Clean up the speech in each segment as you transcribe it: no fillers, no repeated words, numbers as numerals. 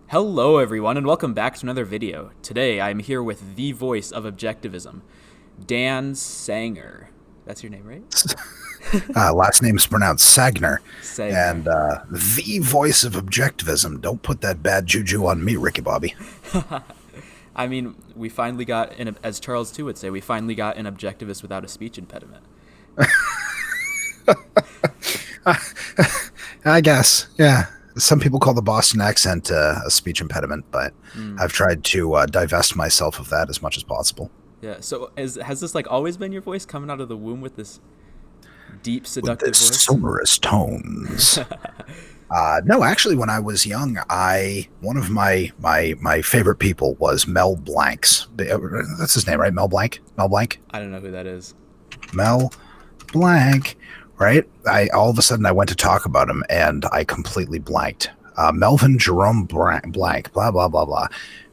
Hello everyone and welcome back to another video. Today I'm here with the voice of objectivism, Dan Sanger. That's your name, right? Last name's pronounced Sagner, Sagner. and the voice of objectivism. Don't put that bad juju on me, Ricky Bobby. I mean, we finally got, as Charles II would say, we finally got an objectivist without a speech impediment. I guess, yeah. Some people call the Boston accent a speech impediment, but I've tried to divest myself of that as much as possible. Yeah, so has this like always been your voice coming out of the womb with this deep, With seductive this voice? sonorous tones. No, actually, when I was young, one of my favorite people was Mel Blanc's. That's his name, right? Mel Blanc. Mel Blanc. I don't know who that is. Mel Blanc. Right? I all of a sudden I went to talk about him and I completely blanked. Melvin Jerome Blanc. Blah blah blah blah.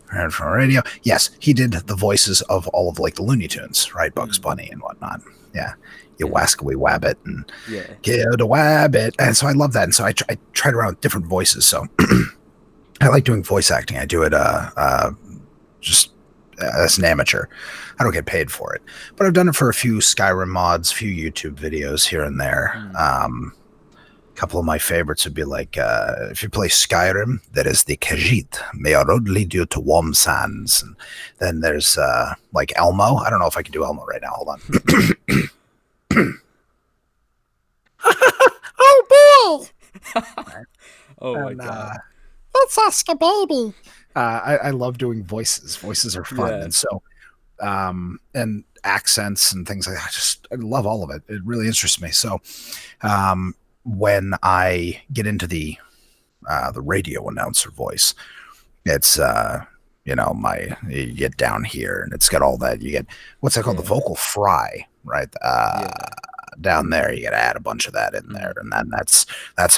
Heard from radio. Yes, he did the voices of all of like the Looney Tunes, right? Bugs Bunny and whatnot. Yeah. You Yeah. wascally wabbit and Yeah. kid a wabbit. And so I love that. And so I tried around with different voices. So I like doing voice acting. I do it just as an amateur. I don't get paid for it, but I've done it for a few Skyrim mods, a few YouTube videos here and there. A couple of my favorites would be like, if you play Skyrim, there is the Khajiit. May our road lead you to warm sands. And then there's like Elmo. I don't know if I can do Elmo right now. Hold on. Oh boy! Oh my And, god. Let's ask a baby. I love doing voices. Voices are fun, Yeah. and so and accents and things like that. I love all of it. It really interests me. So when I get into the radio announcer voice, it's you get down here and it's got all that. You get what's that called? The Yeah. vocal fry, right? Yeah. Down there, you got to add a bunch of that in there, and then that's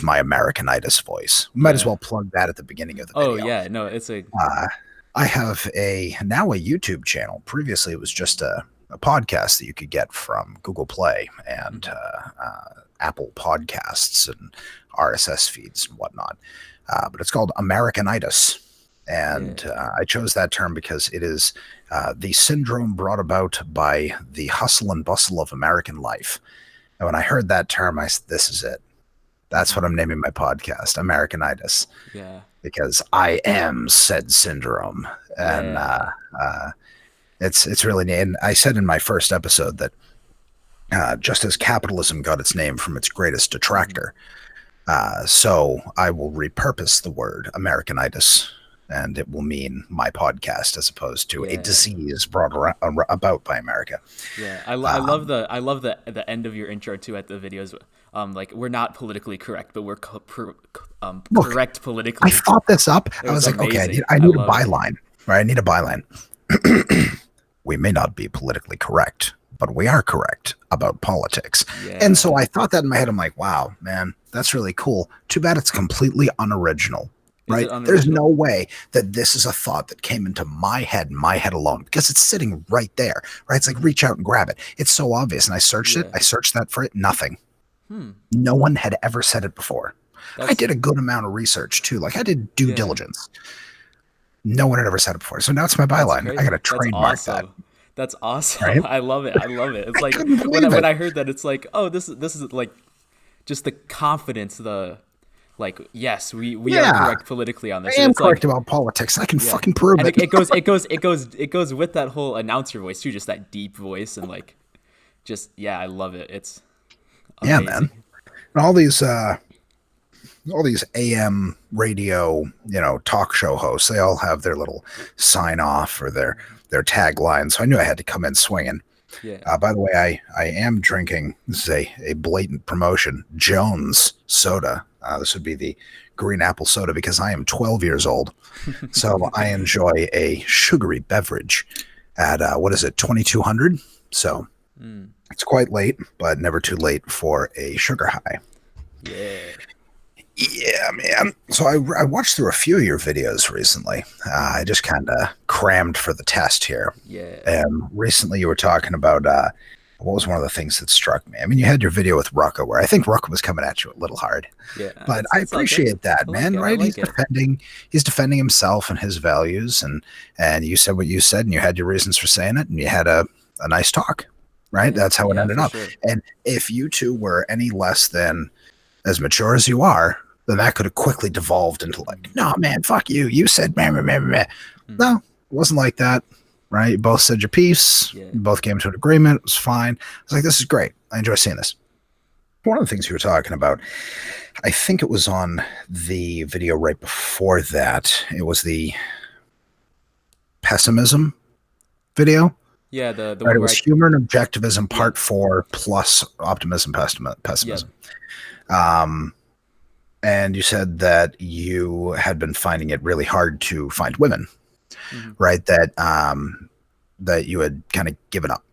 my Americanitis voice. Might as Yeah. well plug that at the beginning of the Oh video. yeah, no, it's a I have now a YouTube channel. Previously, it was just a podcast that you could get from Google Play and Apple Podcasts and RSS feeds and whatnot. But it's called Americanitis. And I chose that term because it is the syndrome brought about by the hustle and bustle of American life. And when I heard that term, I said, this is it. That's what I'm naming my podcast, Americanitis, yeah. because I am said syndrome. And Yeah. it's really neat. And I said in my first episode that just as capitalism got its name from its greatest detractor, so I will repurpose the word Americanitis, and it will mean my podcast as opposed to a Yeah. disease brought about by America. Yeah, I love the end of your intro too at the videos. Like we're not politically correct, but we're Look, correct politically. I thought this up. It I was was like, okay, amazing. I I need a love it. byline, right? I need a byline. We may not be politically correct, but we are correct about politics. Yeah. And so I thought that in my head. I'm like, wow, man, that's really cool. Too bad it's completely unoriginal. Right? There's no way that this is a thought that came into my head alone, because it's sitting right there, right? It's like reach out and grab it. It's so obvious. And I searched it. I searched that for it. Nothing. No one had ever said it before. I did a good amount of research too. Like I did due diligence. No one had ever said it before. So now it's my byline. I got to trademark that. That's awesome. Right? I love it. I love it. It's like couldn't believe when it. I heard that, it's like, oh, this is like just the confidence, the like, yes, we are correct politically on this. I And am it's correct like, about politics. I can fucking prove and it. it goes with that whole announcer voice too, just that deep voice and like, just I love it. It's Yeah, amazing. man. And all these AM radio, talk show hosts, they all have their little sign off or their tagline. So I knew I had to come in swinging. Yeah. By the way, I am drinking, this is a blatant promotion, Jones soda. This would be the green apple soda because I am 12 years old. So I enjoy a sugary beverage at, 2200? So it's quite late, but never too late for a sugar high. Yeah. Yeah, man. So I watched through a few of your videos recently. I just kind of crammed for the test here. Yeah. And recently you were talking about what was one of the things that struck me? I mean, you had your video with Rucka, where I think Rucka was coming at you a little hard, Yeah, but I it's all good. appreciate that, I like man. it. I Right? like it. He's defending himself and his values, and you said what you said, and you had your reasons for saying it, and you had a nice talk, right? Yeah, That's how it yeah, ended for up. sure. And if you two were any less than as mature as you are, then that could have quickly devolved into like, no, man, fuck you. You said, meh, meh, meh, meh. No, it wasn't like that, right? You both said your piece. Yeah. You both came to an agreement. It was fine. I was like, this is great. I enjoy seeing this. One of the things you were talking about, I think it was on the video right before that. It was the pessimism video. Yeah, the Right, one it where was I humor and objectivism yeah, part 4 plus optimism, yeah. pessimism. Um, and you said that you had been finding it really hard to find women, Hmm. right? That you had kind of given up,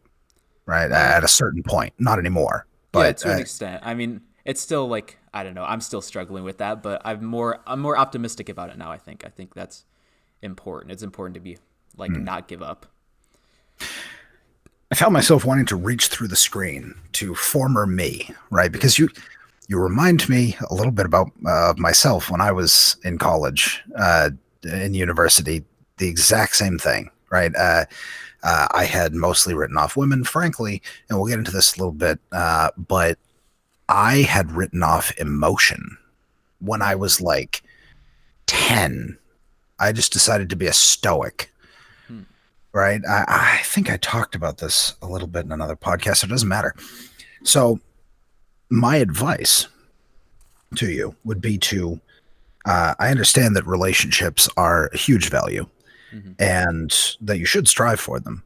right, Uh, at a certain point. Not anymore, yeah, but to an extent. I mean, it's still like I don't know. I'm still struggling with that, but I'm more optimistic about it now. I think that's important. It's important to be like not give up. I found myself wanting to reach through the screen to former me, right? Yeah. Because you remind me a little bit about myself when I was in college, in university. The exact same thing, right? I had mostly written off women, frankly, and we'll get into this a little bit. But I had written off emotion when I was like 10. I just decided to be a stoic. Hmm. Right. I think I talked about this a little bit in another podcast. So it doesn't matter. So my advice to you would be to, I understand that relationships are a huge value Hmm. and that you should strive for them.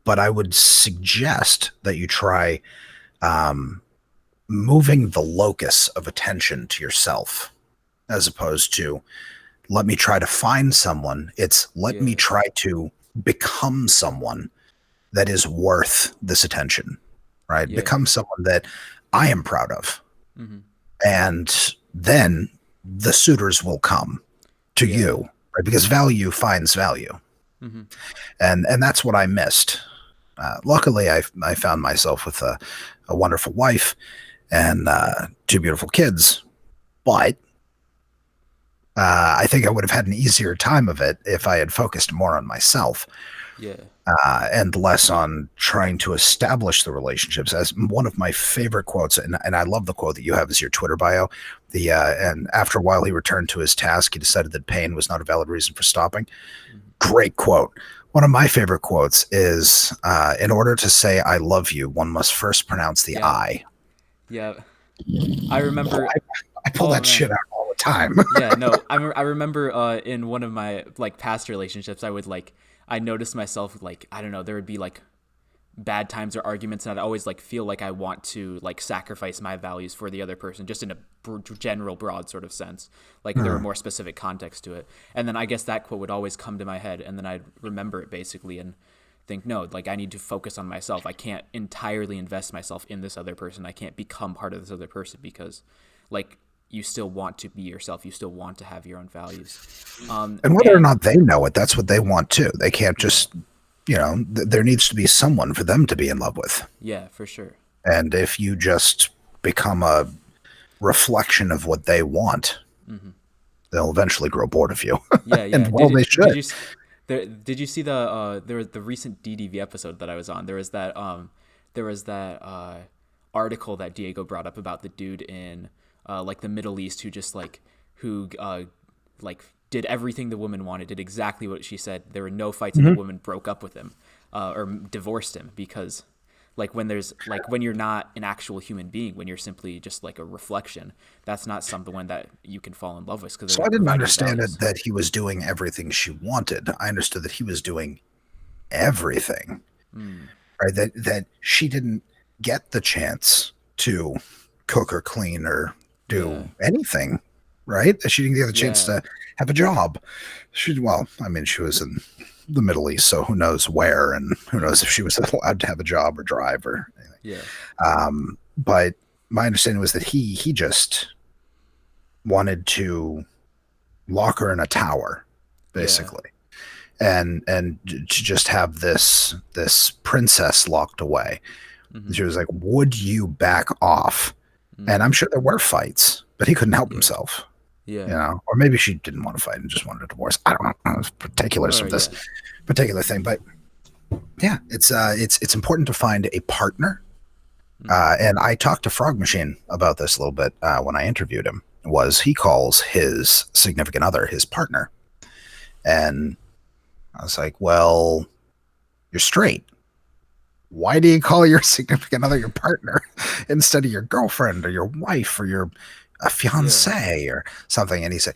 But I would suggest that you try um, moving the locus of attention to yourself as opposed to let me try to find someone. It's let me Yeah. try to become someone that is worth this attention, right? Yeah. Become someone that I am proud of. Hmm. And then the suitors will come to Yeah. you, right? Because value finds value. Hmm. And that's what I missed. Luckily, I found myself with a wonderful wife and 2 beautiful kids. But I think I would have had an easier time of it if I had focused more on myself Yeah. and less on trying to establish the relationships. As one of my favorite quotes, and I love the quote that you have as your Twitter bio. And after a while, he returned to his task. He decided that pain was not a valid reason for stopping. Hmm. Great quote. One of my favorite quotes is, in order to say I love you, one must first pronounce the Yeah. I. Yeah. I Oh, remember. I pull Oh that man. shit out all the time. Yeah, no, I remember in one of my like past relationships, I would like I noticed myself like I don't know, there would be like bad times or arguments, and I'd always like feel like I want to like sacrifice my values for the other person, just in a general, broad sort of sense. Like there were more specific context to it, and then I guess that quote would always come to my head, and then I'd remember it basically and think, no, like I need to focus on myself. I can't entirely invest myself in this other person. I can't become part of this other person because, like, you still want to be yourself. You still want to have your own values. And whether or And not they know it, that's what they want too. They can't yeah, just, there needs to be someone for them to be in love with. yeah, for sure. And if you just become a reflection of what they want, Hmm. they'll eventually grow bored of you. Yeah, And yeah. well, they Did should. you did you see the there was the recent DDV episode that I was on? There was that article that Diego brought up about the dude in like the Middle East who just like did everything the woman wanted, did exactly what she said. There were no fights, and the woman broke up with him or divorced him because like when you're not an actual human being, when you're simply just like a reflection, that's not someone that you can fall in love with because So they're I not didn't providing understand values. it that he was doing everything she wanted. I understood that he was doing everything, Mm, right? That she didn't get the chance to cook or clean or yeah, do anything, right? That she didn't get the chance yeah, to have a job. Well, I mean, she was in the Middle East, so who knows where and who knows if she was allowed to have a job or drive or anything. yeah, But my understanding was that he just wanted to lock her in a tower, yeah, basically. and to just have this princess locked away. And Mm-hmm. she was like, "Would you back off?" And Mm. I'm sure there were fights, but he couldn't help Yeah. himself. Yeah. Or maybe she didn't want to fight and just wanted a divorce. I don't know. It's particulars Or of this yeah. particular thing, but yeah, it's important to find a partner. Mm-hmm. And I talked to Frog Machine about this a little bit when I interviewed him. Was he calls his significant other his partner, and I was like, well, you're straight. Why do you call your significant other your partner instead of your girlfriend or your wife or your a Yeah. fiance or something? And he said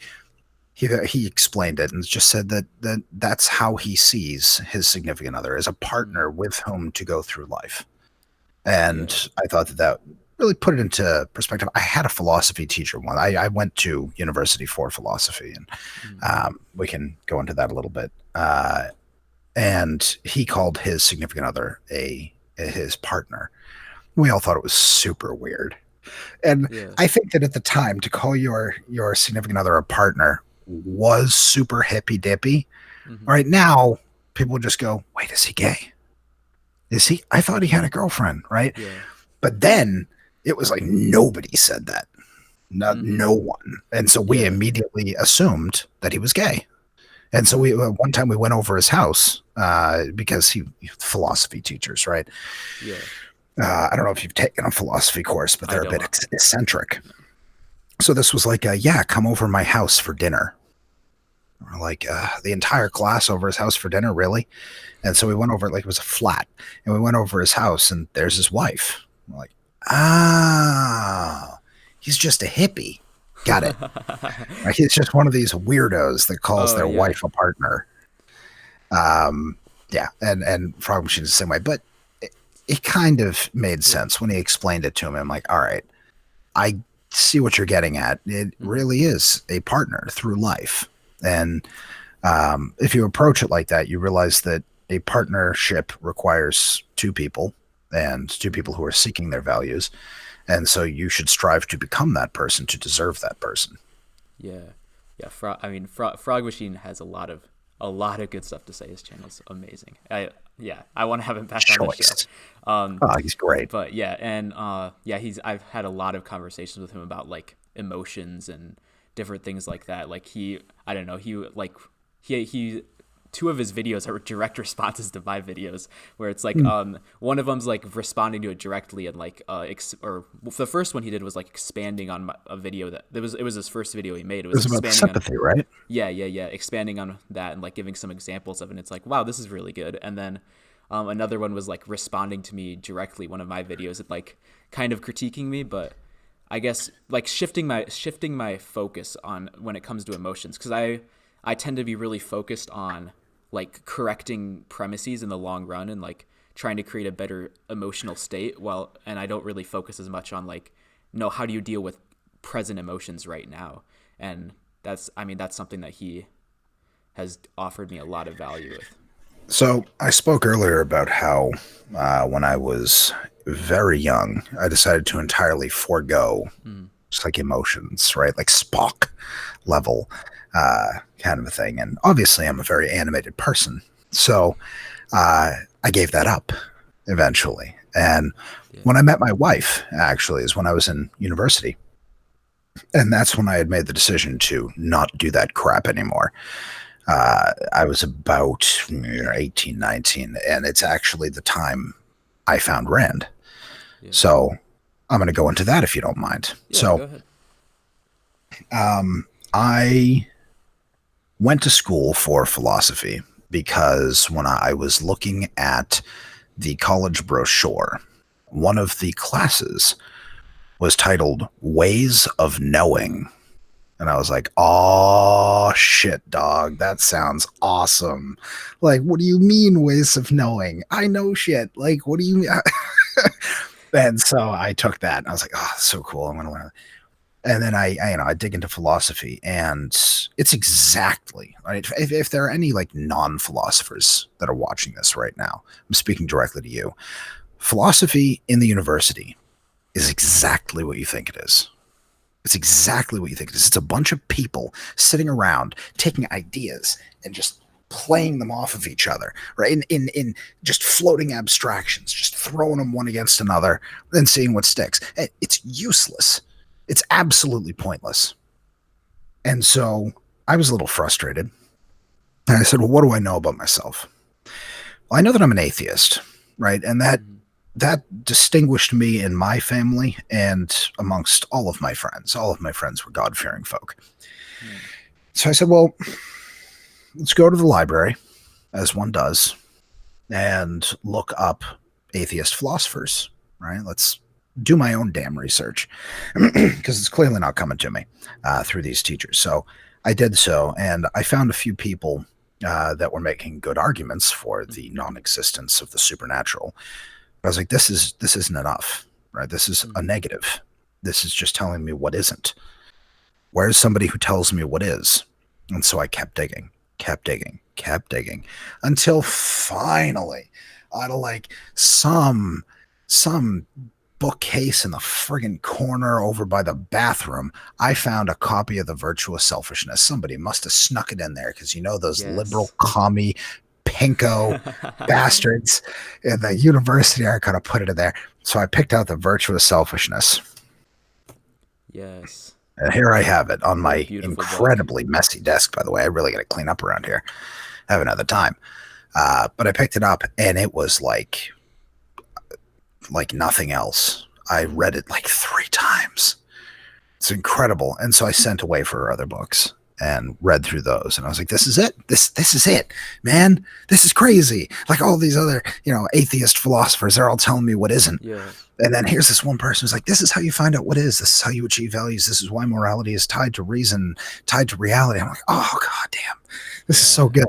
he explained it and just said that's how he sees his significant other as a Mm. partner with whom to go through life. Yeah. And I thought that really put it into perspective. I had a philosophy teacher one. I went to university for philosophy, and Mm. we can go into that a little bit. And he called his significant other his partner. We all thought it was super weird. And Yeah. I think that at the time to call your significant other a partner was super hippy dippy. Mm-hmm. Right now, people would just go, "Wait, is he gay? Is he? I thought he had a girlfriend, right?" Yeah. But then it was like nobody said that. Mm-hmm. No one. And so we Yeah. immediately assumed that he was gay. And so we Mm. one time we went over his house because he philosophy teachers, right? Yeah. I don't know if you've taken a philosophy course, but I they're a don't. bit eccentric. So this was like, yeah, come over my house for dinner. We're like the entire class over his house for dinner, really? And so we went over it like it was a flat, and we went over his house, and there's his wife. We're like, ah, he's just a hippie. Got it. Right? He's just one of these weirdos that calls Oh their yeah. wife a partner. Um, yeah, and Frog Machine's the same way, but it kind of made Yeah. sense when he explained it to me. I'm like, all right, I see what you're getting at. It Mm-hmm. really is a partner through life, and if you approach it like that, you realize that a partnership requires two people and two Mm-hmm. people who are seeking their values, and so you should strive to become that person to deserve that person. Yeah. Yeah. Frog Machine has a lot of good stuff to say. His channel's amazing. I want to have him back on the show. Choice. Um, Oh, he's great. but yeah, and yeah, he's I've had a lot of conversations with him about like emotions and different things like that. Like I don't know, he two of his videos are direct responses to my videos where it's like Hmm. one of them's like responding to it directly and like or the first one he did was like expanding on a video that it was his first video he made. It It was was about expanding on sympathy, right? yeah, expanding on that and like giving some examples of it. And it's like, wow, this is really good. And then another one was like responding to me directly, one of my videos, and like kind of critiquing me, but I guess like shifting my focus on when it comes to emotions, because I tend to be really focused on like correcting premises in the long run and like trying to create a better emotional state. And I don't really focus as much on like, no, how do you deal with present emotions right now? And that's something that he has offered me a lot of value with. So I spoke earlier about how when I was very young, I decided to entirely forego Mm, just like emotions, right? Like Spock level kind of a thing. And obviously, I'm a very animated person. So I gave that up eventually. And yeah. when I met my wife, actually, is when I was in university. And that's when I had made the decision to not do that crap anymore. I was about 18, 19, and it's actually the time I found Rand. Yeah. So I'm going to go into that if you don't mind. Yeah, So go ahead. I went to school for philosophy because when I was looking at the college brochure, one of the classes was titled Ways of Knowing. And I was like, oh, shit, dog. That sounds awesome. Like, what do you mean, ways of knowing? I know shit. Like, what do you mean? And so I took that and I was like, oh, that's so cool. I'm going to learn. And then I dig into philosophy, and it's exactly right. If there are any like non-philosophers that are watching this right now, I'm speaking directly to you. Philosophy in the university is exactly what you think it is. It's exactly what you think it is. It's a bunch of people sitting around taking ideas and just playing them off of each other, right? In just floating abstractions, just throwing them one against another, then seeing what sticks. It's useless. It's absolutely pointless. And so I was a little frustrated. And I said, well, what do I know about myself? Well, I know that I'm an atheist, right? And that distinguished me in my family and amongst all of my friends. All of my friends were God-fearing folk. So I said, well, let's go to the library, as one does, and look up atheist philosophers, right? Let's do my own damn research, because it's clearly not coming to me through these teachers. So I did so, and I found a few people that were making good arguments for the non-existence of the supernatural. But I was like, this isn't enough, right? This is a negative. This is just telling me what isn't. Where's somebody who tells me what is? And so I kept digging, until finally, out of like some bookcase in the friggin' corner over by the bathroom, I found a copy of The Virtuous Selfishness. Somebody must have snuck it in there, because those liberal commie pinko bastards in the university are going to put it in there. So I picked out The Virtuous Selfishness. Yes. And here I have it on my incredibly messy desk, by the way. I really got to clean up around here. I haven't had the time. But I picked it up, and it was like nothing else. I read it like 3 times. It's incredible. And so I sent away for her other books and read through those. And I was like, this is it. This is it, man. This is crazy. Like all these other, atheist philosophers, they're all telling me what isn't. Yeah. And then here's this one person who's like, this is how you find out what is. This is how you achieve values. This is why morality is tied to reason, tied to reality. I'm like, oh, God damn. This is so good.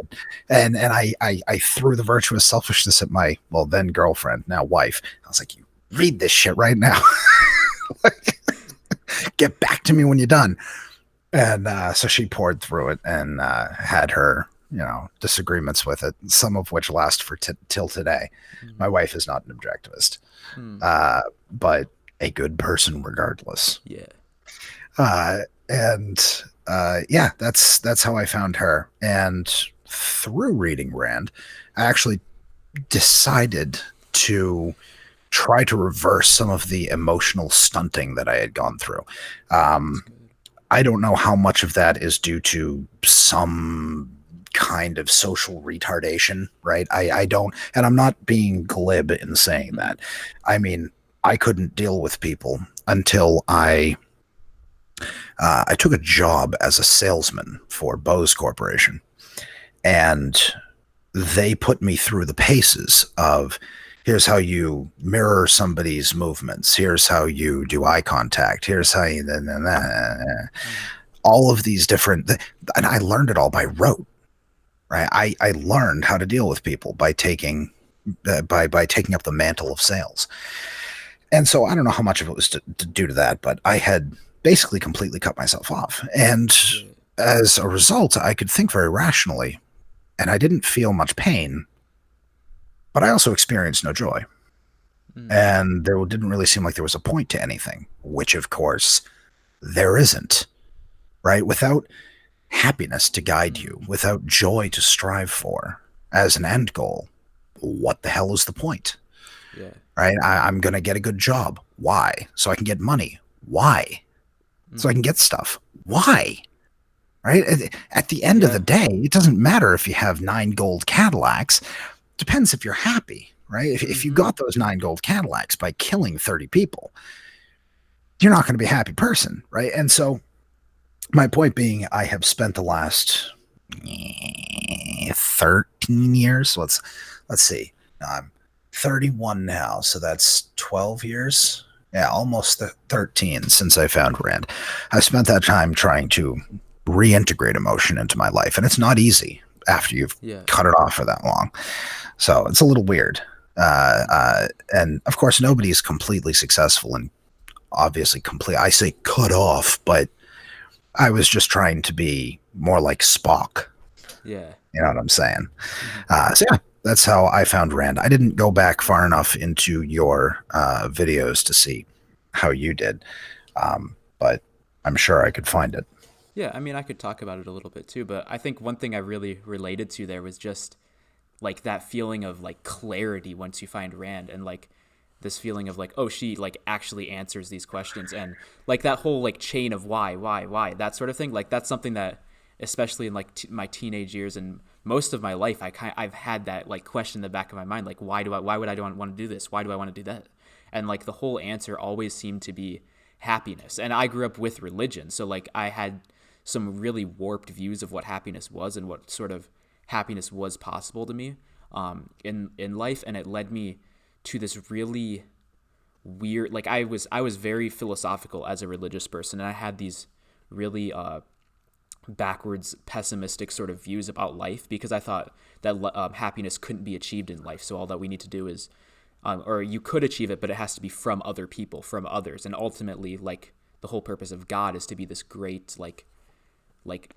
And I threw The Virtuous Selfishness at my, then girlfriend, now wife. I was like, you read this shit right now. Like, get back to me when you're done. And so she poured through it and had her, disagreements with it, some of which last for till today. My wife is not an objectivist. But a good person regardless. Yeah. That's how I found her. And through reading Rand, I actually decided to try to reverse some of the emotional stunting that I had gone through. I don't know how much of that is due to some kind of social retardation, right? I don't, and I'm not being glib in saying that. I mean, I couldn't deal with people until I took a job as a salesman for Bose Corporation, and they put me through the paces of, here's how you mirror somebody's movements, here's how you do eye contact, here's how you all of these different, and I learned it all by rote. Right, I learned how to deal with people by taking taking up the mantle of sales. And so I don't know how much of it was due to that, but I had basically completely cut myself off. And as a result, I could think very rationally, and I didn't feel much pain, but I also experienced no joy. And there didn't really seem like there was a point to anything, which of course there isn't, right? Without happiness to guide you, without joy to strive for as an end goal, what the hell is the point? Yeah. Right? I'm going to get a good job. Why? So I can get money. Why? So I can get stuff. Why? Right? At the end of the day, it doesn't matter if you have 9 gold Cadillacs. Depends if you're happy, right? If you got those 9 gold Cadillacs by killing 30 people, you're not going to be a happy person, right? And so my point being, I have spent the last 13 years. Let's see. I'm 31 now, so that's 12 years. Yeah, almost 13 since I found Rand. I've spent that time trying to reintegrate emotion into my life, and it's not easy after you've cut it off for that long. So it's a little weird. And of course, nobody's completely successful and obviously I say cut off, but I was just trying to be more like Spock. Yeah. You know what I'm saying? So yeah, that's how I found Rand. I didn't go back far enough into your videos to see how you did. But I'm sure I could find it. Yeah, I mean, I could talk about it a little bit too, but I think one thing I really related to there was just like that feeling of like clarity once you find Rand, and like this feeling of like, oh, she like actually answers these questions, and like that whole like chain of why, that sort of thing. Like that's something that, especially in like my teenage years and most of my life, I've had that like question in the back of my mind, like why would I don't want to do this? Why do I want to do that? And like the whole answer always seemed to be happiness. And I grew up with religion, so like I had some really warped views of what happiness was and what sort of happiness was possible to me in life, and it led me to this really weird, like I was very philosophical as a religious person, and I had these really backwards pessimistic sort of views about life, because I thought that happiness couldn't be achieved in life, so all that we need to do is or you could achieve it, but it has to be from other people, from others, and ultimately like the whole purpose of God is to be this great like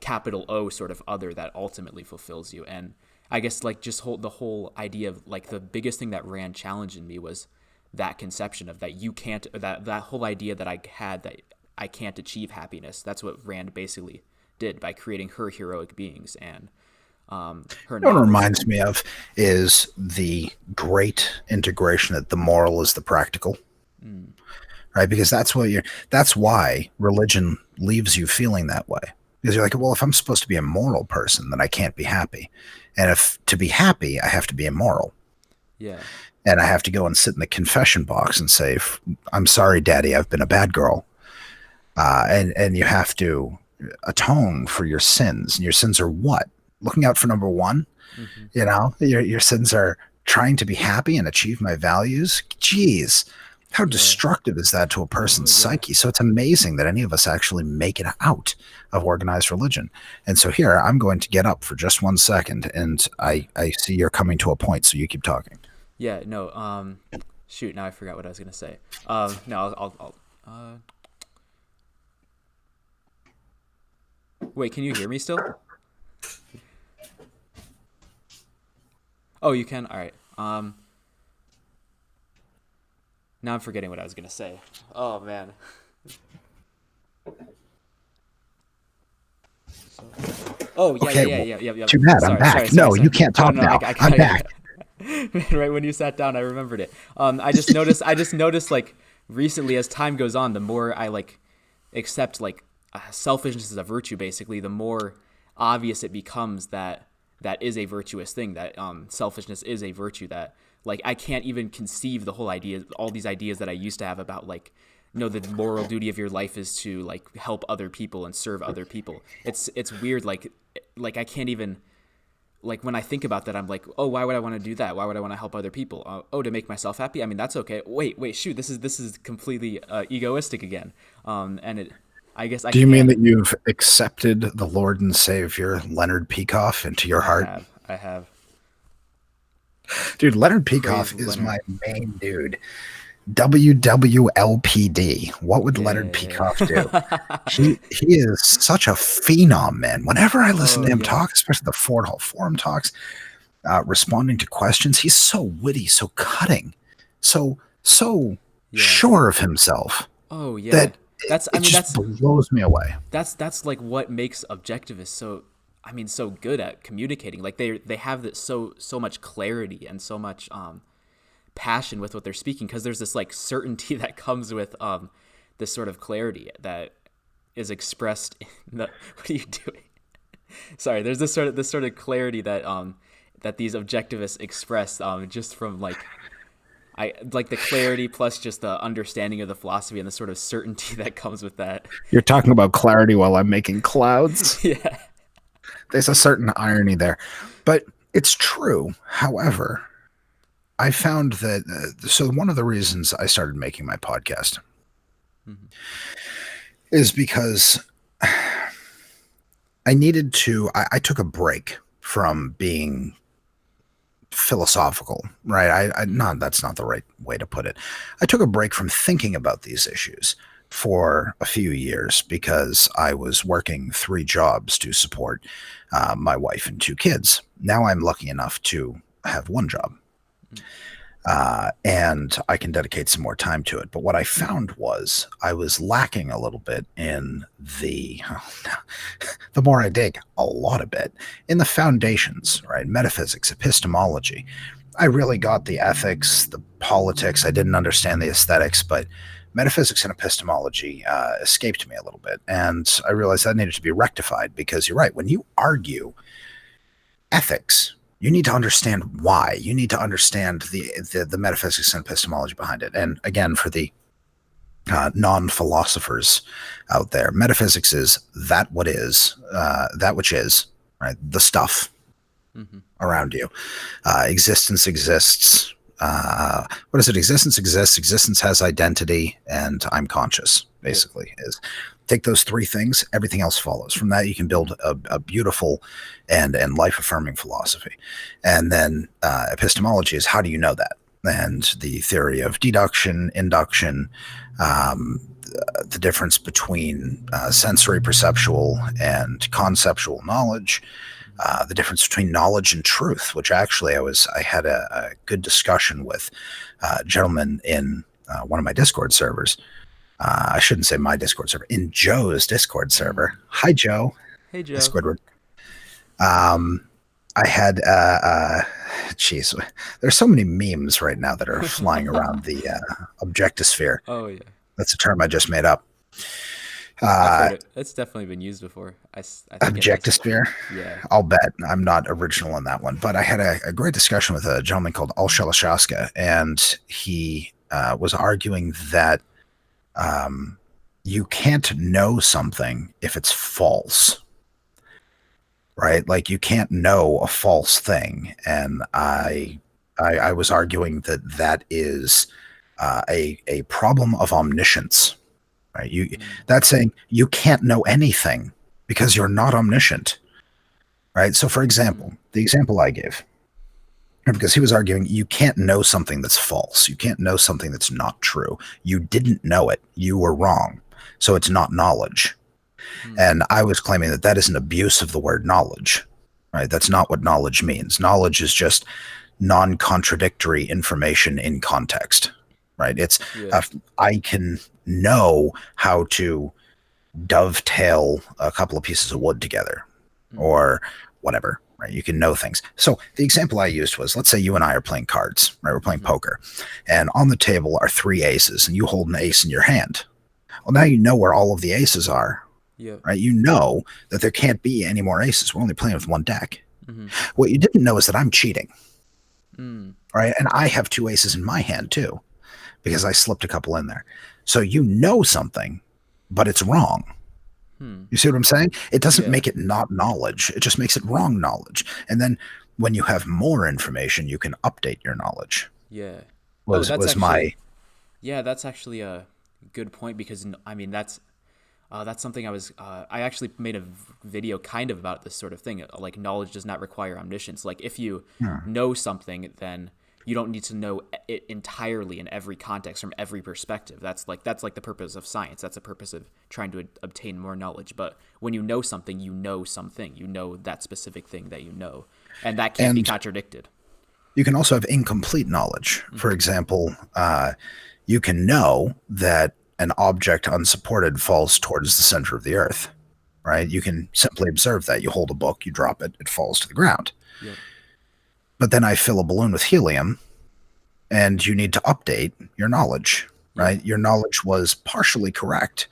capital O sort of other that ultimately fulfills you. And I guess like just the whole idea of like the biggest thing that Rand challenged in me was that conception of that you can't, that whole idea that I had that I can't achieve happiness. That's what Rand basically did by creating her heroic beings and her What it novels. reminds me of is the great integration that the moral is the practical, Mm. right? Because that's why religion leaves you feeling that way. Because you're like, well, if I'm supposed to be a moral person, then I can't be happy. And if to be happy, I have to be immoral. Yeah. And I have to go and sit in the confession box and say, I'm sorry, Daddy, I've been a bad girl. And you have to atone for your sins. And your sins are what? Looking out for number one. Mm-hmm. Your sins are trying to be happy and achieve my values. Jeez, how Yeah. destructive is that to a Oh person's yeah. psyche? So it's amazing that any of us actually make it out of organized religion. And so here, I'm going to get up for just 1 second, and I see you're coming to a point, so you keep talking. Yeah. No. Shoot. Now I forgot what I was gonna say. No. Wait. Can you hear me still? Oh, you can. All right. Now I'm forgetting what I was gonna say. Oh man. Oh yeah, Okay, yeah, yeah, well, yeah, yeah, yeah. too bad. I'm Sorry, sorry, back. sorry, No, you sorry. can't No, talk no, I now. I'm got back. it. Right when you sat down, I remembered it. I just noticed like recently, as time goes on, the more I like accept like selfishness as a virtue, basically, the more obvious it becomes that that is a virtuous thing. That selfishness is a virtue. That like I can't even conceive the whole idea, all these ideas that I used to have about like, the moral duty of your life is to like help other people and serve other people. It's weird. Like I can't even, like when I think about that, I'm like, oh, why would I want to do that? Why would I want to help other people? Oh, to make myself happy. I mean, that's okay. Wait, shoot, this is completely egoistic again. And I guess I Do you mean can't. that you've accepted the Lord and Savior Leonard Peikoff into your I heart? have, I have. Dude, Leonard Praise Peikoff is my Leonard. main dude. WWLPD. What would Leonard Peikoff do? Yeah. He is such a phenom, man. Whenever I listen Oh to him yeah, talk, especially the Ford Hall Forum talks, responding to questions, he's so witty, so cutting, so yeah. sure of himself Oh yeah. that That's. I it mean, just that's blows me away. that's like what makes objectivists so, I mean, so good at communicating. Like they have this so much clarity and so much passion with what they're speaking, because there's this like certainty that comes with this sort of clarity that is expressed in the what are you doing? Sorry, there's this sort of clarity that that these objectivists express just from like I like the clarity plus just the understanding of the philosophy and the sort of certainty that comes with that. You're talking about clarity while I'm making clouds. Yeah. There's a certain irony there, but it's true. However, I found that so one of the reasons I started making my podcast Mhm. is because I needed to. I took a break from being philosophical, right? Not that's not the right way to put it. I took a break from thinking about these issues for a few years because I was working 3 jobs to support my wife and 2 kids. Now I'm lucky enough to have one job. and I can dedicate some more time to it. But what I found was I was lacking a little bit in the, the more I dig, a lot of bit in the foundations, right? Metaphysics, epistemology. I really got the ethics, the politics. I didn't understand the aesthetics, but metaphysics and epistemology escaped me a little bit. And I realized that needed to be rectified because you're right. When you argue ethics, you need to understand why. You need to understand the metaphysics and epistemology behind it. And again, for the non-philosophers out there, metaphysics is that which is, right? The stuff around you. Existence exists. What is it? Existence exists. Existence has identity, and I'm conscious. Basically, is take those three things. Everything else follows. From that, you can build a beautiful and life-affirming philosophy. And then epistemology is how do you know that? And the theory of deduction, induction, the difference between sensory perceptual and conceptual knowledge, the difference between knowledge and truth, which actually I had a good discussion with a gentleman in one of my Discord servers. I shouldn't say my Discord server, in Joe's Discord server. Hi, Joe. Hey, Joe. Discord. I had, geez, there's so many memes right now that are flying around the objectosphere. Oh, yeah. That's a term I just made up. I've heard it. It's definitely been used before. I think Objectosphere? Yeah. I'll bet. I'm not original in that one. But I had a great discussion with a gentleman called Al-Shalashaska, and he was arguing that you can't know something if it's false. Right? Like you can't know a false thing. And I was arguing that is a problem of omniscience. Right? That's saying you can't know anything because you're not omniscient. Right? So for example, the example I gave, because he was arguing you can't know something that's false. You can't know something that's not true. You didn't know it. You were wrong. So it's not knowledge. And I was claiming that is an abuse of the word knowledge, right? That's not what knowledge means. Knowledge is just non-contradictory information in context, right? It's I can know how to dovetail a couple of pieces of wood together or whatever, right? You can know things. So the example I used was, let's say you and I are playing cards, right? We're playing poker, and on the table are 3 aces, and you hold an ace in your hand. Well, now you know where all of the aces are. Yeah. Right. You know that there can't be any more aces. We're only playing with one deck. What you didn't know is that I'm cheating. Right. And I have 2 aces in my hand too, because I slipped a couple in there. So you know something, but it's wrong. You see what I'm saying? It doesn't make it not knowledge. It just makes it wrong knowledge. And then when you have more information, you can update your knowledge. Yeah. That's actually a good point, because I mean that's something I actually made a video kind of about this sort of thing. Like, knowledge does not require omniscience. Like, if you know something, then you don't need to know it entirely in every context from every perspective. That's like the purpose of science. That's the purpose of trying to obtain more knowledge. But when you know something, you know something. You know that specific thing that you know, and that can't be contradicted. You can also have incomplete knowledge. For example, you can know that an object unsupported falls towards the center of the earth, right? You can simply observe that. You hold a book, you drop it, it falls to the ground. Yep. But then I fill a balloon with helium, and you need to update your knowledge, right? Your knowledge was partially correct,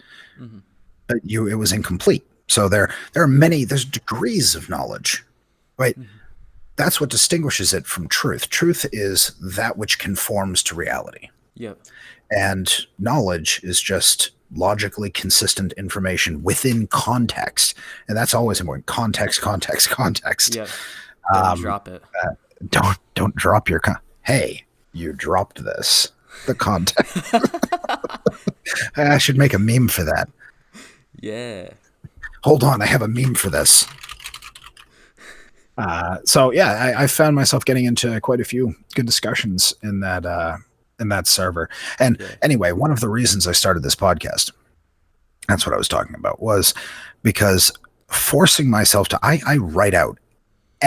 but it was incomplete. So there's degrees of knowledge, right? That's what distinguishes it from truth. Truth is that which conforms to reality. Yep. And knowledge is just logically consistent information within context. And that's always important. Context. Yeah. Don't drop it. Don't drop your hey, you dropped this. The context. I should make a meme for that. Yeah. Hold on, I have a meme for this. So yeah, I found myself getting into quite a few good discussions in that server. And anyway, one of the reasons I started this podcast, that's what I was talking about, was because forcing myself to, I write out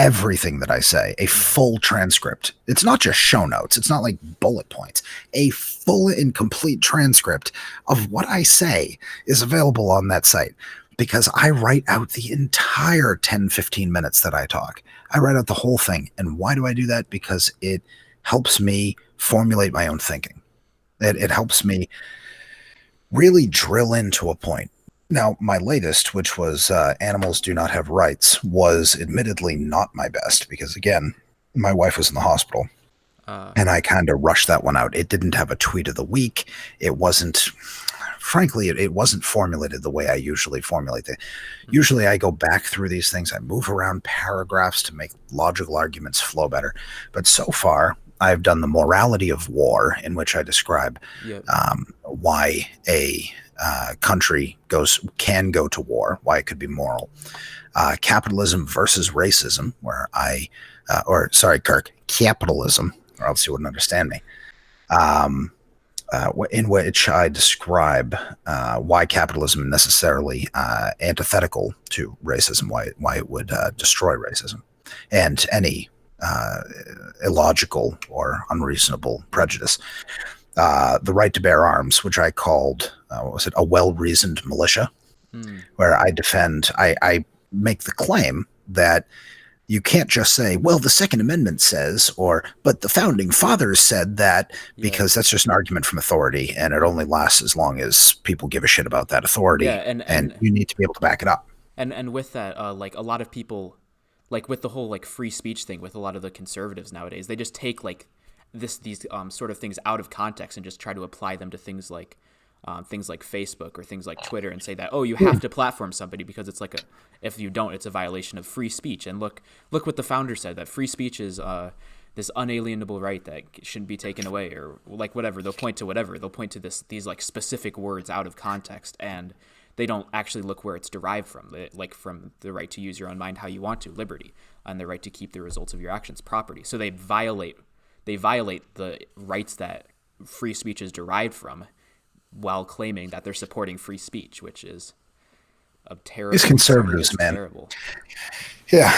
everything that I say, a full transcript. It's not just show notes. It's not like bullet points. A full and complete transcript of what I say is available on that site because I write out the entire 10, 15 minutes that I talk. I write out the whole thing. And why do I do that? Because it helps me formulate my own thinking. It helps me really drill into a point. Now, my latest, which was Animals Do Not Have Rights, was admittedly not my best because, again, my wife was in the hospital. And I kind of rushed that one out. It didn't have a tweet of the week. It wasn't, frankly, it wasn't formulated the way I usually formulate it. Usually I go back through these things. I move around paragraphs to make logical arguments flow better. But so far, I've done the morality of war, in which I describe why a country can go to war, why it could be moral. Capitalism versus racism, where Kirk, capitalism, or else you wouldn't understand me. In which I describe why capitalism is necessarily antithetical to racism, why it would destroy racism and any illogical or unreasonable prejudice. The right to bear arms, which I called, a well-reasoned militia, where I defend, I make the claim that you can't just say, well, the Second Amendment says, but the founding fathers said that, because that's just an argument from authority, and it only lasts as long as people give a shit about that authority, and you need to be able to back it up. And with that, like a lot of people, like with the whole like free speech thing, with a lot of the conservatives nowadays, they just take like these sort of things out of context and just try to apply them to things like Facebook or things like Twitter and say that, oh, you have to platform somebody because it's like if you don't, it's a violation of free speech. And look what the founder said, that free speech is this unalienable right that shouldn't be taken away, or like whatever. They'll point to these like specific words out of context, and they don't actually look where it's derived from, like from the right to use your own mind how you want to, liberty, and the right to keep the results of your actions, property. So they violate the rights that free speech is derived from, while claiming that they're supporting free speech, which is a terrible. These conservatives, man. Terrible. Yeah,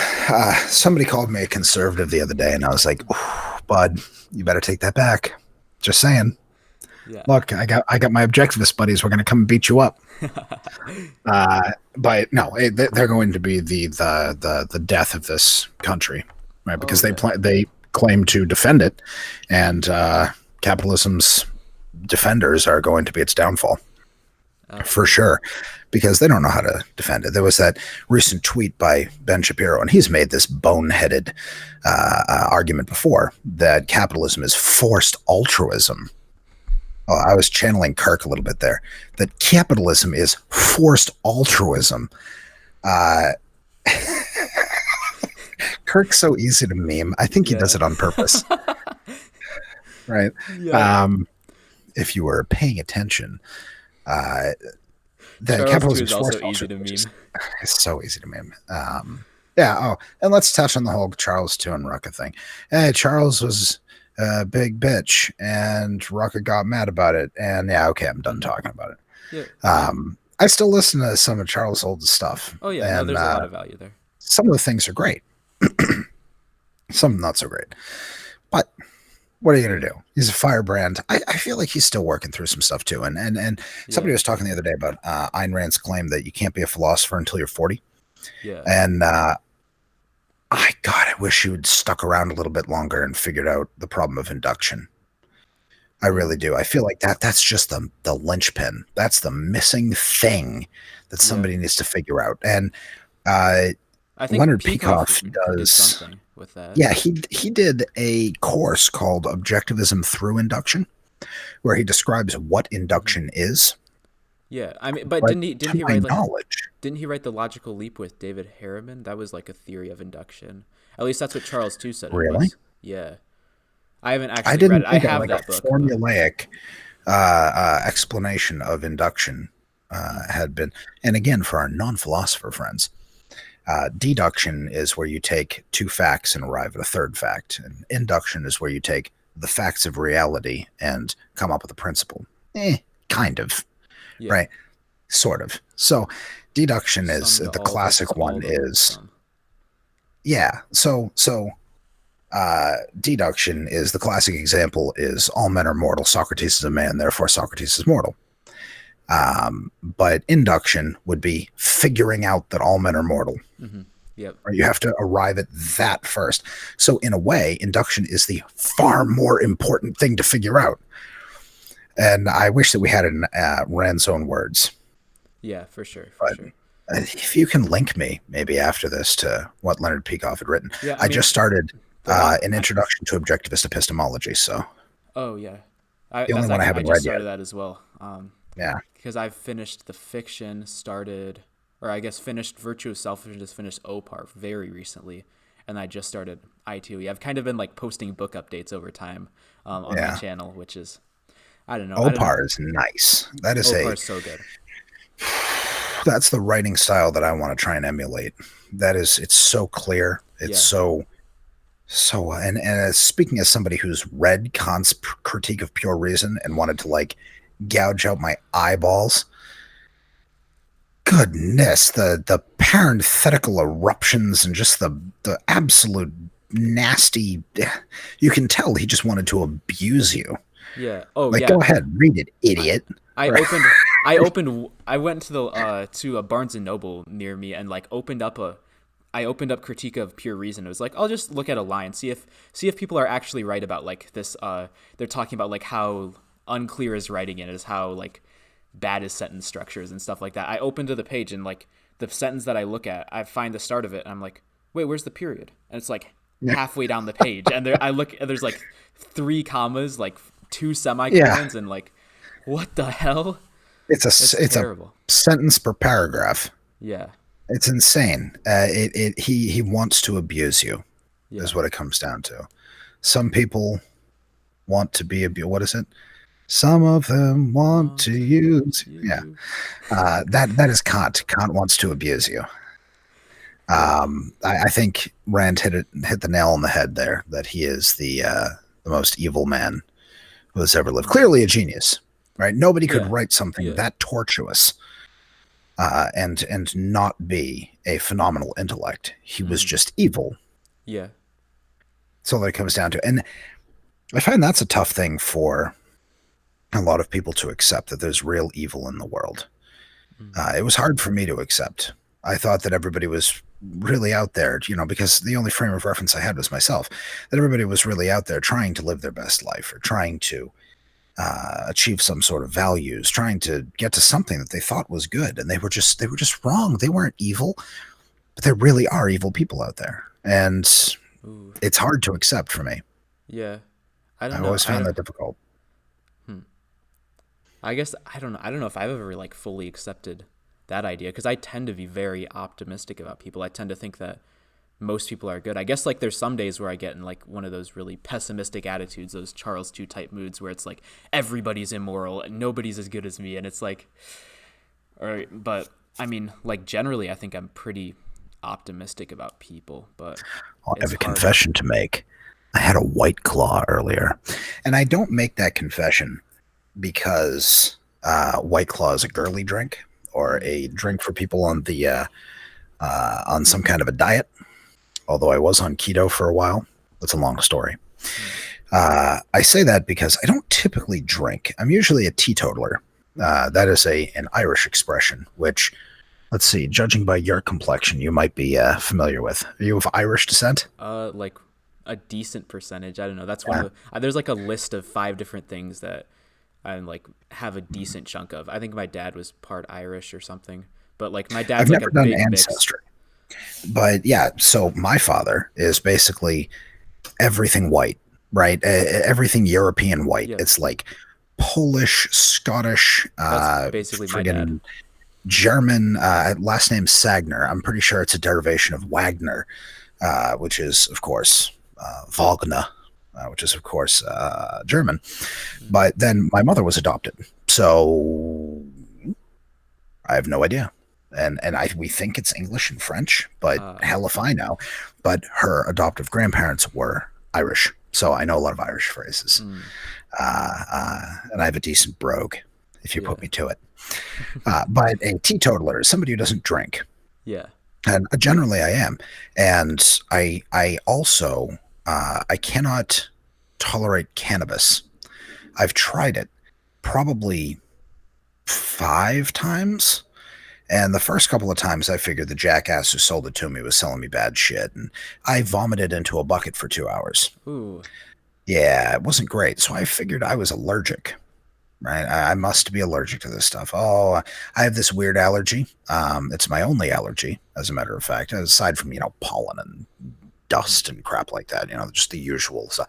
somebody called me a conservative the other day, and I was like, "Bud, you better take that back." Just saying. Yeah. Look, I got my objectivist buddies. We're going to come and beat you up. But no, they're going to be the death of this country, right? Because they claim to defend it, and capitalism's defenders are going to be its downfall. For sure, because they don't know how to defend it. There was that recent tweet by Ben Shapiro, and he's made this boneheaded argument before that capitalism is forced altruism. Oh, I was channeling Kirk a little bit there. That capitalism is forced altruism. Kirk's so easy to meme. I think he does it on purpose. Right? Yeah. If you were paying attention, that capitalism is also easy to meme. It's so easy to meme. And let's touch on the whole Charles Tune and Rucka thing. Hey, Charles was a big bitch, and Rucka got mad about it. And I'm done talking about it. Yeah. I still listen to some of Charles' old stuff. Oh yeah, and, there's a lot of value there. Some of the things are great. Some not so great. But what are you going to do? He's a firebrand. I feel like he's still working through some stuff too. And somebody was talking the other day about Ayn Rand's claim that you can't be a philosopher until you're 40. Yeah. And I wish you had stuck around a little bit longer and figured out the problem of induction. I really do. I feel like that's just the linchpin. That's the missing thing that somebody needs to figure out. And I think Leonard Peikoff does something with that. Yeah, he did a course called Objectivism Through Induction, where he describes what induction is. Yeah, I mean, but didn't he write didn't he write The Logical Leap with David Harriman? That was like a theory of induction. At least that's what Charles Tune said. Really? It was. Yeah. I haven't actually read it. I have that book. Formulaic explanation of induction had been, and again, for our non-philosopher friends, deduction is where you take two facts and arrive at a third fact, and induction is where you take the facts of reality and come up with a principle. Kind of, right? Sort of. So, deduction is the classic one is. yeah. Deduction is the classic example is all men are mortal. Socrates is a man, therefore Socrates is mortal. But induction would be figuring out that all men are mortal. Mm-hmm. Yep. Or you have to arrive at that first. So in a way, induction is the far more important thing to figure out. And I wish that we had it in Rand's own words. Yeah, for sure, for But sure. if you can link me maybe after this to what Leonard Peikoff had written, Yeah, I I mean, just started go ahead. an introduction to objectivist epistemology. So Oh yeah, the only one I I haven't just read yet. started that as well. Yeah. Because I've finished the fiction, started, or I guess finished Virtue of Selfishness, finished OPAR very recently, and I just started ITOE. I've kind of been like posting book updates over time on my Yeah. channel, which is I don't know. OPAR is nice. That is OPAR a is so good. that's the writing style that I want to try and emulate. That is, it's so clear. It's Yeah, so and as speaking as somebody who's read Kant's Critique of Pure Reason and wanted to like gouge out my eyeballs, goodness, the parenthetical eruptions and just the absolute nasty, you can tell he just wanted to abuse you. yeah. Oh Like, yeah. go ahead, read it, idiot. I opened I went to a Barnes and Noble near me and like I opened up Critique of Pure Reason. It was like, I'll just look at a line, see if people are actually right about like this they're talking about like how unclear his writing is, how like bad his sentence structures and stuff like that. I opened to the page and like the sentence that I look at, I find the start of it and I'm like, "Wait, where's the period?" And it's like Yeah. halfway down the page and there I look and there's like 3 commas, like 2 Yeah. semicolons and like what the hell? It's It's a terrible. sentence per paragraph. Yeah. It's insane. He wants to abuse you, Yeah. is what it comes down to. Some people want to be abused. What is it? Some of them want Want to to use. use Yeah, you. that is Kant. Kant wants to abuse you. Yeah. I think Rand hit the nail on the head there. That he is the most evil man who has ever lived. Mm. Clearly a genius, right? Nobody could Yeah. write something Yeah. that tortuous and not be a phenomenal intellect. He was Mm. just evil. Yeah. That's all that it comes down to. And I find that's a tough thing for a lot of people to accept, that there's real evil in the world. Mm. It was hard for me to accept. I thought that everybody was really out there, because the only frame of reference I had was myself, that everybody was really out there trying to live their best life or trying to achieve some sort of values, trying to get to something that they thought was good. And they were just wrong. They weren't evil, but there really are evil people out there. And Ooh. it's hard to accept for me. Yeah. I don't I know. always found that difficult. Hmm. I guess I don't know. I don't know if I've ever like fully accepted that idea because I tend to be very optimistic about people. I tend to think that most people are good. I guess like there's some days where I get in like one of those really pessimistic attitudes, those Charles II type moods where it's like everybody's immoral and nobody's as good as me, and it's like, but I mean, like generally, I think I'm pretty optimistic about people, but I have it's a hard. confession to make. I had a White Claw earlier, and I don't make that confession because White Claw is a girly drink or Mm, a drink for people on the on some kind of a diet. Although I was on keto for a while, that's a long story. mm, I say that because I don't typically drink. I'm usually a teetotaler. That is an Irish expression, which, let's see, judging by your complexion, you might be familiar with. Are you of Irish descent? like a decent percentage. I don't know. That's one Yeah. of the. There's like a list of 5 different things that I like have a decent chunk of. I think my dad was part Irish or something, but like my I've dad's like a never done big mix. ancestry, but yeah. So my father is basically everything white, right? Everything European white. Yeah, It's like Polish, Scottish, that's basically my dad. friggin' German. Last name Sagner. I'm pretty sure it's a derivation of Wagner, which is, of course, Wagner, which is, of course, German. Mm. But then my mother was adopted. So I have no idea. And we think it's English and French, but Uh, hell if I know. But her adoptive grandparents were Irish. So I know a lot of Irish phrases. mm, And I have a decent brogue if you put yeah, me to it. But a teetotaler is somebody who doesn't drink. yeah, And generally I am. And I also I cannot tolerate cannabis. I've tried it probably 5 times. And the first couple of times I figured the jackass who sold it to me was selling me bad shit. And I vomited into a bucket for 2 hours. Ooh. Yeah, it wasn't great. So I figured I was allergic, right? I must be allergic to this stuff. Oh, I have this weird allergy. It's my only allergy, as a matter of fact, aside from, pollen and dust and crap like that, just the usual stuff.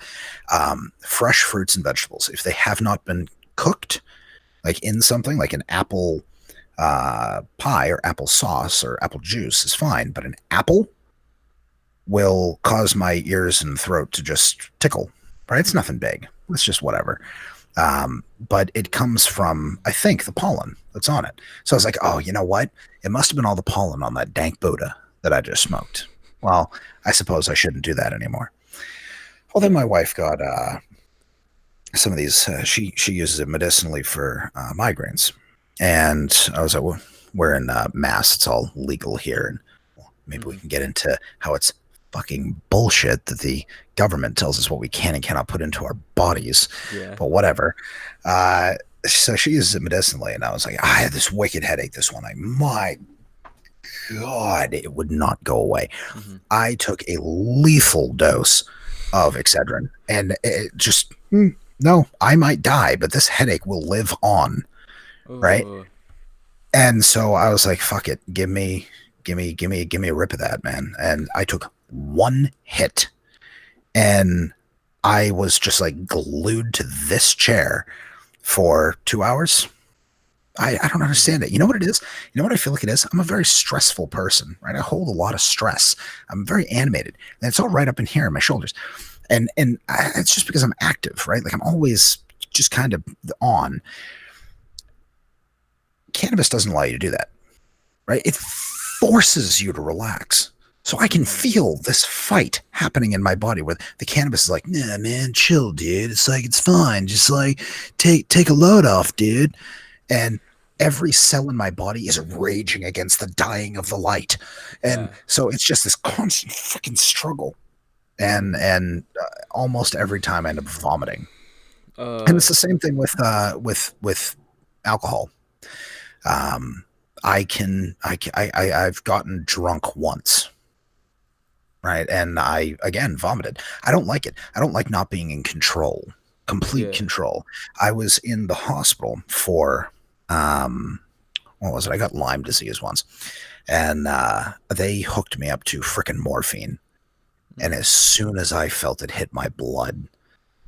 Fresh fruits and vegetables, if they have not been cooked, like in something like an apple pie or apple sauce or apple juice is fine, but an apple will cause my ears and throat to just tickle. Right? It's nothing big. It's just whatever. But it comes from, I think, the pollen that's on it. So I was like, oh, you know what? It must have been all the pollen on that dank Buddha that I just smoked. Well, I suppose I shouldn't do that anymore. Well, then my wife got some of these. She uses it medicinally for migraines, and I was like, well, we're in Mass. It's all legal here, and maybe we can get into how it's fucking bullshit that the government tells us what we can and cannot put into our bodies. Yeah. But whatever. So she uses it medicinally, and I was like, I had this wicked headache this one night. My God, it would not go away. Mm-hmm. I took a lethal dose of Excedrin, and it just, no, I might die, but this headache will live on, right? Ooh. And so I was like, fuck it, give me a rip of that, man. And I took one hit, and I was just like glued to this chair for 2 hours. I don't understand it. You know what it is? You know what I feel like it is? I'm a very stressful person, right? I hold a lot of stress. I'm very animated, and it's all right up in here in my shoulders. And it's just because I'm active, right? Like I'm always just kind of on. Cannabis doesn't allow you to do that, right? It forces you to relax. So I can feel this fight happening in my body where the cannabis is like, nah, man, chill, dude. It's like, it's fine. Just like take a load off, dude. And every cell in my body is raging against the dying of the light. And Yeah. so it's just this constant freaking struggle. And almost every time I end up vomiting. And Uh. it's the same thing with alcohol. Um, I've gotten drunk once, right? And I again vomited. I don't like it. I don't like not being in control, complete Yeah. control. I was in the hospital for what was it? I got Lyme disease once, and they hooked me up to frickin' morphine. And Mm. as soon as I felt it hit my blood,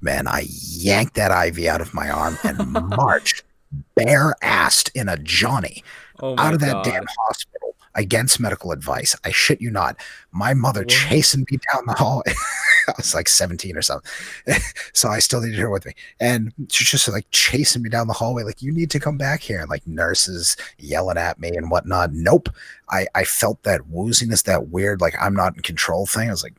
man, I yanked that IV out of my arm and marched bare-assed in a Johnny Oh out my of that damn God. hospital against medical advice. I shit you not. My mother What? chasing me down the hall. I was like 17 or something. So I still needed her with me. And she's just like chasing me down the hallway, like, you need to come back here. And like nurses yelling at me and whatnot. Nope. I felt that wooziness, that weird, like I'm not in control thing. I was like,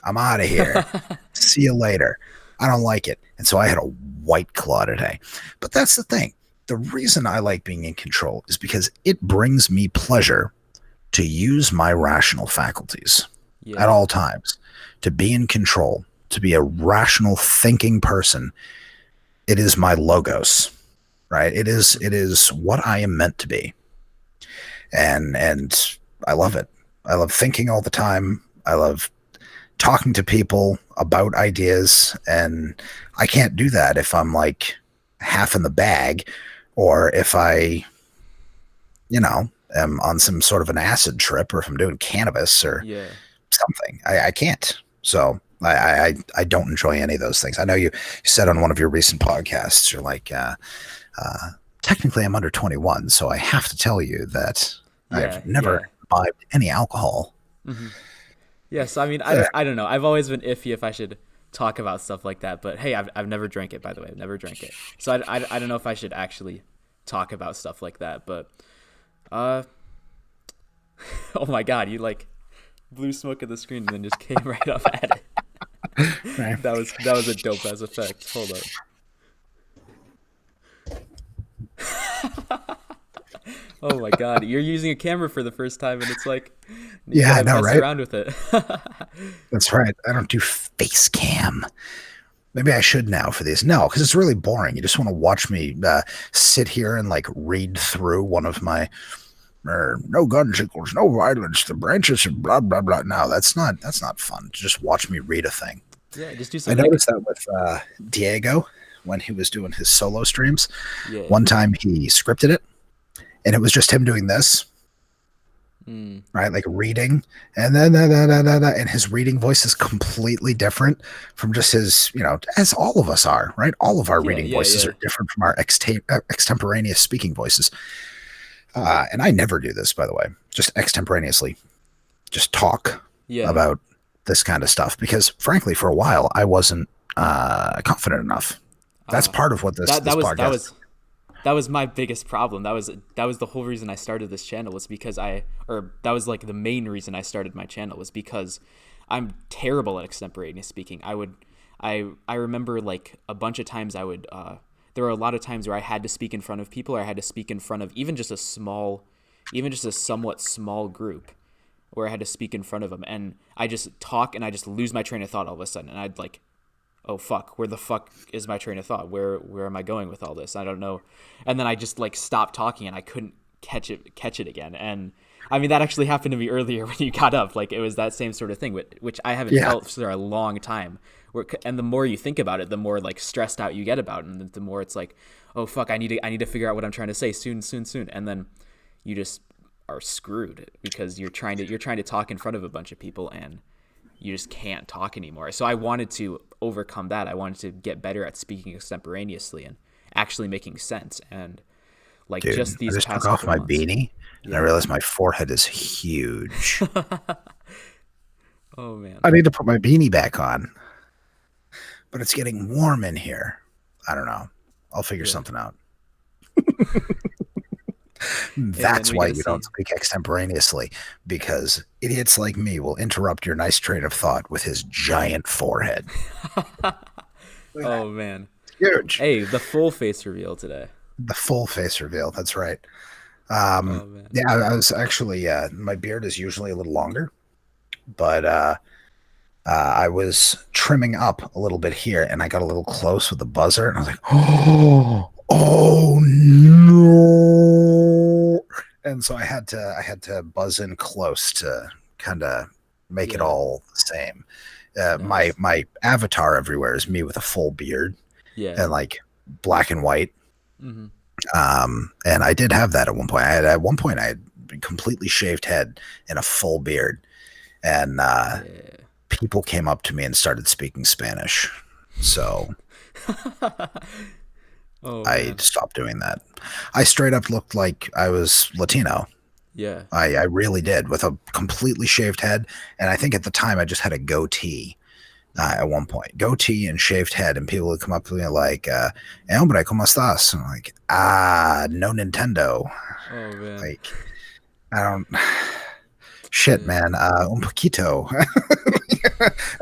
I'm out of here. See you later. I don't like it. And so I had a white claw today. But that's the thing. The reason I like being in control is because it brings me pleasure to use my rational faculties at Yeah. all times, to be in control, to be a rational thinking person. It is my logos, right? It is what I am meant to be. And I love it. I love thinking all the time. I love talking to people about ideas, and I can't do that if I'm like half in the bag, or if I, am on some sort of an acid trip, or if I'm doing cannabis or Yeah. something. I can't. So I don't enjoy any of those things. I know you said on one of your recent podcasts, you're like, uh, technically I'm under 21, so I have to tell you that Yeah. I've never Yeah. imbibed any alcohol. Hmm. Yeah. So I mean, Yeah. I don't know. I've always been iffy if I should talk about stuff like that. But hey, I've never drank it. By the way, I've never drank it. So I don't know if I should actually talk about stuff like that. But uh, oh my God, you like blew smoke at the screen and then just came right up at it. Right. That was a dope ass effect. Hold up. Oh my God, you're using a camera for the first time and it's like You Yeah, I gotta know, mess right? around with it. That's right. I don't do face cam. Maybe I should now for these. No, because it's really boring. You just want to watch me sit here and like read through one of my no guns equals no violence. The branches of blah blah blah. No, that's not fun. To just watch me read a thing. Yeah, just do I something like, noticed that with Diego when he was doing his solo streams. yeah. One time he scripted it, and it was just him doing this, Mm. right? Like reading, and then and his reading voice is completely different from just his, as all of us are, right? All of our Yeah, reading yeah, voices yeah, are different from our extemporaneous speaking voices. And I never do this, by the way, just extemporaneously, just talk yeah. about this kind of stuff because, frankly, for a while I wasn't confident enough. That's Uh, part of what this that this that was that podcast. was that was my biggest problem. That was the whole reason I started this channel, was because that was like the main reason I started my channel, was because I'm terrible at extemporaneous speaking. I remember like a bunch of times there were a lot of times where I had to speak in front of people, or I had to speak in front of even just a somewhat small group, where I had to speak in front of them, and I just talk and I just lose my train of thought all of a sudden, and I'd like, oh fuck, where the fuck is my train of thought? Where am I going with all this? I don't know. And then I just like stopped talking and I couldn't catch it again. And I mean, that actually happened to me earlier when you got up. Like, it was that same sort of thing, which I haven't Yeah, felt for a long time. And the more you think about it, the more like stressed out you get about it, and the more it's like, oh fuck, I need to figure out what I'm trying to say soon, soon, soon. And then you just are screwed because you're trying to talk in front of a bunch of people, and you just can't talk anymore. So I wanted to overcome that. I wanted to get better at speaking extemporaneously and actually making sense. And like dude, just I these just took past off couple my months. beanie and I Yeah. realized my forehead is huge. Oh man. I need to put my beanie back on, but it's getting warm in here. I don't know. I'll figure Yeah. something out. Hey man, That's we why gotta you don't see. speak extemporaneously, because idiots like me will interrupt your nice train of thought with his giant forehead. Look at that. Oh man. It's huge. Hey, the full face reveal today. The full face reveal. That's right. Oh man. Yeah, I was actually, my beard is usually a little longer, but I was trimming up a little bit here and I got a little close with the buzzer and I was like, oh no. And so I had to buzz in close to kind of make it Yeah. all the same. My Nice. my avatar everywhere is me with a full beard Yeah. and like black and white. Mm-hmm. And I did have that at one point. At one point I had a completely shaved head and a full beard, and Yeah. people came up to me and started speaking Spanish. So Oh I man. stopped doing that. I straight up looked like I was Latino. Yeah. I really did, with a completely shaved head. And I think at the time I just had a goatee at one point. Goatee and shaved head. And people would come up to me like, "Hey, hombre, ¿cómo estás?" And I'm like, no Nintendo. Oh man. Like, I don't. Shit, Yeah. man. Un poquito.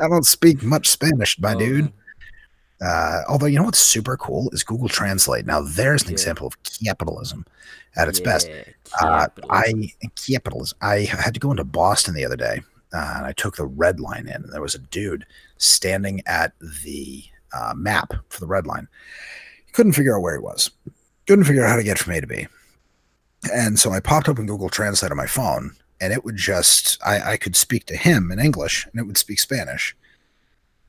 I don't speak much Spanish, my Oh dude. man. Although, you know what's super cool is Google Translate. Now, there's an Yeah. example of capitalism at its best. Yeah. Uh, I Capitalism. capitalism. I had to go into Boston the other day, and I took the red line in, and there was a dude standing at the map for the red line. He couldn't figure out where he was. Couldn't figure out how to get from A to B. And so I popped open Google Translate on my phone, and it would just I could speak to him in English, and it would speak Spanish.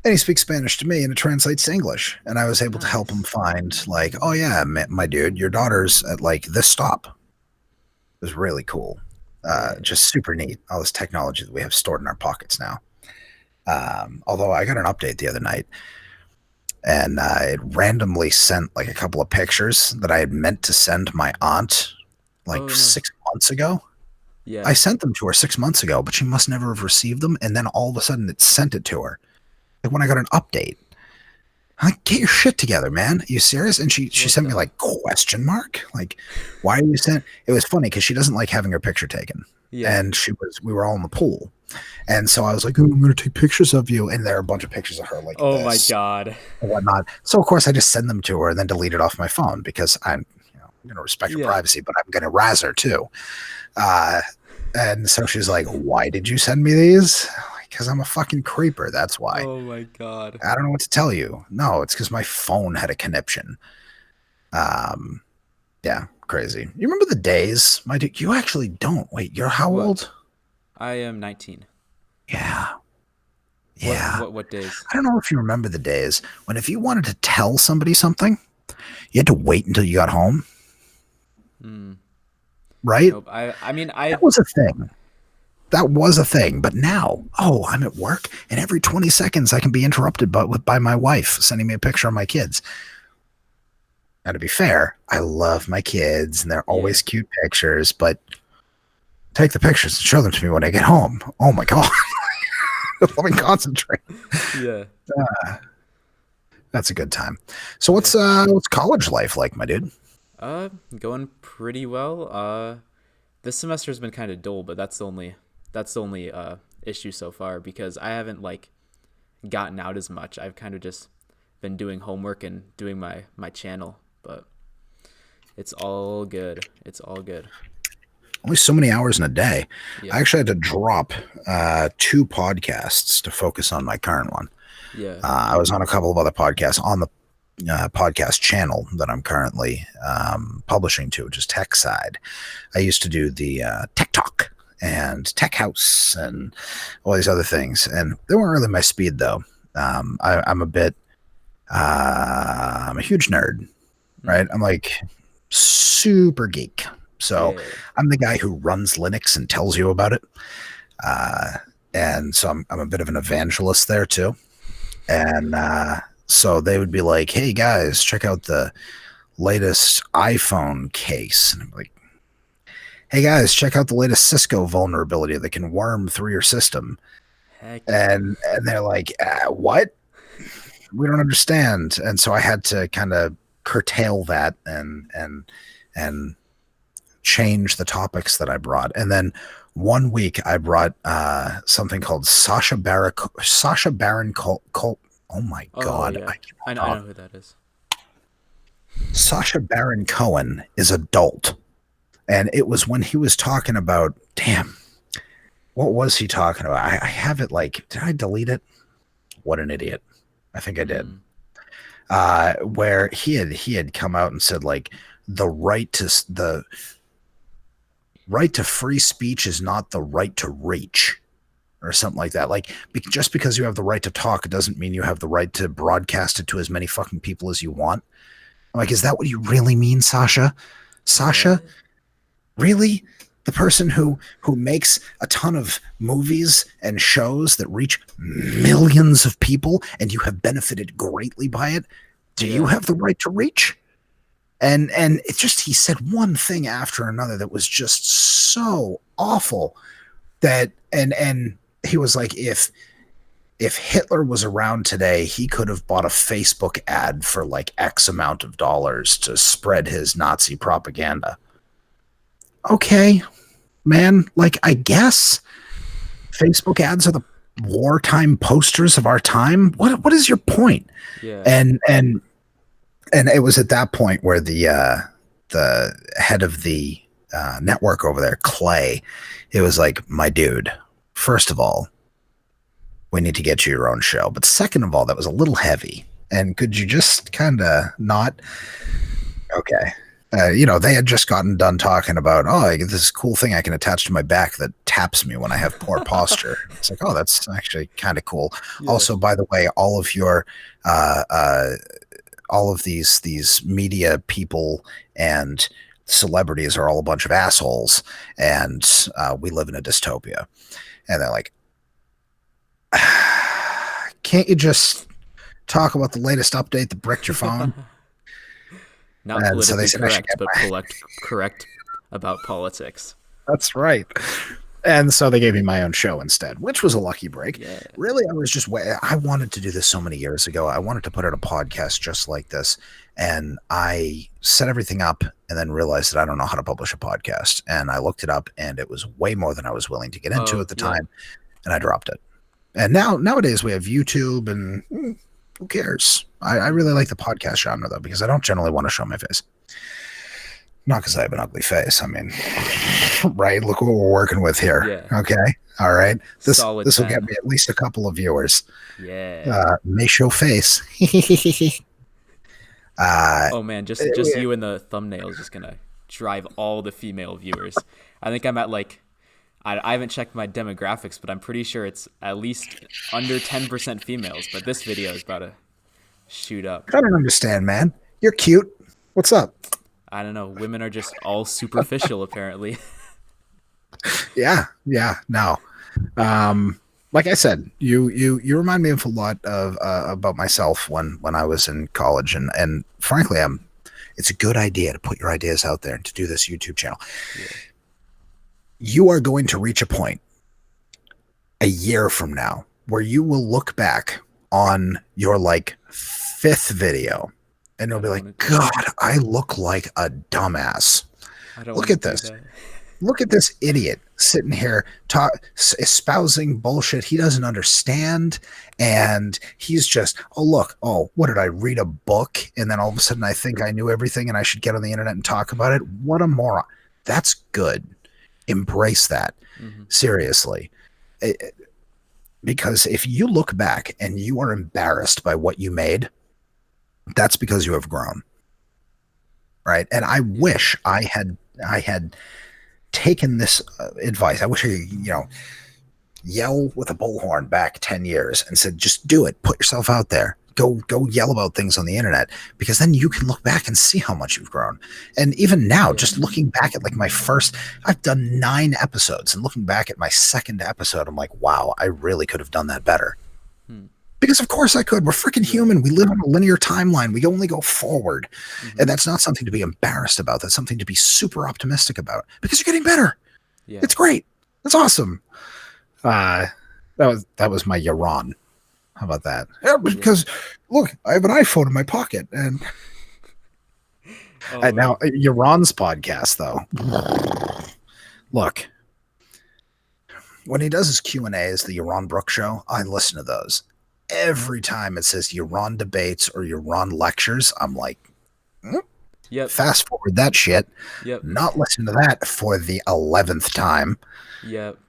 And he speaks Spanish to me, and it translates to English. And I was able to help him Nice. find, like, oh yeah, my dude, your daughter's at like this stop. It was really cool. Yeah. Just super neat. All this technology that we have stored in our pockets now. Although I got an update the other night, and it randomly sent like a couple of pictures that I had meant to send my aunt like Oh no. 6 months ago. I Yeah. sent them to her 6 months ago, but she must never have received them. And then all of a sudden, it sent it to her. Like when I got an update, I'm like, get your shit together, man. Are you serious? And she What sent me the? like question mark. Like, why are you sent? It was funny because she doesn't like having her picture taken. Yeah. And we were all in the pool. And so I was like, oh, I'm going to take pictures of you. And there are a bunch of pictures of her like Oh my this god. and whatnot. So of course I just send them to her and then delete it off my phone because I'm going to respect her Yeah. privacy, but I'm going to razz her too. Uh, And so she's like, why did you send me these? Because I'm a fucking creeper. That's why. Oh my god. I don't know what to tell you. No, it's because my phone had a conniption. Um, yeah, crazy. You remember the days, my dude? You actually don't. Wait, you're how What? old? I am 19. Yeah, What yeah. what what days? I don't know if you remember the days when if you wanted to tell somebody something, you had to wait until you got home, Hmm. right? Nope. I mean That I was a thing. That was a thing. But now, oh, I'm at work, and every 20 seconds I can be interrupted by my wife sending me a picture of my kids. Now, to be fair, I love my kids, and they're yeah. always cute pictures, but take the pictures and show them to me when I get home. Oh my God. Let me concentrate. Yeah. That's a good time. So Yeah. what's college life like, my dude? Going pretty well. This semester's been kind of dull, but that's the only issue so far because I haven't like gotten out as much. I've kind of just been doing homework and doing my channel, but it's all good. It's all good. Only so many hours in a day. I Yeah. actually had to drop two podcasts to focus on my current one. Yeah. I was on a couple of other podcasts on the podcast channel that I'm currently publishing to, which is Tech Side. I used to do the Tech Talk and Tech House and all these other things, and they weren't really my speed though. I'm a bit, I'm a huge nerd, right? Mm. I'm like super geek. So Yeah. I'm the guy who runs Linux and tells you about it. Uh, and so I'm a bit of an evangelist there too. And so they would be like, hey guys, check out the latest iPhone case. And I'm like, hey guys, check out the latest Cisco vulnerability that can worm through your system. Heck yeah. And they're like, what? We don't understand. And so I had to kind of curtail that and change the topics that I brought. And then one week I brought something called Sasha Baron Colt. Oh my Oh God, yeah. I I cannot know, I know talk. who that is. Sasha Baron Cohen is adult. And it was when he was talking about, damn, what was he talking about? I have it like, did I delete it? What an idiot. I think I did. Mm. Where he had come out and said like the right to free speech is not the right to reach or something like that. Like just because you have the right to talk, it doesn't mean you have the right to broadcast it to as many fucking people as you want. I'm like, is that what you really mean, Sasha? Sasha, What? really? The person who makes a ton of movies and shows that reach millions of people and you have benefited greatly by it, do you Yeah. have the right to reach? And it's just he said one thing after another that was just so awful that and he was like, if Hitler was around today, he could have bought a Facebook ad for like X amount of dollars to spread his Nazi propaganda. Okay, man, like I guess Facebook ads are the wartime posters of our time. What is your point? Yeah. And it was at that point where the head of the network over there, Clay, it was like, my dude, first of all, we need to get you your own show. But second of all, that was a little heavy. And could you just kind of not? Okay. They had just gotten done talking about, oh, I get this cool thing I can attach to my back that taps me when I have poor posture. It's like, oh, that's actually kind of cool. Yeah. Also, by the way, all of your all of these media people and celebrities are all a bunch of assholes, and we live in a dystopia. And they're like, can't you just talk about the latest update that bricked your phone? Not And so they politically said I should correct, get but my. correct about politics. That's right. And so they gave me my own show instead, which was a lucky break. Yeah. Really, I was just I wanted to do this so many years ago. I wanted to put out a podcast just like this. And I set everything up and then realized that I don't know how to publish a podcast. And I looked it up and it was way more than I was willing to get into Oh, at the yeah. time. And I dropped it. And nowadays we have YouTube and who cares? I really like the podcast genre though, because I don't generally want to show my face. Not because I have an ugly face. I mean, Right? Look what we're working with here. Yeah. Okay. All right. Solid This will get 10. me at least a couple of viewers. Yeah. May show face. uh, Oh man, just you in the thumbnail is just gonna drive all the female viewers. I think I'm at like I haven't checked my demographics, but I'm pretty sure it's at least under 10% females. But this video is about to shoot up. I don't understand, man. You're cute. What's up? I don't know. Women are just all superficial, apparently. Yeah, no. Like I said, you remind me of a lot of about myself when I was in college, and frankly, it's a good idea to put your ideas out there and to do this YouTube channel. Yeah. You are going to reach a point a year from now where you will look back on your like 5th video and you'll be like, God, I look like a dumbass. Look at this. Look at this idiot sitting here espousing bullshit he doesn't understand. And he's just, what did I read a book? And then all of a sudden I think I knew everything and I should get on the internet and talk about it. What a moron. That's good. Embrace that. Seriously. Because if you look back and you are embarrassed by what you made, that's because you have grown. Right. And I wish I had taken this advice. I wish I, yell with a bullhorn back 10 years and said, just do it. Put yourself out there. Go yell about things on the internet, because then you can look back and see how much you've grown. And even now, just looking back at like I've done 9 episodes, and looking back at my 2nd episode, I'm like, wow, I really could have done that better. Because of course I could. We're freaking human. We live on a linear timeline. We only go forward. And that's not something to be embarrassed about. That's something to be super optimistic about, because you're getting better. Yeah. It's great. That's awesome. That was my yaron. How about that? Yeah, because look, I have an iPhone in my pocket, and now Yaron's podcast though. Look, when he does his Q&As, the Yaron Brook Show, I listen to those. Every time it says Yaron debates or Yaron lectures, I'm like, fast forward that shit. Not listen to that for the 11th time.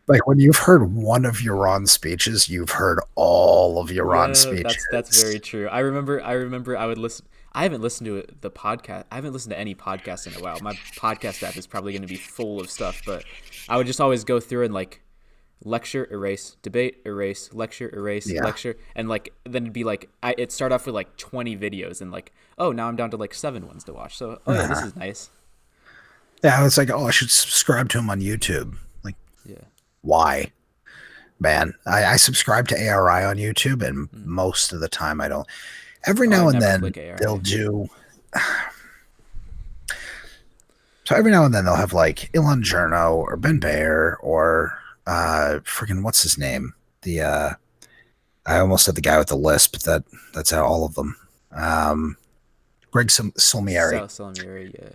Like when you've heard one of Yaron's speeches, you've heard all of Yaron's speeches. That's very true. I remember I would listen. I haven't listened to the podcast. I haven't listened to any podcast in a while. My podcast app is probably going to be full of stuff, but I would just always go through and like lecture, erase, debate, erase, lecture, erase, lecture, and like then it'd be like it'd start off with like 20 videos, and like, oh, now I'm down to like 7 ones to watch. So this is nice. Yeah, it's like, I should subscribe to him on YouTube. Like, why? Man, I subscribe to ARI on YouTube, and most of the time I don't. Every now and then they'll do. So every now and then they'll have like Ilan Cherno or Ben Bayer or freaking what's his name? I almost said the guy with the lisp. That's all of them. Greg Solmieri. Solmieri, yeah.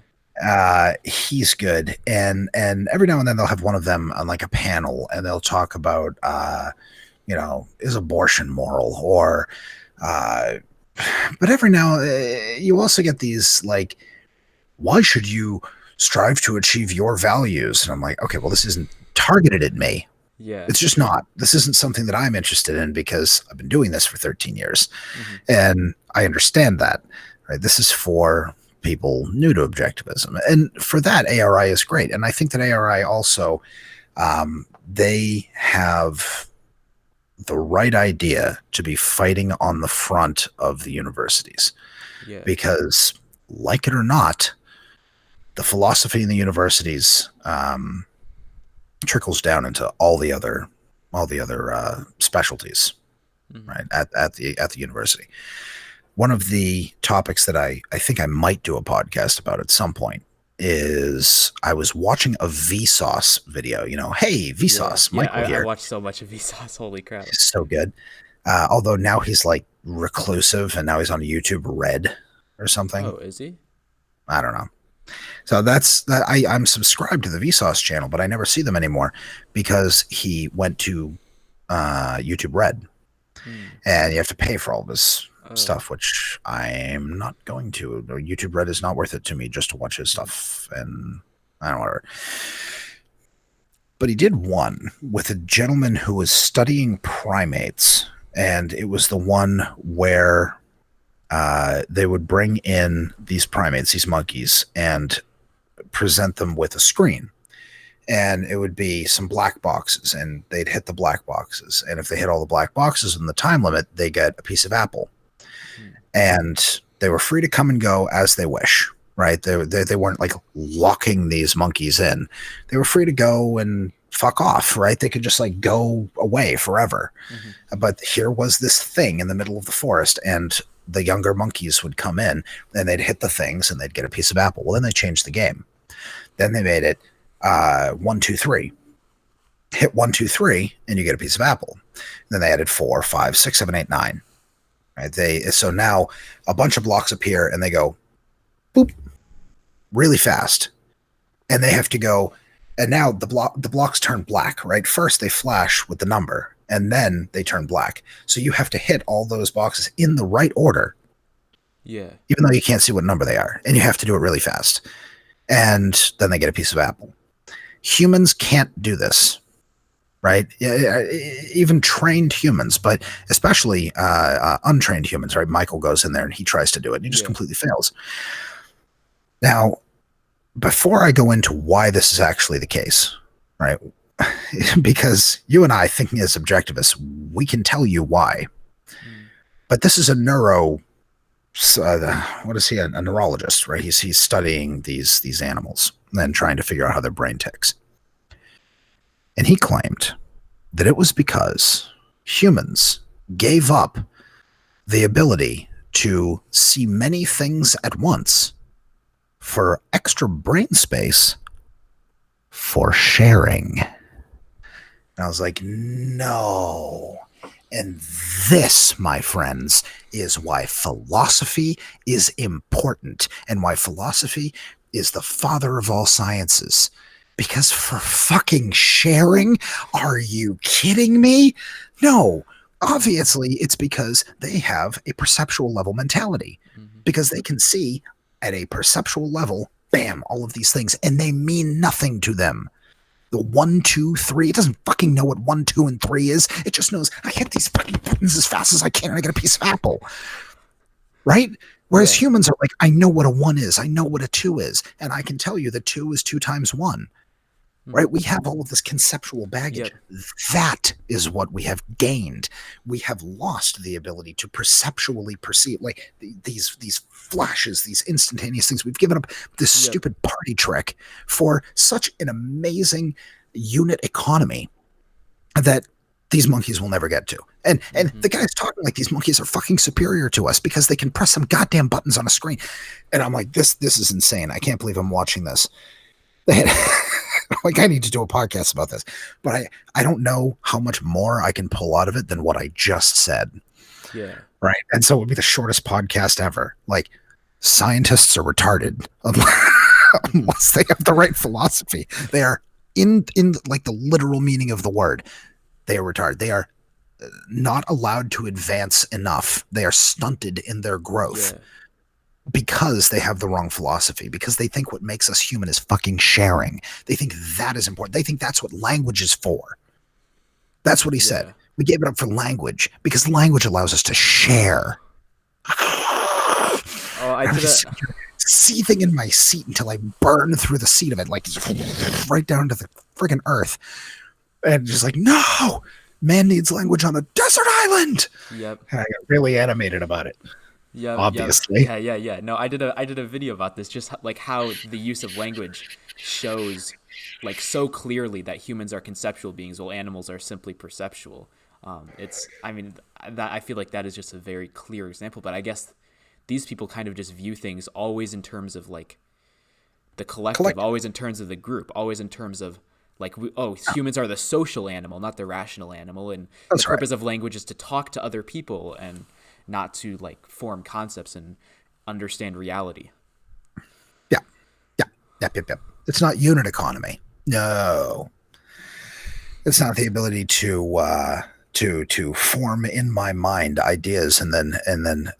He's good, and every now and then they'll have one of them on like a panel, and they'll talk about is abortion moral, or but every now you also get these like, why should you strive to achieve your values? And I'm like, okay, well, this isn't targeted at me. It's just not. This isn't something that I'm interested in, because I've been doing this for 13 years, and I understand that. Right? This is for people new to objectivism, and for that ARI is great. And I think that ARI also they have the right idea to be fighting on the front of the universities, because like it or not, the philosophy in the universities trickles down into all the other specialties, right, at the university. One of the topics that I think I might do a podcast about at some point is I was watching a Vsauce video. Hey, Vsauce, Michael here. I watched so much of Vsauce. Holy crap. He's so good. Although now he's like reclusive, and now he's on YouTube Red or something. Oh, is he? I don't know. So that's that. I'm subscribed to the Vsauce channel, but I never see them anymore because he went to YouTube Red, and you have to pay for all of his stuff, which I'm not going to. YouTube Red is not worth it to me just to watch his stuff, and I don't know. But he did one with a gentleman who was studying primates, and it was the one where they would bring in these primates, these monkeys, and present them with a screen. And it would be some black boxes, and they'd hit the black boxes. And if they hit all the black boxes in the time limit, they get a piece of apple. And they were free to come and go as they wish, right? They weren't like locking these monkeys in. They were free to go and fuck off, right? They could just like go away forever. But here was this thing in the middle of the forest, and the younger monkeys would come in, and they'd hit the things, and they'd get a piece of apple. Well, then they changed the game. Then they made it 1, 2, 3. Hit 1, 2, 3, and you get a piece of apple. And then they added 4, 5, 6, 7, 8, 9. Right? So now a bunch of blocks appear, and they go boop really fast, and they have to go. And now the blocks turn black. Right, first they flash with the number, and then they turn black. So you have to hit all those boxes in the right order. Yeah. Even though you can't see what number they are, and you have to do it really fast. And then they get a piece of apple. Humans can't do this, right? Even trained humans, but especially untrained humans, right? Michael goes in there and he tries to do it, and he just completely fails. Now, before I go into why this is actually the case, right? Because you and I, thinking as objectivists, we can tell you why. But this is a what is he? A neurologist, right? He's studying these animals and then trying to figure out how their brain ticks. And he claimed that it was because humans gave up the ability to see many things at once for extra brain space for sharing. And I was like, no. And this, my friends, is why philosophy is important, and why philosophy is the father of all sciences. Because for fucking sharing, are you kidding me? No, obviously it's because they have a perceptual level mentality, because they can see at a perceptual level, bam, all of these things, and they mean nothing to them. The 1, 2, 3. It doesn't fucking know what 1, 2, and 3 is. It just knows I hit these fucking buttons as fast as I can and I get a piece of apple. Right? Whereas humans are like, I know what a 1 is. I know what a 2 is. And I can tell you that 2 is 2 times 1. Right? We have all of this conceptual baggage. That is what we have gained. We have lost the ability to perceptually perceive, like these flashes, these instantaneous things. We've given up this stupid party trick for such an amazing unit economy that these monkeys will never get to. And the guy's talking like these monkeys are fucking superior to us because they can press some goddamn buttons on a screen. And I'm like, this is insane. I can't believe I'm watching this. Like, I need to do a podcast about this, but I don't know how much more I can pull out of it than what I just said. Yeah. Right. And so it would be the shortest podcast ever. Like, scientists are retarded unless they have the right philosophy. They are in like the literal meaning of the word. They are retarded. They are not allowed to advance enough. They are stunted in their growth. Because they have the wrong philosophy, because they think what makes us human is fucking sharing. They think that is important. They think that's what language is for. That's what he said. We gave it up for language because language allows us to share. Oh, I did seething in my seat until I burn through the seat of it, like right down to the friggin' earth. And just like, no, man needs language on a desert island. Yep. And I got really animated about it. Yeah, obviously. Yeah. No, I did a video about this, just like how the use of language shows like so clearly that humans are conceptual beings while animals are simply perceptual. I feel like that is just a very clear example, but I guess these people kind of just view things always in terms of like the collective, always in terms of the group, always in terms of like, humans are the social animal, not the rational animal. And the purpose of language is to talk to other people and not to like form concepts and understand reality. Yep. It's not unit economy. No. It's not the ability to to form in my mind ideas and then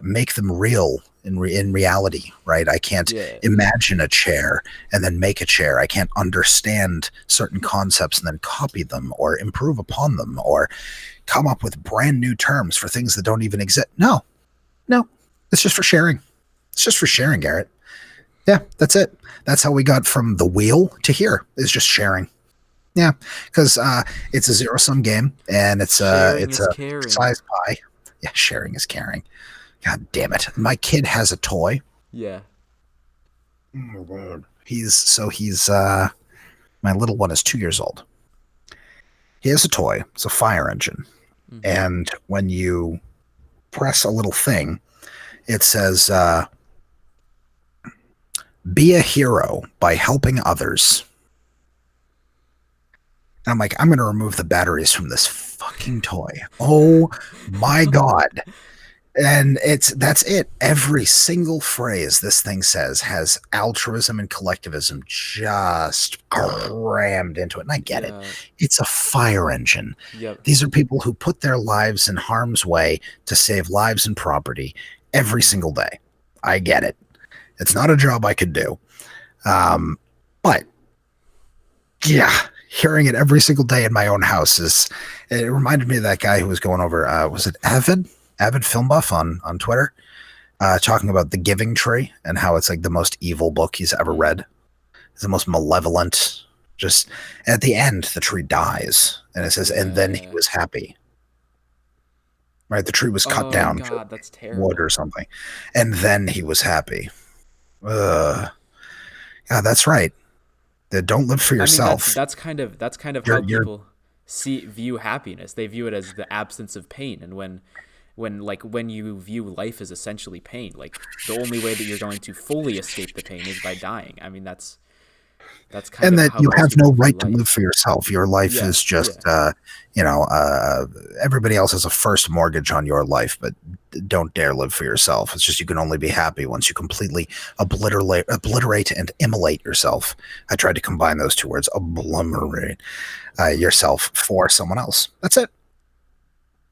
make them real in reality, right? I can't Yeah. imagine a chair and then make a chair. I can't understand certain concepts and then copy them or improve upon them or come up with brand new terms for things that don't even exist. No, it's just for sharing. It's just for sharing, Garrett. Yeah, that's it. That's how we got from the wheel to here, is just sharing. Yeah, because it's a zero sum game, and Sharing it's is a caring. size pie. Yeah, sharing is caring. God damn it! My kid has a toy. Yeah. Oh, God. He's my little one is 2 years old. He has a toy. It's a fire engine, Mm-hmm. and when you press a little thing, it says, "Be a hero by helping others." And I'm like, I'm going to remove the batteries from this fucking toy. Oh my God. And that's it. Every single phrase this thing says has altruism and collectivism just crammed into it. And I get it. Yeah. It's a fire engine. Yep. These are people who put their lives in harm's way to save lives and property every Mm-hmm. single day. I get it. It's not a job I could do. But yeah, hearing it every single day in my own house it reminded me of that guy who was going over, was it Avid Film Buff on Twitter, talking about The Giving Tree and how it's like the most evil book he's ever Mm. read. It's the most malevolent. Just at the end, the tree dies, and it says, "And then he Yeah. was happy." Right, the tree was cut Oh down for God, that's wood terrible. or something, and then he was happy. Yeah, that's right. Don't live for I mean, that's yourself. that's kind of that's kind of how You're people view happiness. They view it as the absence of pain, and when you view life as essentially pain, like the only way that you're going to fully escape the pain is by dying. I mean, that's kind and of that how you most have people no view right to live life. for yourself. Your life Yeah, is yeah, just, everybody else has a first mortgage on your life, but don't dare live for yourself. It's just you can only be happy once you completely obliterate and immolate yourself. I tried to combine those two words, obliterate yourself for someone else. That's it.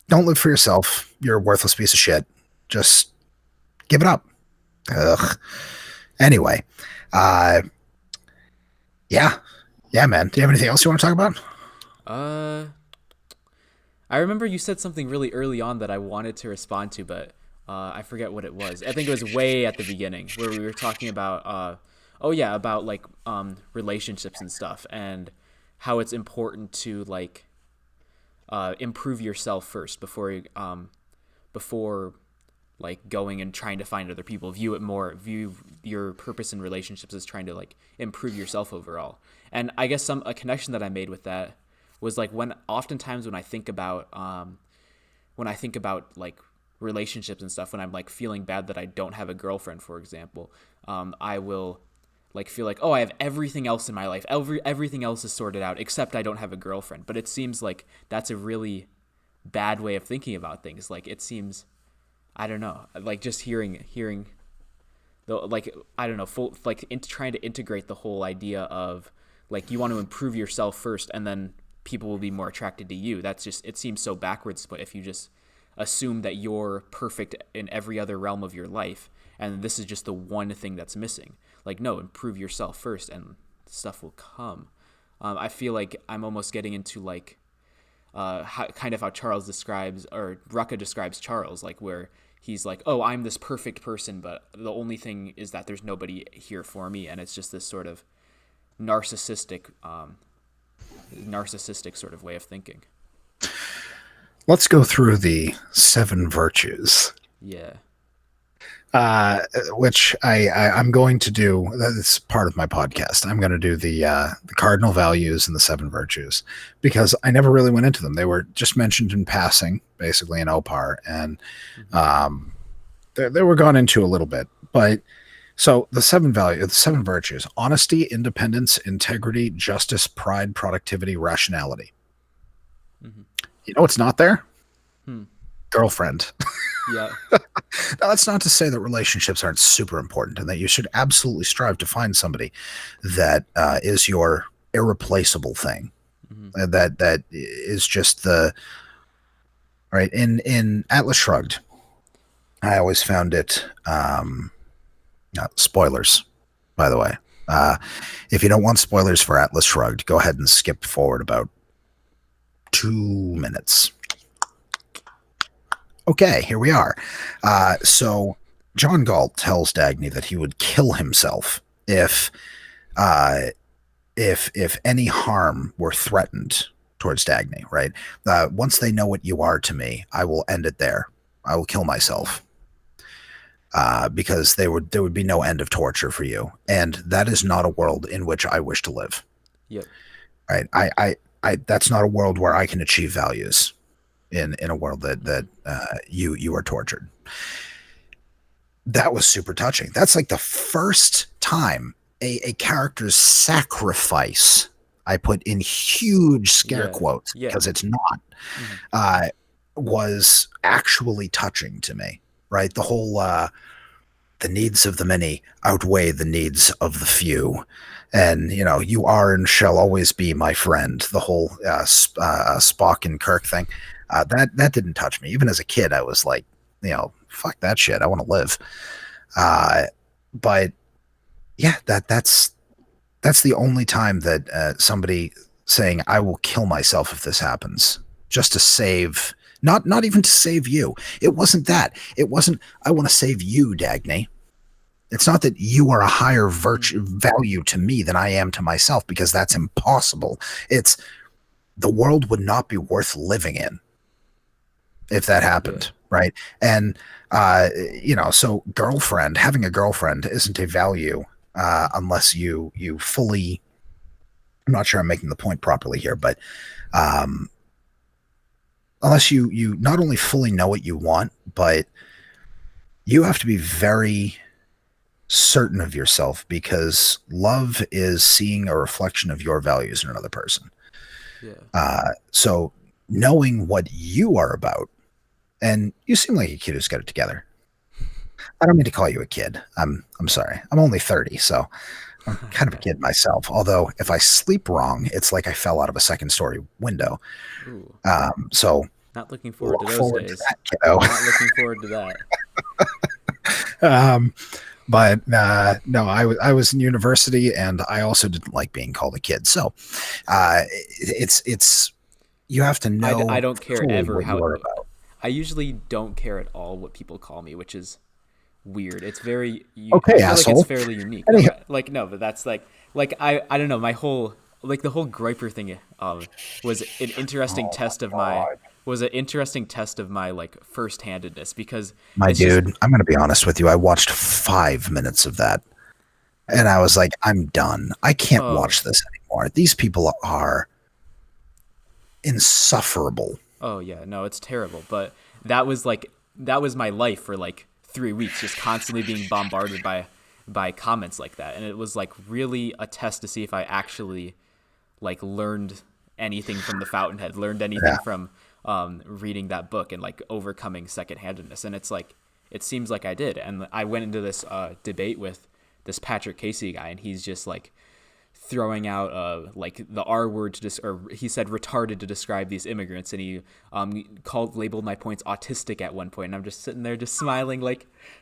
Don't live for yourself. You're a worthless piece of shit. Just give it up. Ugh. Anyway, uh, yeah, yeah, man. Do you have anything else you want to talk about? uh, I remember you said something really early on that I wanted to respond to, but I forget what it was. I think it was way at the beginning where we were talking about, oh yeah, about like relationships and stuff, and how it's important to like improve yourself first before like going and trying to find other people. View your purpose in relationships as trying to like improve yourself overall. And I guess a connection that I made with that was like oftentimes when I think about like relationships and stuff, when I'm like feeling bad that I don't have a girlfriend, for example, I will like feel like, oh, I have everything else in my life, everything else is sorted out except I don't have a girlfriend. But it seems like that's a really bad way of thinking about things. Like it seems, I don't know, like just hearing the like I don't know, trying to integrate the whole idea of like you want to improve yourself first and then people will be more attracted to you. That's just, it seems so backwards. But if you just assume that you're perfect in every other realm of your life and this is just the one thing that's missing, like no, improve yourself first and stuff will come. I feel like I'm almost getting into like kind of how Charles describes, or Rucka describes Charles, like where he's like, oh, I'm this perfect person, but the only thing is that there's nobody here for me, and it's just this sort of narcissistic, narcissistic sort of way of thinking. Let's go through the seven virtues, Yeah. uh, which I'm going to do. That's part of my podcast. I'm going to do the cardinal values and the seven virtues because I never really went into them. They were just mentioned in passing, basically in OPAR, and Mm-hmm. um, they were gone into a little bit. But so the seven virtues: honesty, independence, integrity, justice, pride, productivity, rationality. Mm-hmm. You know what's not there? Hmm. Girlfriend. Yeah. Now, that's not to say that relationships aren't super important and that you should absolutely strive to find somebody that is your irreplaceable thing. That is just the right in Atlas Shrugged. I always found it. Spoilers, by the way. Uh, if you don't want spoilers for Atlas Shrugged, go ahead and skip forward about 2 minutes. Okay, here we are. So John Galt tells Dagny that he would kill himself uh, if any harm were threatened towards Dagny. Right? Once they know what you are to me, I will end it there. I will kill myself. Because there would be no end of torture for you, and that is not a world in which I wish to live. Yep. Right? I that's not a world where I can achieve values in a world that you are tortured. That was super touching. That's like the first time a character's sacrifice, I put in huge scare quotes because it's not, was actually touching to me. Right? The whole the needs of the many outweigh the needs of the few. And, you are and shall always be my friend. The whole Spock and Kirk thing. That didn't touch me. Even as a kid, I was like, fuck that shit. I want to live. But yeah, that's the only time that somebody saying, I will kill myself if this happens, just to save, not even to save you. It wasn't that. It wasn't, I want to save you, Dagny. It's not that you are a higher value to me than I am to myself, because that's impossible. It's the world would not be worth living in if that happened, right? And, so having a girlfriend isn't a value unless you fully, I'm not sure I'm making the point properly here, but unless you not only fully know what you want, but you have to be very certain of yourself, because love is seeing a reflection of your values in another person. So knowing what you are about, and you seem like a kid who's got it together. I don't mean to call you a kid. I'm sorry. I'm only 30, so I'm kind of a kid myself. Although if I sleep wrong, it's like I fell out of a second-story window. So not looking forward to those days. To that, kiddo. Not looking forward to that. But no, I was in university, and I also didn't like being called a kid. So it's you have to know. I don't care ever how it about. I usually don't care at all what people call me, which is weird. It's very okay. I feel asshole. Like it's fairly unique. No, but that's like I don't know. My whole the whole Groiper thing was an interesting test of my. Was an interesting test of my first-handedness, because I'm going to be honest with you. I watched 5 minutes of that, and I was like, I'm done. I can't watch this anymore. These people are insufferable. Oh yeah, no, it's terrible. But that was my life for 3 weeks, just constantly being bombarded by comments like that, and it was really a test to see if I actually learned anything from the Fountainhead, learned anything from reading that book and overcoming second-handedness. And it's it seems like I did. And I went into this debate with this Patrick Casey guy, and he's just throwing out the R word or he said retarded to describe these immigrants, and he labeled my points autistic at one point, and I'm just sitting there just smiling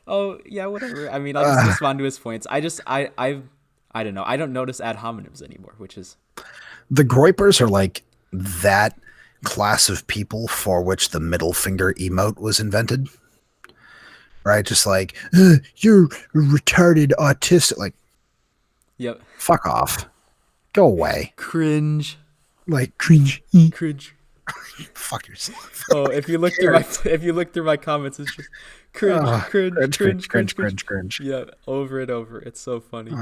oh yeah, whatever. I mean, I'll just respond to his points. I don't know. I don't notice ad hominems anymore, which is the Groipers are that class of people for which the middle finger emote was invented, right? Just you're retarded, autistic. Yep. Fuck off. Go away. Cringe. Cringe. Cringe. Fuck yourself. Oh, if you look through my comments, it's just cringe. Yeah, over and over. It's so funny.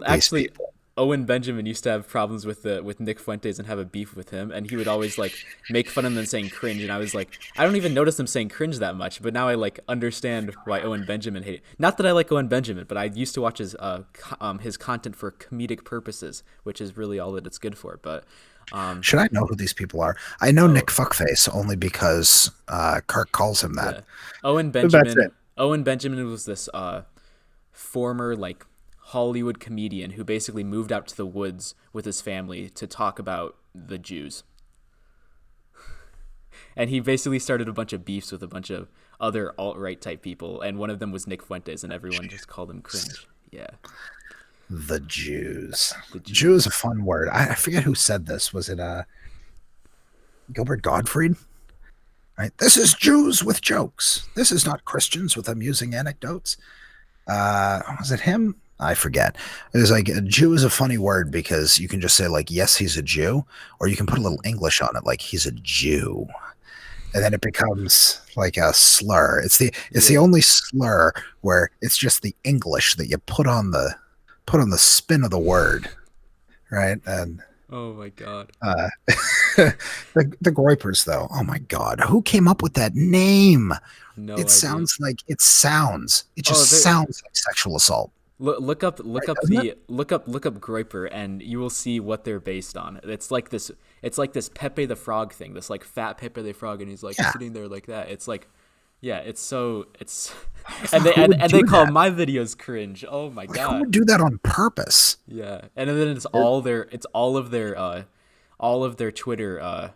Actually. People. Owen Benjamin used to have problems with Nick Fuentes and have a beef with him, and he would always make fun of him and saying cringe, and I was like, I don't even notice him saying cringe that much, but now I understand why Owen Benjamin hated. Not that I like Owen Benjamin, but I used to watch his content for comedic purposes, which is really all that it's good for. But should I know who these people are? I know Nick Fuckface only because Kirk calls him that. Yeah. Owen Benjamin was this former Hollywood comedian who basically moved out to the woods with his family to talk about the Jews. And he basically started a bunch of beefs with a bunch of other alt-right type people, and one of them was Nick Fuentes, and everyone just called him cringe. Yeah. The Jews. The Jews. Jew is a fun word. I forget who said this. Was it Gilbert Gottfried? Right. This is Jews with jokes. This is not Christians with amusing anecdotes. Was it him? I forget. It was like a Jew is a funny word because you can just say like, yes, he's a Jew, or you can put a little English on it, like he's a Jew. And then it becomes like a slur. It's the only slur where it's just the English that you put on the spin of the word, right? And oh my god, the Groypers though. Oh my god, who came up with that name? No it idea. sounds like it just sounds like sexual assault. Look up Groyper, and you will see what they're based on. It's like this Pepe the Frog thing, this like fat Pepe the Frog, and he's like sitting there like that. It's like, yeah, it's and they call my videos cringe. Oh my god, who would do that on purpose? Yeah, and then it's all of their Twitter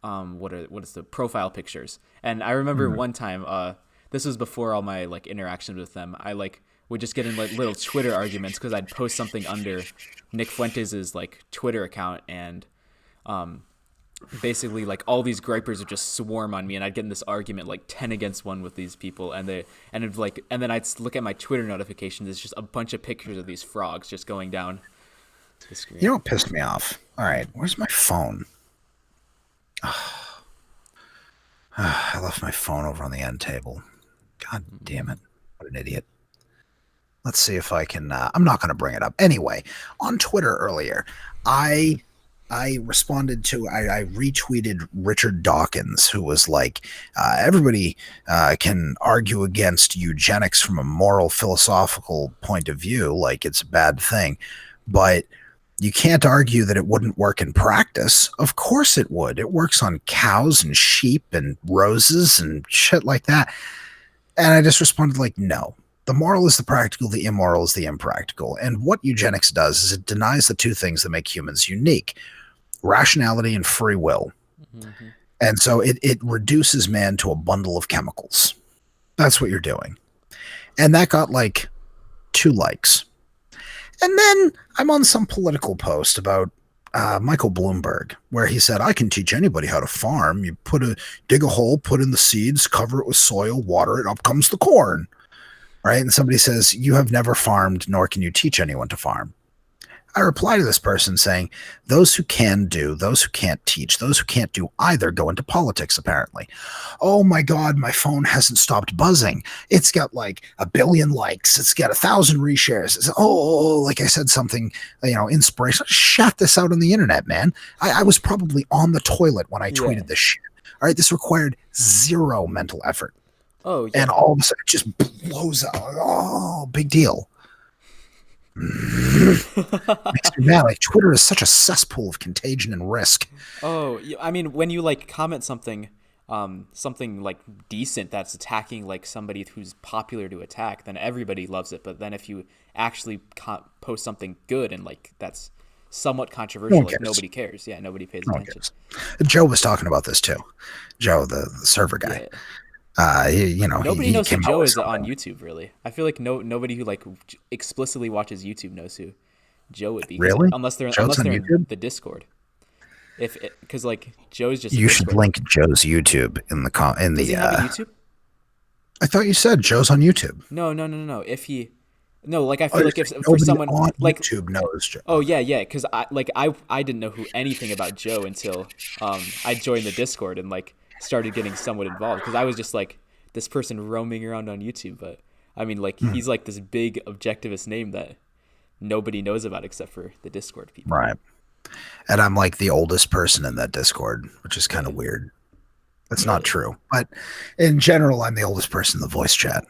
what is the profile pictures. And I remember one time this was before all my like interactions with them. I like would just get in like little Twitter arguments because I'd post something under Nick Fuentes' like Twitter account, and basically like all these gripers would just swarm on me, and I'd get in this argument like 10 against 1 with these people, and then I'd look at my Twitter notifications. It's just a bunch of pictures of these frogs just going down the screen. You know what pissed me off? All right, where's my phone? I left my phone over on the end table. God damn it. What an idiot. Let's see if I can I'm not going to bring it up. Anyway, on Twitter earlier, I responded to, I retweeted Richard Dawkins, who was like, everybody can argue against eugenics from a moral, philosophical point of view, like it's a bad thing, but you can't argue that it wouldn't work in practice. Of course it would. It works on cows and sheep and roses and shit like that. And I just responded like, no. The moral is the practical, the immoral is the impractical. And what eugenics does is it denies the two things that make humans unique: rationality and free will. Mm-hmm. And so it reduces man to a bundle of chemicals. That's what you're doing. And that got like 2 likes. And then I'm on some political post about Michael Bloomberg, where he said, I can teach anybody how to farm. You dig a hole, put in the seeds, cover it with soil, water it, up comes the corn. Right? And somebody says, you have never farmed, nor can you teach anyone to farm. I reply to this person saying, those who can do, those who can't teach, those who can't do either go into politics, apparently. Oh my God, my phone hasn't stopped buzzing. It's got like 1 billion likes. It's got 1,000 reshares. It's, like I said something, inspirational. Shout this out on the internet, man. I was probably on the toilet when I tweeted this shit. All right, this required 0 mental effort. Oh, yeah. And all of a sudden it just blows up. Oh, big deal. Makes me mad. Like, Twitter is such a cesspool of contagion and risk. Oh, I mean, when you like comment something like decent that's attacking like somebody who's popular to attack, then everybody loves it. But then if you actually post something good and like that's somewhat controversial, like nobody cares. Yeah, nobody pays attention. Joe was talking about this too. Joe, the server guy. Yeah. Nobody knows who Joe is on YouTube, really. I feel like nobody who like explicitly watches YouTube knows who Joe would be. Really? Unless they're in the Discord. Because like Joe's just. You should link Joe's YouTube in the Does he have a YouTube? I thought you said Joe's on YouTube. No. Like I feel like if for someone on like YouTube knows Joe. Oh yeah, because I didn't know anything about Joe until I joined the Discord and like started getting somewhat involved, because I was just like this person roaming around on YouTube. But I mean, like he's like this big objectivist name that nobody knows about except for the Discord people. Right. And I'm like the oldest person in that Discord, which is kind of weird. That's not true. But in general, I'm the oldest person in the voice chat.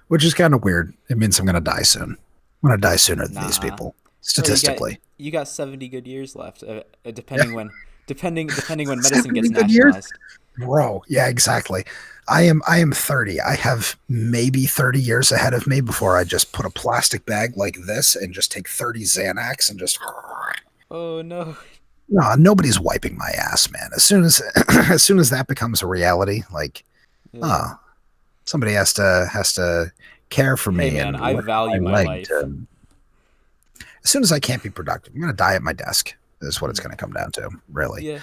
Which is kind of weird. It means I'm going to die soon. I'm going to die sooner than these people, statistically. You got 70 good years left, depending when medicine gets nationalized. Bro, yeah, exactly. I am 30. I have maybe 30 years ahead of me before I just put a plastic bag like this and just take 30 Xanax and just Oh no. no, nobody's wiping my ass, man. As soon as as soon as that becomes a reality, like, Yeah. oh, somebody has to care for Hey me man, and I lift my value my leg life. to as soon as I can't be productive, I'm gonna die at my desk. Is what it's Hmm. gonna come down to, really. Yeah.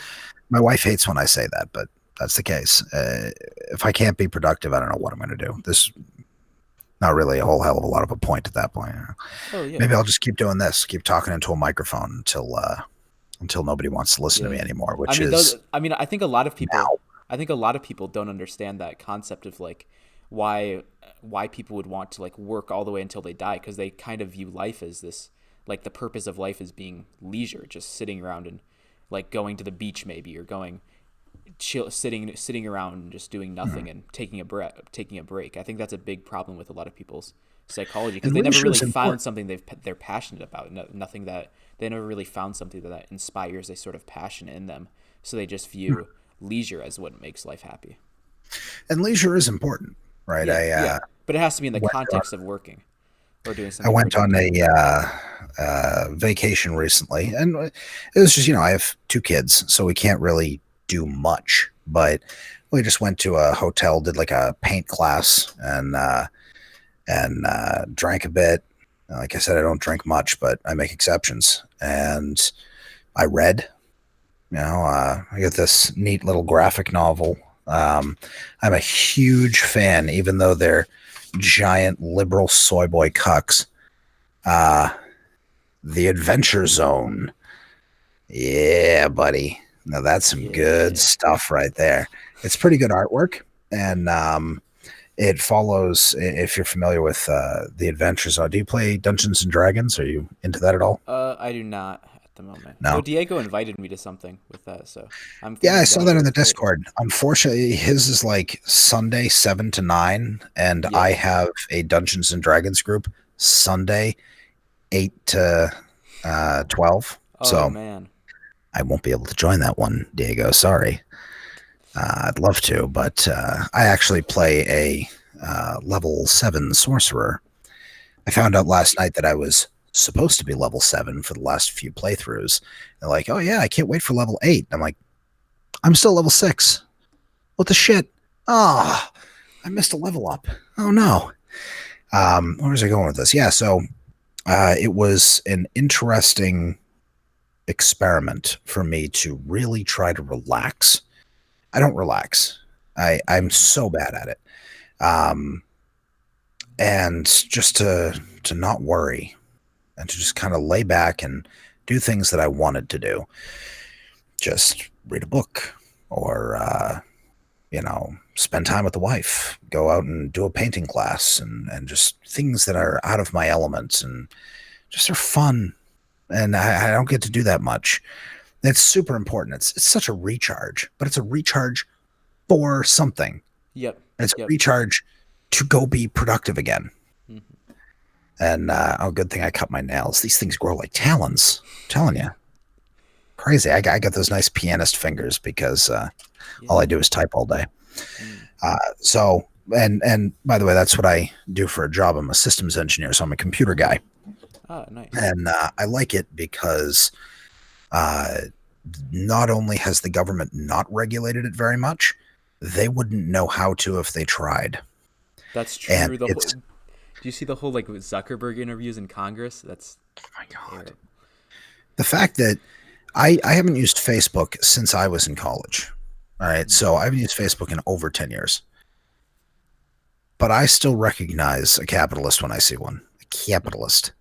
My wife hates when I say that, but that's the case. If I can't be productive, I don't know what I'm gonna do. This not really a whole hell of a lot of a point at that point. Oh yeah. Maybe I'll just keep doing this, keep talking into a microphone until nobody wants to listen to me Yeah. anymore, I which mean those is I mean I think a lot of people now. I think a lot of people don't understand that concept of like why why people would want to like work all the way until they die because they kind of view life as this like the purpose of life is being leisure, just sitting around and like going to the beach maybe or going chill sitting around and just doing Hmm. nothing and taking a break. I think that's a big problem with a lot of people's psychology because And they never leisure really is found important. something they're passionate about. Nothing that they never really found something that inspires a sort of passion in them. So they just view leisure as what makes life happy. And leisure is important, right? Yeah, yeah, but it has to be in the Went on, context of working or doing I something went on productive. a vacation recently, and it was just I have two kids, so we can't really do much. But we just went to a hotel, did like a paint class, and drank a bit. Like I said, I don't drink much, but I make exceptions. And I read. I got this neat little graphic novel. I'm a huge fan, even though they're giant liberal soy boy cucks. Uh, the Adventure Zone. Yeah, buddy. Now that's some good Yeah. stuff right there. It's pretty good artwork, and it follows. If you're familiar with the Adventure Zone, do you play Dungeons and Dragons? Are you into that at all? I do not at the moment. Though No. Diego invited me to something with that, so I'm Yeah, thinking I of saw going. that in the That's great. Discord. Unfortunately, his is like Sunday 7 to 9, and Yeah. I have a Dungeons and Dragons group Sunday 8 to 12. Oh So man. I won't be able to join that one, Diego. Sorry. I'd love to, but I actually play a level 7 sorcerer. I found out last night that I was supposed to be level 7 for the last few playthroughs. They're like, oh, yeah, I can't wait for level 8. I'm like, I'm still level 6. What the shit? Ah, oh, I missed a level up. Oh, no. Where was I going with this? Yeah, so it was an interesting experiment for me to really try to relax. I don't relax. I'm Hmm. so bad at it. Um, and just to not worry and to just kind of lay back and do things that I wanted to do. Just read a book or spend time with the wife, go out and do a painting class and just things that are out of my element and just are fun. And I don't get to do that much. It's super important. It's such a recharge, but it's a recharge for something. Yep. It's a Yep. recharge to go be productive again. Hmm. And good thing I cut my nails. These things grow like talons. I'm telling you, crazy. I got those nice pianist fingers because all I Yeah. do is type all day. Mm. So and by the way, that's what I do for a job. I'm a systems engineer, so I'm a computer guy, Ah, nice. and I like it because uh, not only has the government not regulated it very much, they wouldn't know how to if they tried. That's And true. The whole. it's Do you see the whole like Zuckerberg interviews in Congress? That's oh my god, terrible. the fact that I haven't used Facebook since I was in college. All right, Mm. so I haven't used Facebook in over 10 years, but I still recognize a capitalist when I see one. A capitalist.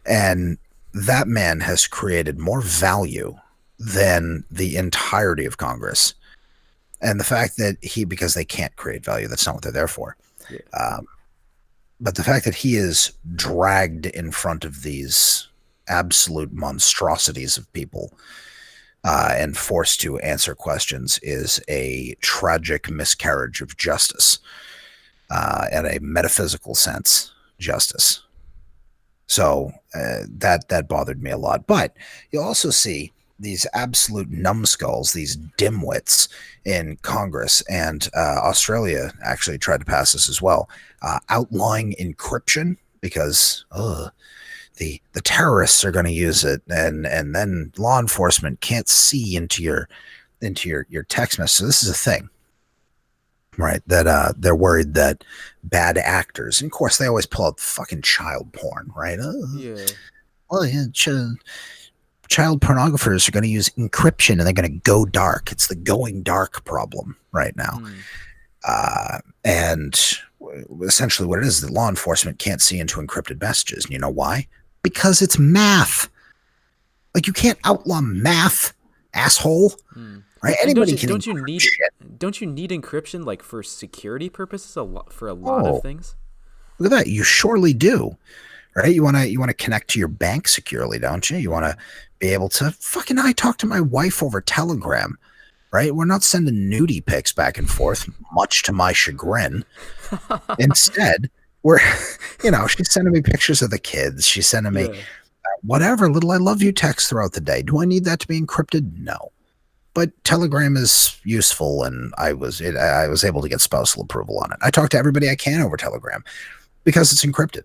And that man has created more value than the entirety of Congress. And the fact that because they can't create value, that's not what they're there for. Yeah. Um, but the fact that he is dragged in front of these absolute monstrosities of people and forced to answer questions is a tragic miscarriage of justice, in a metaphysical sense, justice. So that bothered me a lot. But you'll also see. these absolute numbskulls, these dimwits in Congress, and Australia actually tried to pass this as well, outlawing encryption because the terrorists are going to use it, and then law enforcement can't see into your text message. So this is a thing, right? That they're worried that bad actors, and of course, they always pull out fucking child porn, right? Yeah. Well, yeah, child pornographers are going to use encryption and they're going to go dark. It's the going dark problem right now. Mm. And essentially what it is, that law enforcement can't see into encrypted messages. And you know why? Because it's math. Like, you can't outlaw math, asshole. Mm. Right? And Anybody can don't you encrypt need shit. don't you need encryption like for security purposes for a lot of Oh, things? look at that. You surely do. Right? You want to connect to your bank securely, don't you? You want to be able to fucking. I talk to my wife over Telegram. Right? We're not sending nudie pics back and forth, much to my chagrin. Instead, we're, she's sending me pictures of the kids. She's sending me Yeah. whatever little I love you text throughout the day. Do I need that to be encrypted? No. But Telegram is useful, and I was able to get spousal approval on it. I talk to everybody I can over Telegram because it's encrypted.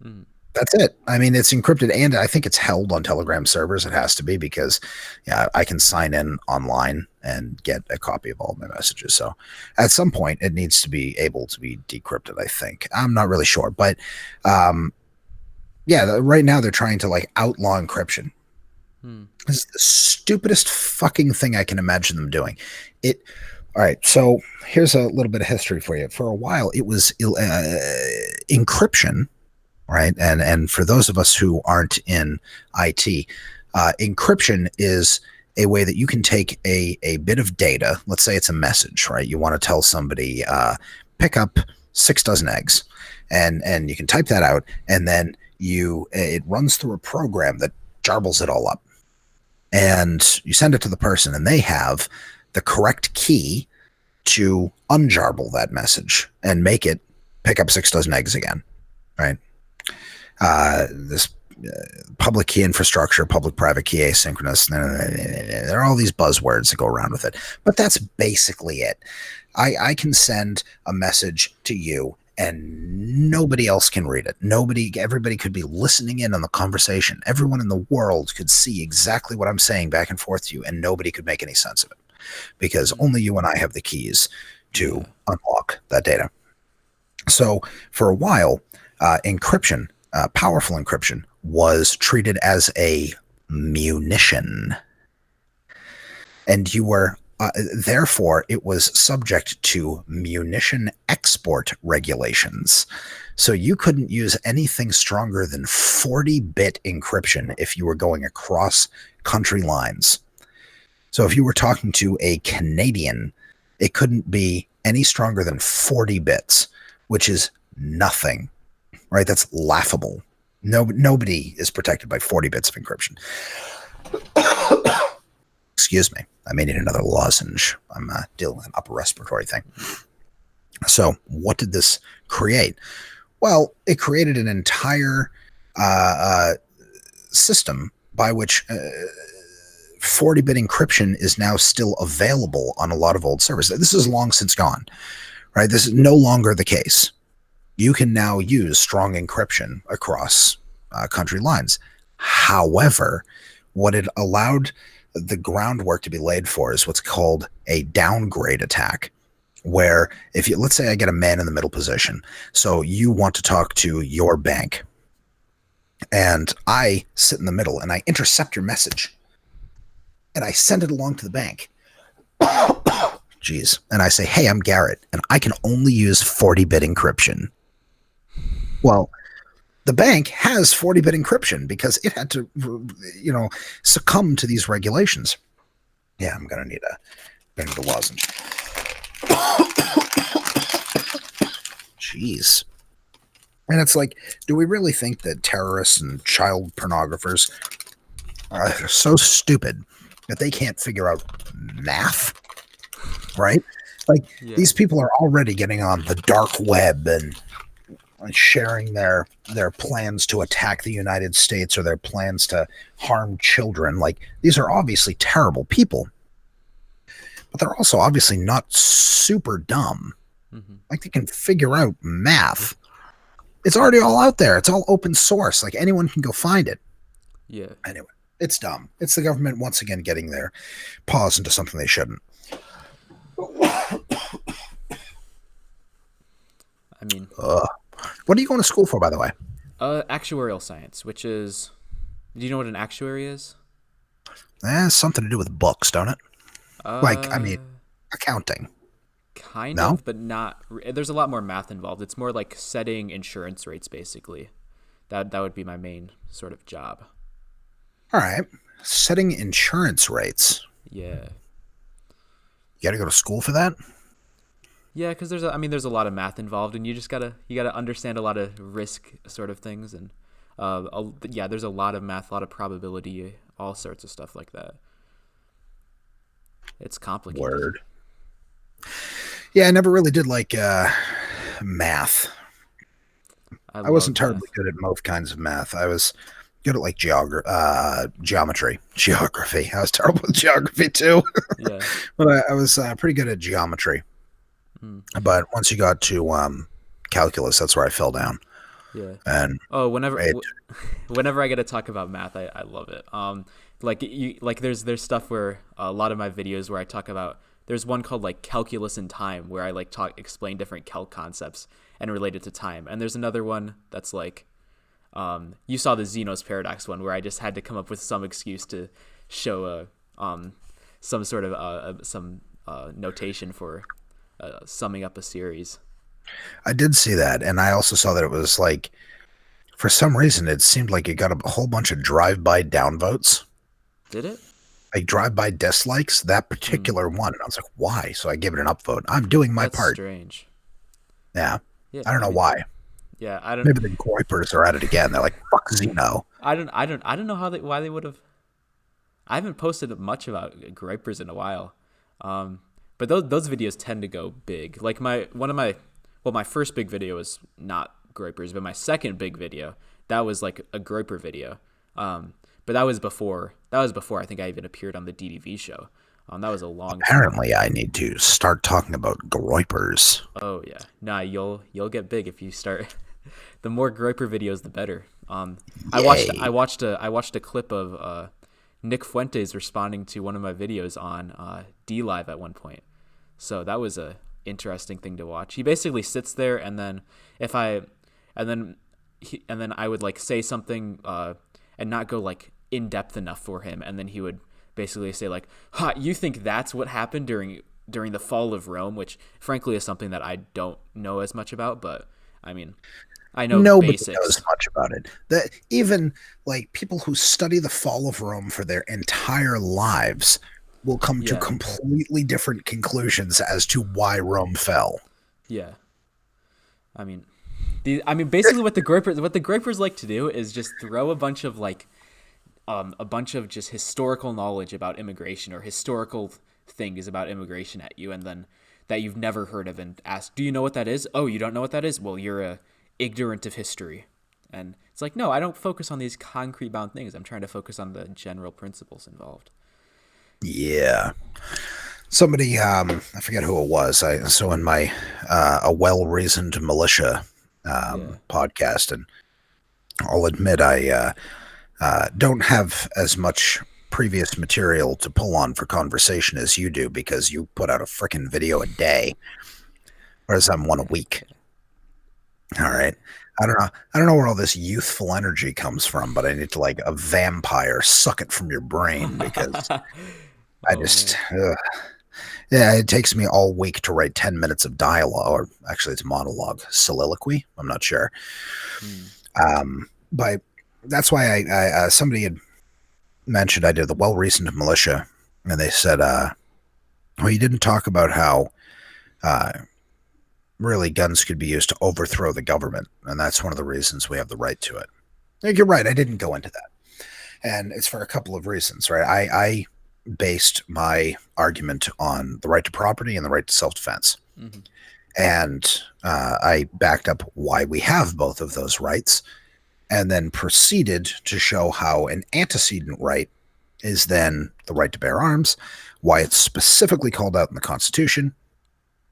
Mm. That's it. I mean, it's encrypted, and I think it's held on Telegram servers. It has to be because, yeah, I can sign in online and get a copy of all my messages. So, at some point, it needs to be able to be decrypted. I think I'm not really sure, but yeah, right now they're trying to like outlaw encryption. Mm. This is the stupidest fucking thing I can imagine them doing. It. All right, so here's a little bit of history for you. For a while, it was encryption. Right. And for those of us who aren't in IT, encryption is a way that you can take a bit of data. Let's say it's a message, right? You want to tell somebody, pick up 6 dozen eggs, and you can type that out, and then it runs through a program that jarbles it all up, and you send it to the person, and they have the correct key to unjarble that message and make it pick up 6 dozen eggs again, right? This public key infrastructure, public-private key asynchronous, there are all these buzzwords that go around with it. But that's basically it. I can send a message to you and nobody else can read it. Everybody could be listening in on the conversation. Everyone in the world could see exactly what I'm saying back and forth to you, and nobody could make any sense of it because only you and I have the keys to unlock that data. So for a while, encryption, powerful encryption, was treated as a munition. And you were, therefore, it was subject to munition export regulations. So you couldn't use anything stronger than 40-bit encryption if you were going across country lines. So if you were talking to a Canadian, it couldn't be any stronger than 40 bits, which is nothing. Right? That's laughable. Nobody is protected by 40 bits of encryption. Excuse me. I may need another lozenge. I'm dealing with an upper respiratory thing. So what did this create? Well, it created an entire system by which 40-bit encryption is now still available on a lot of old servers. This is long since gone. Right? This is no longer the case. You can now use strong encryption across country lines. However, what it allowed the groundwork to be laid for is what's called a downgrade attack, where let's say I get a man in the middle position. So you want to talk to your bank, and I sit in the middle and I intercept your message and I send it along to the bank. Jeez. And I say, hey, I'm Garrett, and I can only use 40-bit encryption. Well, the bank has 40-bit encryption because it had to, succumb to these regulations. Yeah, I'm gonna need a lozenge. Jeez. And it's like, do we really think that terrorists and child pornographers are so stupid that they can't figure out math? Right? Like, these people are already getting on the dark web and sharing their plans to attack the United States or their plans to harm children. Like, these are obviously terrible people, but they're also obviously not super dumb. Mm-hmm. Like, they can figure out math. It's already all out there. It's all open source. Like, anyone can go find it. Yeah. Anyway, it's dumb. It's the government once again getting their paws into something they shouldn't. I mean, what are you going to school for, by the way? actuarial science, which is, do you know what an actuary is? Something to do with books, don't it? Like, I mean, Uh, accounting. kind No? of, but not. There's a lot more math involved. It's more like setting insurance rates, basically. That would be my main sort of job. All right. Setting insurance rates. Yeah. You got to go to school for that? Yeah, because there's a lot of math involved, and you gotta understand a lot of risk sort of things, and yeah, there's a lot of math, a lot of probability, all sorts of stuff like that. It's complicated. Word. Yeah, I never really did like math. I I wasn't love terribly math. good at most kinds of math. I was good at like geometry. Geography. I was terrible at geography too, Yeah. but I was pretty good at geometry. Mm, But once you got to calculus, that's where I fell down. yeah. And Oh, it, whenever I get to talk about math, I love it. Like there's stuff where a lot of my videos where I talk about, there's one called like calculus in time where I like explain different calc concepts and relate it to time. And there's another one that's like, you saw the Zeno's paradox one where I just had to come up with some excuse to show some sort of some notation for summing up a series. I did see that, and I also saw that it was like, for some reason, it seemed like it got a whole bunch of drive-by downvotes, Did it? like drive-by dislikes. That Hmm. particular one, and I was like, why? So I gave it an upvote. I'm doing my That's part. strange. Yeah, Yeah, I don't I know mean, why. yeah, I don't, Maybe the Groypers are at it again. They're like, fuck Zeno. I don't know why they would have. I haven't posted much about gripers in a while, but those videos tend to go big. Like my first big video was not gripers, but my second big video, that was like a griper video. But that was before I think I even appeared on the DDV show. That was a long time ago. Apparently, I need to start talking about Groypers. Oh yeah, nah, you'll get big if you start. The more griper videos, the better. I watched Yay. I watched a I watched a clip of Nick Fuentes responding to one of my videos on D Live at one point. So that was a interesting thing to watch. He basically sits there, and then if I and then and then I would like say something and not go like in depth enough for him, and then he would basically say like, "Ha, you think that's what happened during the fall of Rome?" Which frankly is something that I don't know as much about, but I mean, I know Nobody knows basics. much about it. That even like people who study the fall of Rome for their entire lives will come to Yeah, completely different conclusions as to why Rome fell. yeah. I mean, basically what the Groypers like to do is just throw a bunch of just historical knowledge about immigration or historical things about immigration at you, and then that you've never heard of, and ask, "Do you know what that is?" "Oh, you don't know what that is? Well, you're ignorant of history." And it's like, no, I don't focus on these concrete bound things. I'm trying to focus on the general principles involved. Yeah. Somebody, I forget who it was. So in my a well-reasoned militia Yeah. podcast, and I'll admit I don't have as much previous material to pull on for conversation as you do because you put out a freaking video a day, whereas I'm one a week. All right. I don't know. I don't know where all this youthful energy comes from, but I need to like a vampire suck it from your brain because I Oh just man. yeah, it takes me all week to write 10 minutes of dialogue, or actually it's monologue, soliloquy. I'm not sure. Hmm. But that's why somebody had mentioned I did the well-reasoned militia, and they said, well, you didn't talk about how uh, really guns could be used to overthrow the government, and that's one of the reasons we have the right to it. Like, you're right. I didn't go into that, and it's for a couple of reasons, right? I based my argument on the right to property and the right to self-defense. Hmm. And I backed up why we have both of those rights, and then proceeded to show how an antecedent right is then the right to bear arms, why it's specifically called out in the Constitution.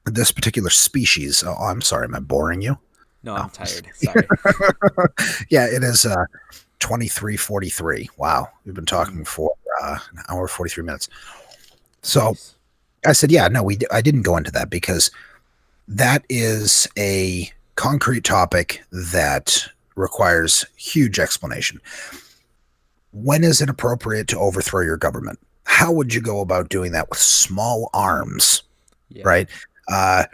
This particular species. Oh, I'm sorry. Am I boring you? No, Oh. I'm tired. Sorry. Yeah, it is 23:43. Wow. We've been Mm, talking for an hour, 43 minutes. So nice. I said, yeah, no, I didn't go into that because that is a concrete topic that requires huge explanation. When is it appropriate to overthrow your government? How would you go about doing that with small arms, Yeah. right? Uh,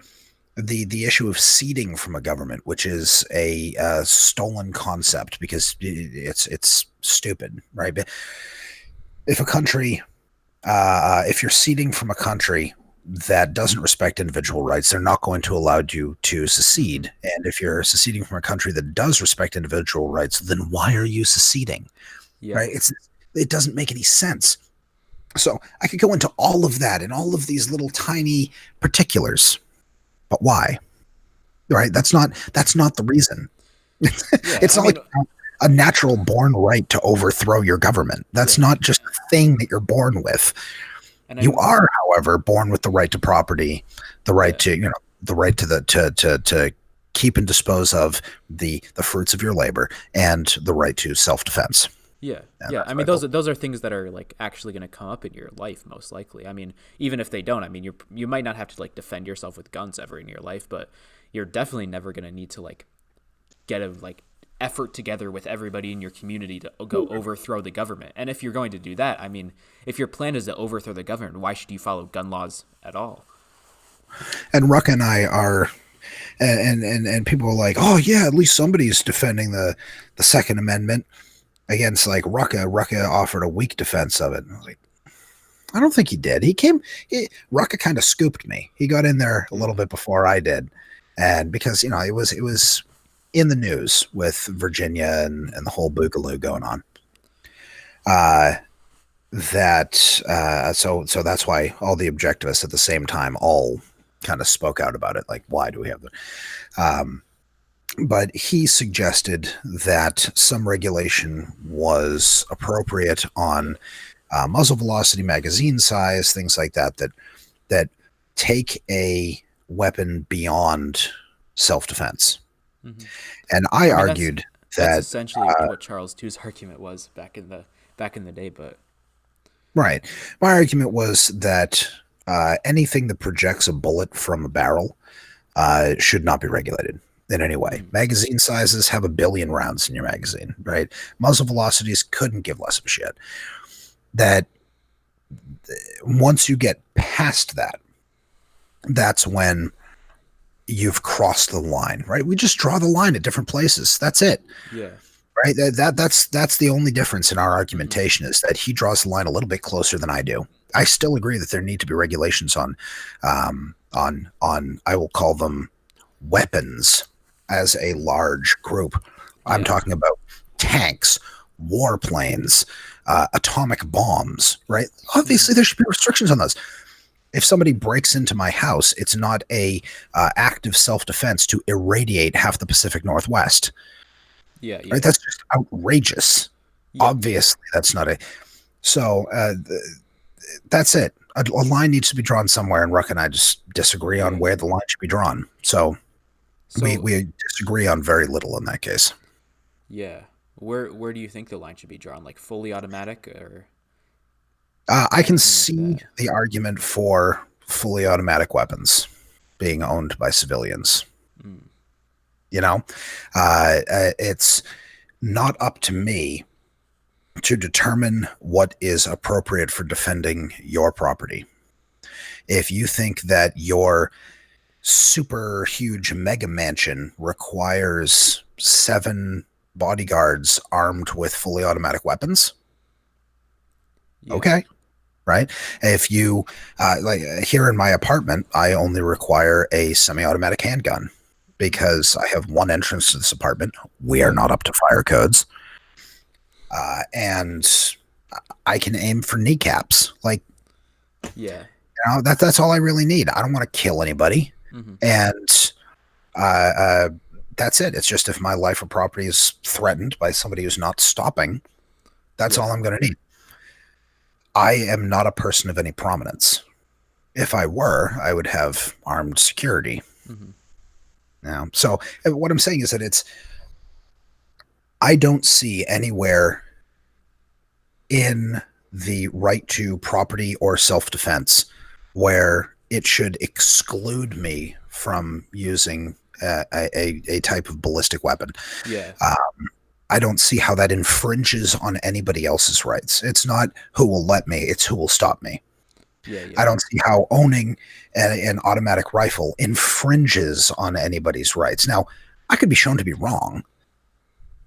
the issue of ceding from a government, which is a stolen concept because it's stupid, right? But if a country, if you're ceding from a country that doesn't respect individual rights, they're not going to allow you to Hmm. secede. And if you're seceding from a country that does respect individual rights, then why are you seceding? Yeah. Right? It doesn't make any sense. So I could go into all of that and all of these little tiny particulars, but why? Right? That's not the reason. Yeah. It's I not mean, like a natural born right to overthrow your government. That's yeah. not just a thing that you're born with. And You I'm, are, however, born with the right to property, the right yeah. to, the right to to keep and dispose of the fruits of your labor, and the right to self-defense. Yeah, And yeah. that's I what mean, I believe. those are things that are like actually going to come up in your life, most likely. I mean, even if they don't, I mean, you might not have to like defend yourself with guns ever in your life, but you're definitely never going to need to like get a like effort together with everybody in your community to go overthrow the government. And if you're going to do that, I mean, if your plan is to overthrow the government, why should you follow gun laws at all? And Ruck and I are, and people are like, oh yeah, at least somebody's defending the Second Amendment against like Rucka. Rucka offered a weak defense of it. And I was like, I don't think he did. Rucka kind of scooped me. He got in there a little Yeah, bit before I did, and because it was in the news with Virginia and the whole boogaloo going on. Uh, so that's why all the objectivists at the same time all kind of spoke out about it. Like, why do we have the but he suggested that some regulation was appropriate on muzzle velocity, magazine size, things like that. That take a weapon beyond self defense. hmm. And I I mean, argued that's that essentially what Charles II's argument was back in the day. But right. My argument was that anything that projects a bullet from a barrel should not be regulated in any way. mm, Magazine sizes have a billion rounds in your magazine, right? Muzzle velocities couldn't give less of a shit. That once you get past that, that's when you've crossed the line, right? We just draw the line at different places. That's it, yeah, right? That's the only difference in our hmm, argumentation is that he draws the line a little bit closer than I do. I still agree that there need to be regulations on I will call them weapons as a large group. I'm yeah, talking about tanks, warplanes, atomic bombs, right? hmm, Obviously, there should be restrictions on those. If somebody breaks into my house, it's not a act of self-defense to irradiate half the Pacific Northwest, yeah, right? yeah, That's just outrageous. yeah, Obviously, that's not a. So that's it. A line needs to be drawn somewhere, and Ruck and I just disagree on yeah. where the line should be drawn. So we So we disagree on very little in that case. yeah, where do you think the line should be drawn? Like fully automatic or I can anything like see that? the argument for fully automatic weapons being owned by civilians. Mm, It's not up to me to determine what is appropriate for defending your property. If you think that your super huge mega mansion requires 7 bodyguards armed with fully automatic weapons, yeah, okay, right? If you like here in my apartment, I only require a semi-automatic handgun hmm, because I have one entrance to this apartment. We are yeah, not up to fire codes, and I can aim for kneecaps. Like, yeah, that's all I really need. I don't want to kill anybody, hmm, and Uh, that's it. It's just if my life or property is threatened by somebody who's not stopping, that's Yeah. all I'm going to need. I am not a person of any prominence. If I were, I would have armed security. Hmm. Now, so what I'm saying is that I don't see anywhere in the right to property or self defense where it should exclude me from using a type of ballistic weapon. Yeah. I don't see how that infringes on anybody else's rights. It's not who will let me, it's who will stop me. Yeah. Yeah. I don't see how owning an automatic rifle infringes on anybody's rights. Now, I could be shown to be wrong,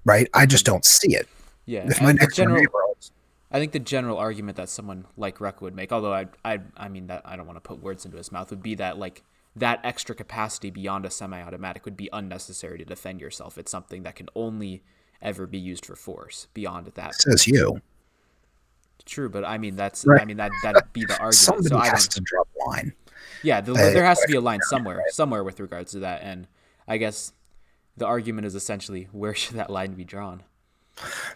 right? I just don't see it. Yeah. If I my think the next door general neighbor owns, I think the general argument that someone like Ruck would make, although I mean that I don't want to put words into his mouth, would be that like that extra capacity beyond a semi-automatic would be unnecessary to defend yourself. It's something that can only ever be used for force. Beyond that, says you, true, but I mean right? I mean that'd be the argument. So Somebody I has don't. to draw the line. Yeah, Uh, there has to be a line somewhere with regards to that, and I guess the argument is essentially where should that line be drawn?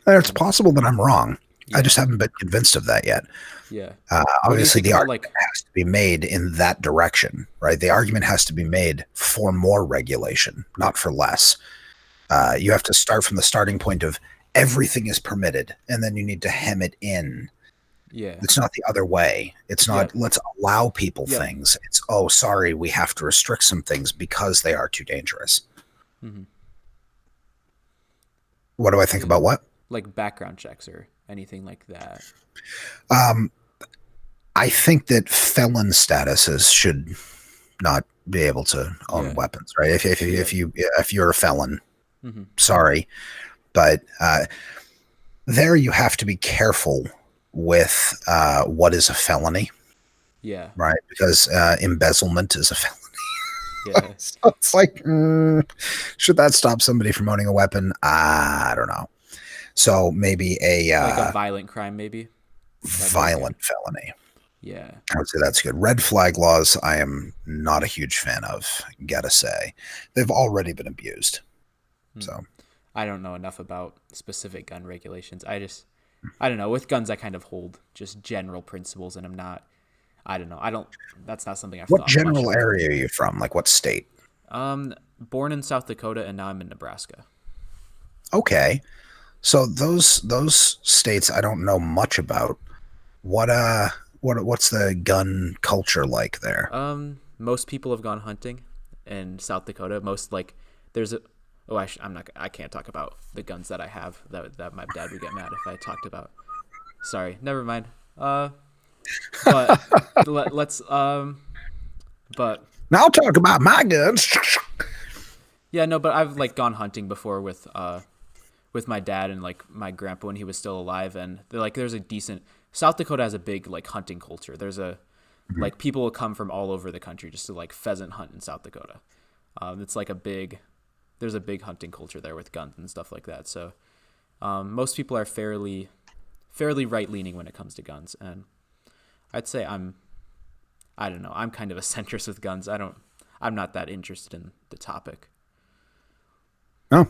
it's possible that I'm wrong. I Yeah, just haven't been convinced of that yet. yeah. What do you Obviously, think the about argument like? has to be made in that direction, right? The argument has to be made for more regulation, not for less. You have to start from the starting point of everything is permitted, and then you need to hem it in. Yeah, It's not the other way. It's yeah, not let's allow people yeah. things. It's oh, sorry, we have to restrict some things because they are too dangerous. Hmm. What do I think Yeah. about what? Like background checks or anything like that. Um, I think that felon statuses should not be able to own Yeah, weapons, right? yeah. If you're a felon, Hmm. sorry, but there you have to be careful with what is a felony, Yeah, right? Because embezzlement is a felony. yeah. So it's like, should that stop somebody from owning a weapon? I don't know. So maybe a Like a violent crime, maybe. That'd be okay. violent felony. Yeah. I would say that's good. Red flag laws, I am not a huge fan of, gotta say. They've already been abused. Hmm. So, I don't know enough about specific gun regulations. I don't know. With guns, I kind of hold just general principles, and I'm not. I don't know. I don't. That's not something I've what thought much general about. area are you from? Like what state? Born in South Dakota, and now I'm in Nebraska. Okay. So those states I don't know much about. What what's the gun culture like there? Most people have gone hunting in South Dakota. Most like there's a. Oh, I'm not. I can't talk about the guns that I have. That my dad would get mad if I talked about. Sorry, never mind. But let's but Now I'll talk about my guns. yeah, no, but I've like gone hunting before with my dad and like my grandpa when he was still alive, and they're like there's a decent South Dakota has a big like hunting culture. There's a like people will come from all over the country just to like pheasant hunt in South Dakota. It's like there's a big hunting culture there with guns and stuff like that. So most people are fairly right leaning when it comes to guns, and I'd say I don't know. I'm kind of a centrist with guns. I'm not that interested in the topic. Oh,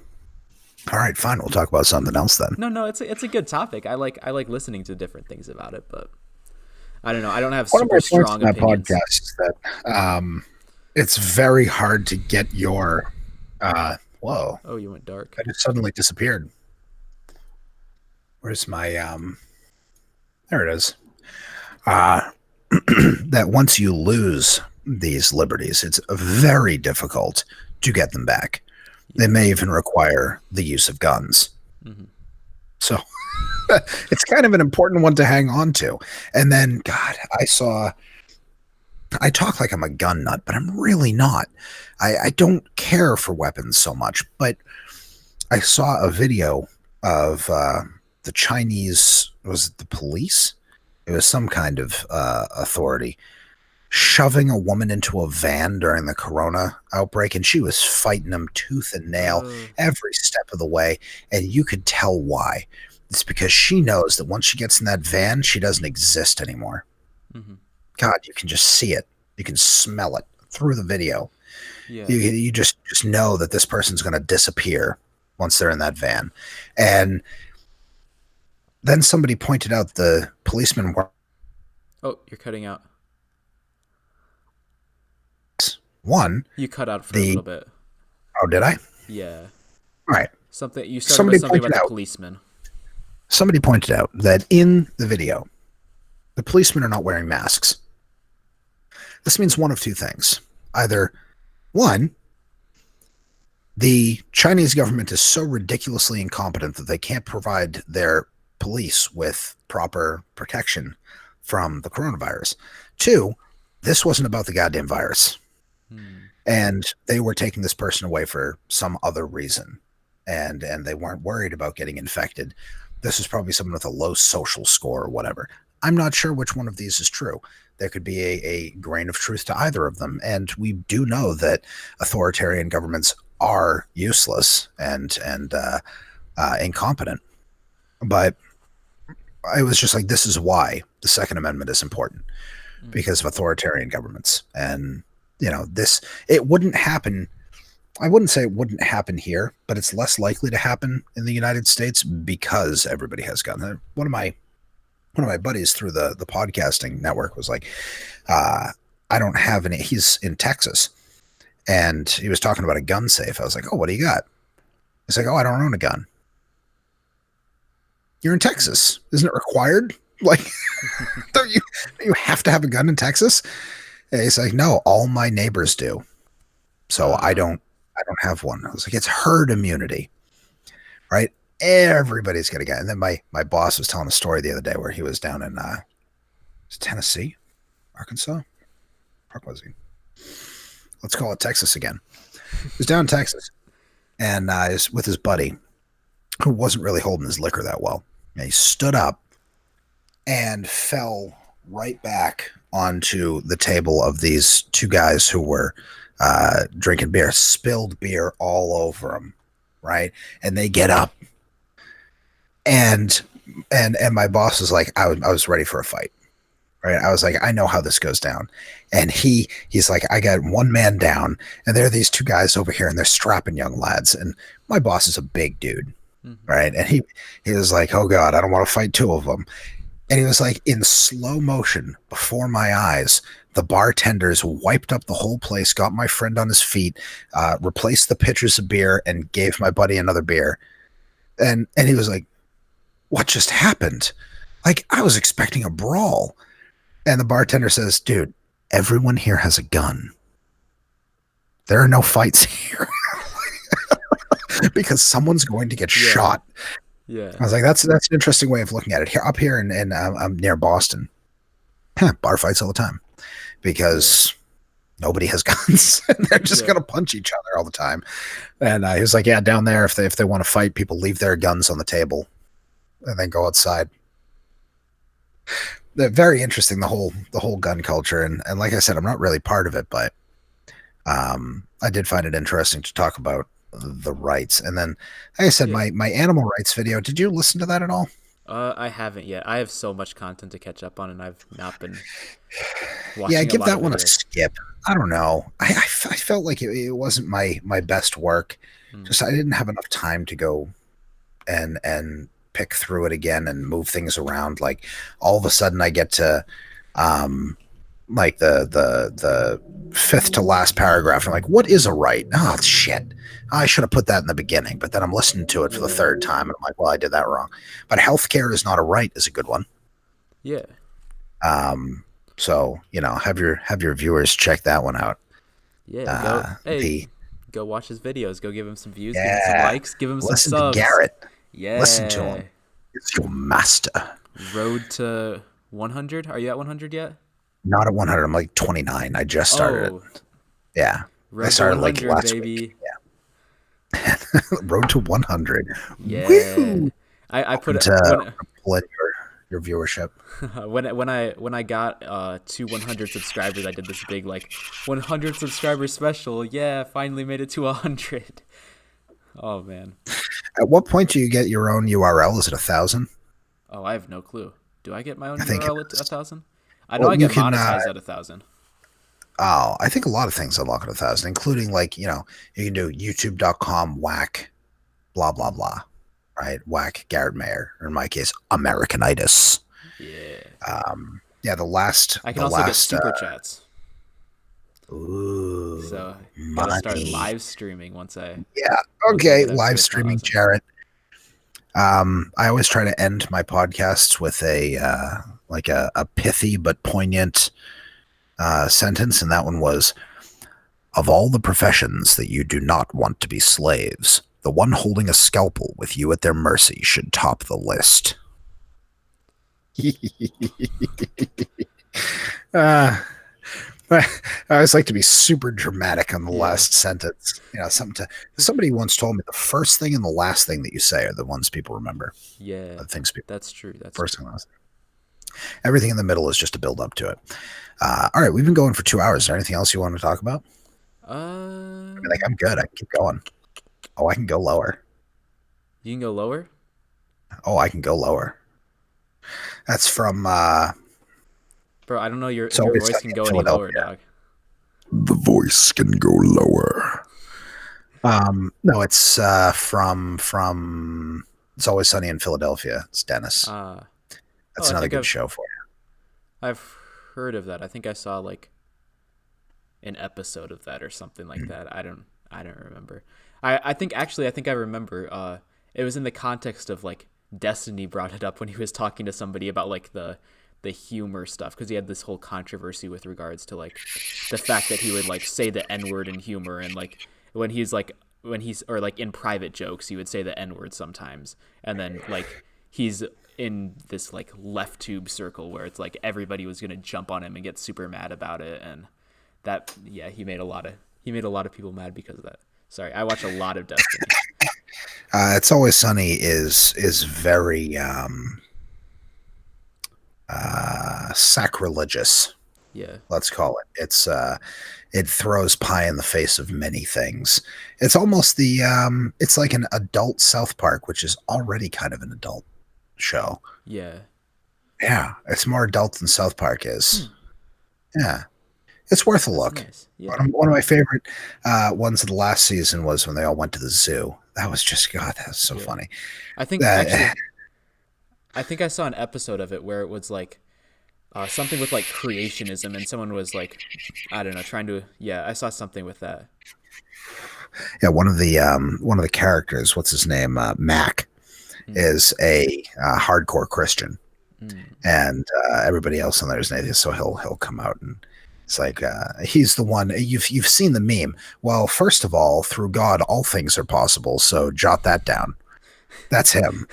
all right, fine. We'll talk about something else then. No, it's a good topic. I like listening to different things about it, but I don't know. I don't have One of super my points in strong that opinions. podcast is that it's very hard to get your whoa, Oh, you went dark. I just suddenly disappeared. Where's my there it is. Uh that once you lose these liberties, it's very difficult to get them back. They Yeah. may even require the use of guns. Hmm. So it's kind of an important one to hang on to. And then, God, I talk like I'm a gun nut, but I'm really not. I don't care for weapons so much, but I saw a video of the Chinese, was it the police? It was some kind of authority shoving a woman into a van during the corona outbreak, and she was fighting them tooth and nail Uh, every step of the way, and you could tell why. It's because she knows that once she gets in that van, she doesn't exist anymore. hmm. God, you can just see it. You can smell it through the video. Yeah. You just know that this person's going to disappear once they're in that van. And then somebody pointed out the policeman were Oh, you're cutting out. one, You cut out for a the little bit. oh, did I? Yeah. All right. Something you started with something about the policeman. Somebody pointed out that in the video, the policemen are not wearing masks. This means one of two things. Either one, the Chinese government is so ridiculously incompetent that they can't provide their police with proper protection from the coronavirus. Two, this wasn't about the goddamn virus. And they were taking this person away for some other reason. And they weren't worried about getting infected. This was probably someone with a low social score or whatever. I'm not sure which one of these is true. There could be a grain of truth to either of them. And we do know that authoritarian governments are useless and incompetent. But I was just like, this is why the Second Amendment is important, because of authoritarian governments. And, it wouldn't happen. I wouldn't say it wouldn't happen here, but it's less likely to happen in the United States because everybody has guns. One of my buddies through the podcasting network was like, I don't have any. He's in Texas, and he was talking about a gun safe. I was like, oh, what do you got? He's like, oh, I don't own a gun. You're in Texas. Isn't it required? Like, don't you have to have a gun in Texas? And he's like, no, all my neighbors do. So I don't have one. I was like, it's herd immunity, right? Everybody's got a gun. And then my boss was telling a story the other day where he was down in Tennessee, Arkansas. Where was he? Let's call it Texas again. He was down in Texas, and he's with his buddy who wasn't really holding his liquor that well. And he stood up and fell right back onto the table of these two guys who were drinking beer, spilled beer all over him, right? And they get up, and my boss was like, I was ready for a fight, right? I was like, I know how this goes down. And he's like, I got one man down, and there are these two guys over here, and they're strapping young lads. And my boss is a big dude, right? And he was like, oh God, I don't want to fight two of them. And he was like, in slow motion before my eyes, the bartenders wiped up the whole place, got my friend on his feet, replaced the pitchers of beer, and gave my buddy another beer. And he was like, what just happened? Like, I was expecting a brawl. And the bartender says, dude, everyone here has a gun. There are no fights here. Because someone's going to get shot. Yeah. I was like, that's an interesting way of looking at it. Here, up here, and I'm near Boston. Bar fights all the time because nobody has guns. And they're just gonna punch each other all the time. And he was like, yeah, down there, if they want to fight, people leave their guns on the table and then go outside. They're very interesting, the whole gun culture. And like I said, I'm not really part of it, but I did find it interesting to talk about the rights. And then, like I said, my animal rights video, did you listen to that at all? I haven't yet. I have so much content to catch up on, and I've not been watching. Yeah, give that one a skip. I don't know. I felt like it wasn't my best work. Just I didn't have enough time to go and pick through it again and move things around. Like, all of a sudden I get to like the fifth to last paragraph. I'm like, what is a right? Oh shit. I should have put that in the beginning, but then I'm listening to it for the third time, and I'm like, well, I did that wrong. But healthcare is not a right is a good one. Yeah. So, have your viewers check that one out. Yeah. Go watch his videos. Go give him some views, give him some likes, give him Listen some subs. To Garrett. Yeah. Listen to him. It's your master. Road to 100. Are you at 100 yet? Not at 100. I'm like 29. I just started it. Yeah. Road I started to 100, like last baby. week. Yeah. Road to 100. Yeah. Woo! I put it your viewership. when I got to 100 subscribers, I did this big 100 subscriber special. Yeah, finally made it to 100. Oh man. At what point do you get your own URL? Is it 1,000? Oh, I have no clue. Do I get my own URL at 1,000? I know Well, I get monetized at 1,000. Oh, I think a lot of things unlock at 1,000, including like, you can do youtube.com whack blah blah Mm. blah, right? Whack Garrett Mayer, or in my case, Americanitis. Yeah. Yeah, I can the also get last super chats. ooh, So gotta start money. live streaming Yeah, once I okay, get up to live a streaming thousand. Jarrett. I always try to end my podcasts with a like a pithy but poignant sentence, and that one was, of all the professions that you do not want to be slaves, the one holding a scalpel with you at their mercy should top the list. uh, I always like to be super dramatic on the Yeah. last sentence. Somebody once told me the first thing and the last thing that you say are the ones people remember. Yeah. The things people That's true. That's first true. thing last. Everything in the middle is just a build up to it. All right, we've been going for 2 hours. Is there anything else you want to talk about? I mean, like, Um I'm good. I can keep going. Oh, I can go lower. you can go lower? Oh, I can go lower. That's from Bro, I don't know It's your Always voice Sunny can in go any lower, Philadelphia. dog. The voice can go lower. No, it's from It's Always Sunny in Philadelphia. It's Dennis. Uh oh, That's I another think good show for you. I've heard of that. I think I saw like an episode of that or something like that. I don't remember. I think I remember it was in the context of like Destiny brought it up when he was talking to somebody about like the humor stuff, because he had this whole controversy with regards to like the fact that he would like say the n-word in humor, and like when he's or like in private jokes he would say the n-word sometimes, and then like he's in this like left tube circle where it's like everybody was going to jump on him and get super mad about it, and that yeah, he made a lot of people mad because of that. Sorry, I watch a lot of Destiny. It's Always Sunny is very sacrilegious. Yeah. Let's call it. It throws pie in the face of many things. It's almost it's like an adult South Park, which is already kind of an adult show. Yeah. Yeah, it's more adult than South Park Hmm. is. Yeah, it's worth a That's look. nice. Yeah. One of my favorite ones of the last season was when they all went to the zoo. That was just God. That was so Yeah. funny. I think Uh, actually I think I saw an episode of it where it was like something with like creationism, and someone was like, I don't know, trying to yeah, I saw something with that. yeah, one of the characters, what's his name, Mac, Mm. is a hardcore Christian, Mm. and everybody else on there is an atheist. So he'll come out and it's like he's the one. You've seen the meme. Well, first of all, through God, all things are possible. So jot that down. That's him.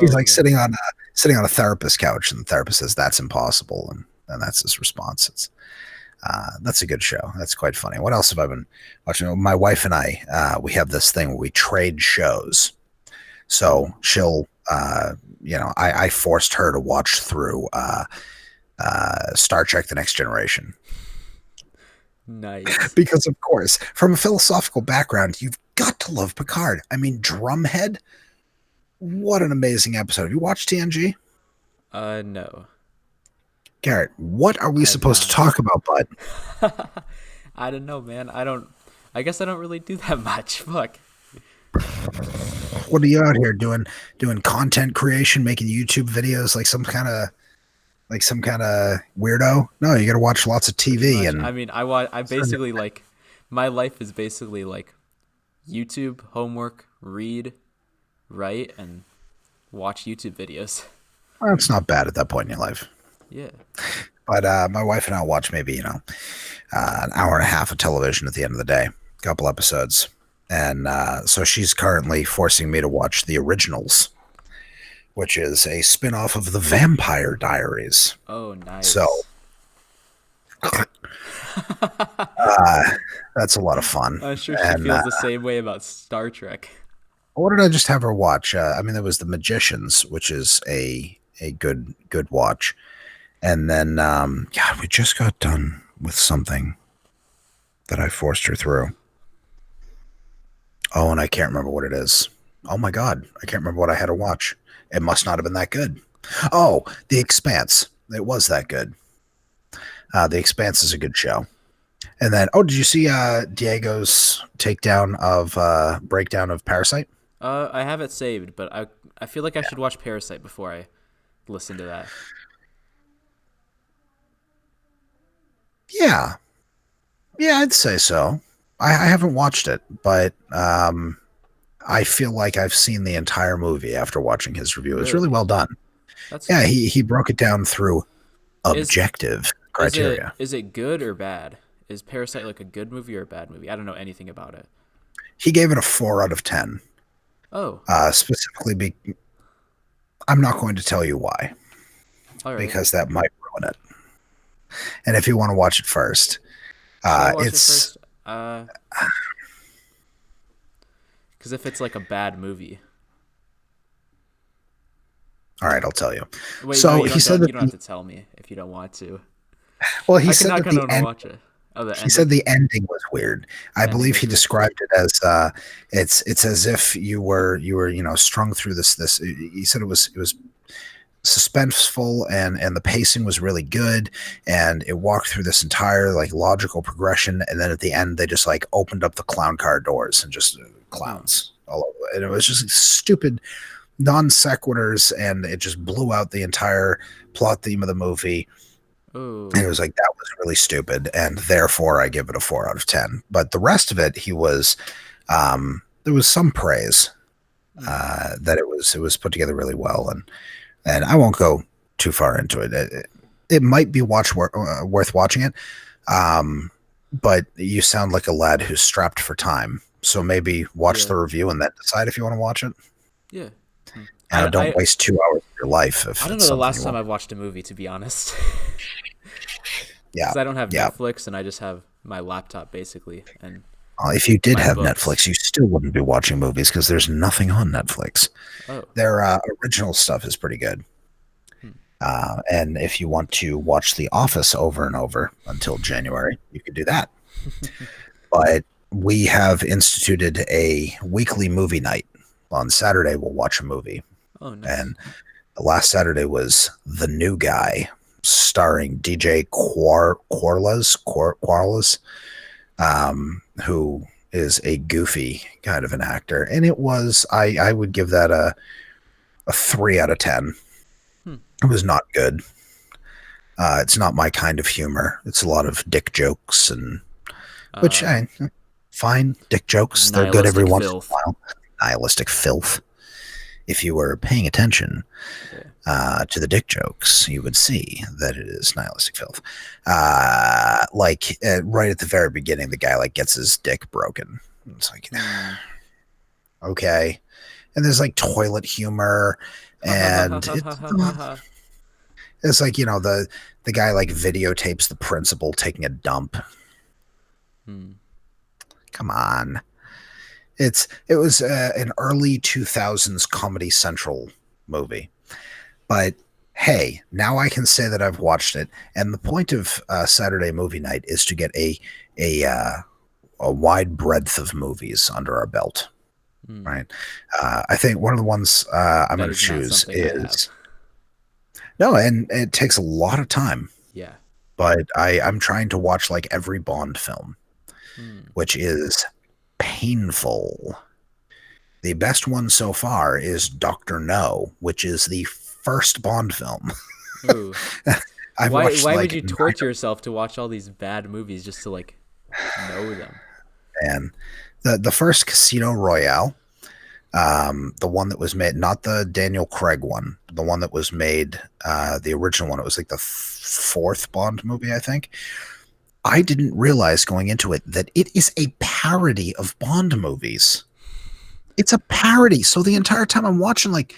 He's Oh like man. sitting on a therapist couch, and the therapist says that's impossible, and that's his response. That's a good show. That's quite funny. What else have I been watching? My wife and I, we have this thing where we trade shows. Mm. So she'll, I forced her to watch through Star Trek: The Next Generation Nice. because, of course, from a philosophical background, you've got to love Picard. I mean, Drumhead. What an amazing episode! Have you watched TNG? No. Garrett, what are we I have supposed to not. talk about, bud? I don't know, man. I guess I don't really do that much. Fuck. What are you out here doing content creation, making YouTube videos like some kind of weirdo? No, you got to watch lots of Pretty TV much. and I basically like my life is basically like YouTube, homework, read, write, and watch YouTube videos. well, it's not bad at that point in your life. Yeah. But my wife and I watch maybe an hour and a half of television at the end of the day, a couple episodes, and so she's currently forcing me to watch The Originals, which is a spin-off of The Vampire Diaries. Oh, So nice. uh, that's a lot of fun. I'm sure she And feels the same way about Star Trek. what did I just have her watch? I mean, there was The Magicians, which is a good watch, and then God, we just got done with something that I forced her through. Oh, and I can't remember what it is. Oh my God, I can't remember what I had to watch. It must not have been that good. Oh, The Expanse. It was that good. The Expanse is a good show. And then, did you see Diego's breakdown of Parasite? I have it saved, but I feel like I should watch Parasite before I listen to that. Yeah, yeah, I'd say so. I haven't watched it, but I feel like I've seen the entire movie after watching his review. It was really Really? well done. That's Yeah, he broke it down through is objective criteria. is it good or bad? Is Parasite like a good movie or a bad movie? I don't know anything about it. He gave it a 4 out of 10. Oh, Specifically, I'm not going to tell you why, all right. because that might ruin it. And if you want to watch it first, Should I watch it it's first? Because if it's like a bad movie, all right. I'll tell you. wait, no, So he said you that. don't have to tell me if you don't want to. Well, he I can said not that gonna the want to end. watch it. Oh, the He said ending. the ending was weird. I The ending believe he was weird. described it as it's as if you were strung through this. He said it was suspenseful, and the pacing was really good, and it walked through this entire like logical progression, and then at the end they just like opened up the clown car doors and just Huh. clowns all over, and it was just stupid non sequiturs, and it just blew out the entire plot theme of the movie. And Oh. it was like that was really stupid, and therefore I give it a 4 out of 10. But the rest of it, there was some praise Hmm. that it was put together really well, and I won't go too far into it. It might be worth watching it, but you sound like a lad who's strapped for time. So maybe watch Yeah. the review and then decide if you want to watch it. Yeah. Hmm. Don't waste 2 hours of your life if I don't it's know the something last you time want. I've watched a movie, to be honest. Yeah, Because I don't have yeah. Netflix and I just have my laptop basically and If you did my have books. Netflix, you still wouldn't be watching movies because there's nothing on Netflix. Oh. Their original stuff is pretty good. Hmm. And if you want to watch The Office over and over until January, you could do that. But we have instituted a weekly movie night. On Saturday, we'll watch a movie. Oh, nice. And the last Saturday was The New Guy, starring DJ Quarles, who is a goofy kind of an actor. And I would give that a 3 out of 10. Hmm. It was not good. It's not my kind of humor. It's a lot of dick jokes, and which Uh, fine dick jokes. They're good every Nihilistic once in a filth. while. Nihilistic filth. If you were paying attention Yeah. to the dick jokes, you would see that it is nihilistic filth. Right at the very beginning, the guy like gets his dick broken. It's like, Hmm. okay, and there's like toilet humor, and it's like the guy like videotapes the principal taking a dump. Hmm. Come on. It was an early 2000s Comedy Central movie. But hey, now I can say that I've watched it. And the point of Saturday movie night is to get a uh, a wide breadth of movies under our belt, Hmm. right? I think one of the ones I'm That going to is not choose something I have. is no, and it takes a lot of time. Yeah. But I'm trying to watch like every Bond film, Hmm. which is painful. The best one so far is Doctor No, which is the first Bond film. Ooh. I've Why watched why would like you nine torture yourself to watch all these bad movies just to like know them? and the first Casino Royale, the one that was made, not the Daniel Craig one, the one that was made, the original one. It was like the fourth Bond movie, I think. I didn't realize going into it that it is a parody of Bond movies. It's a parody. So the entire time I'm watching, like,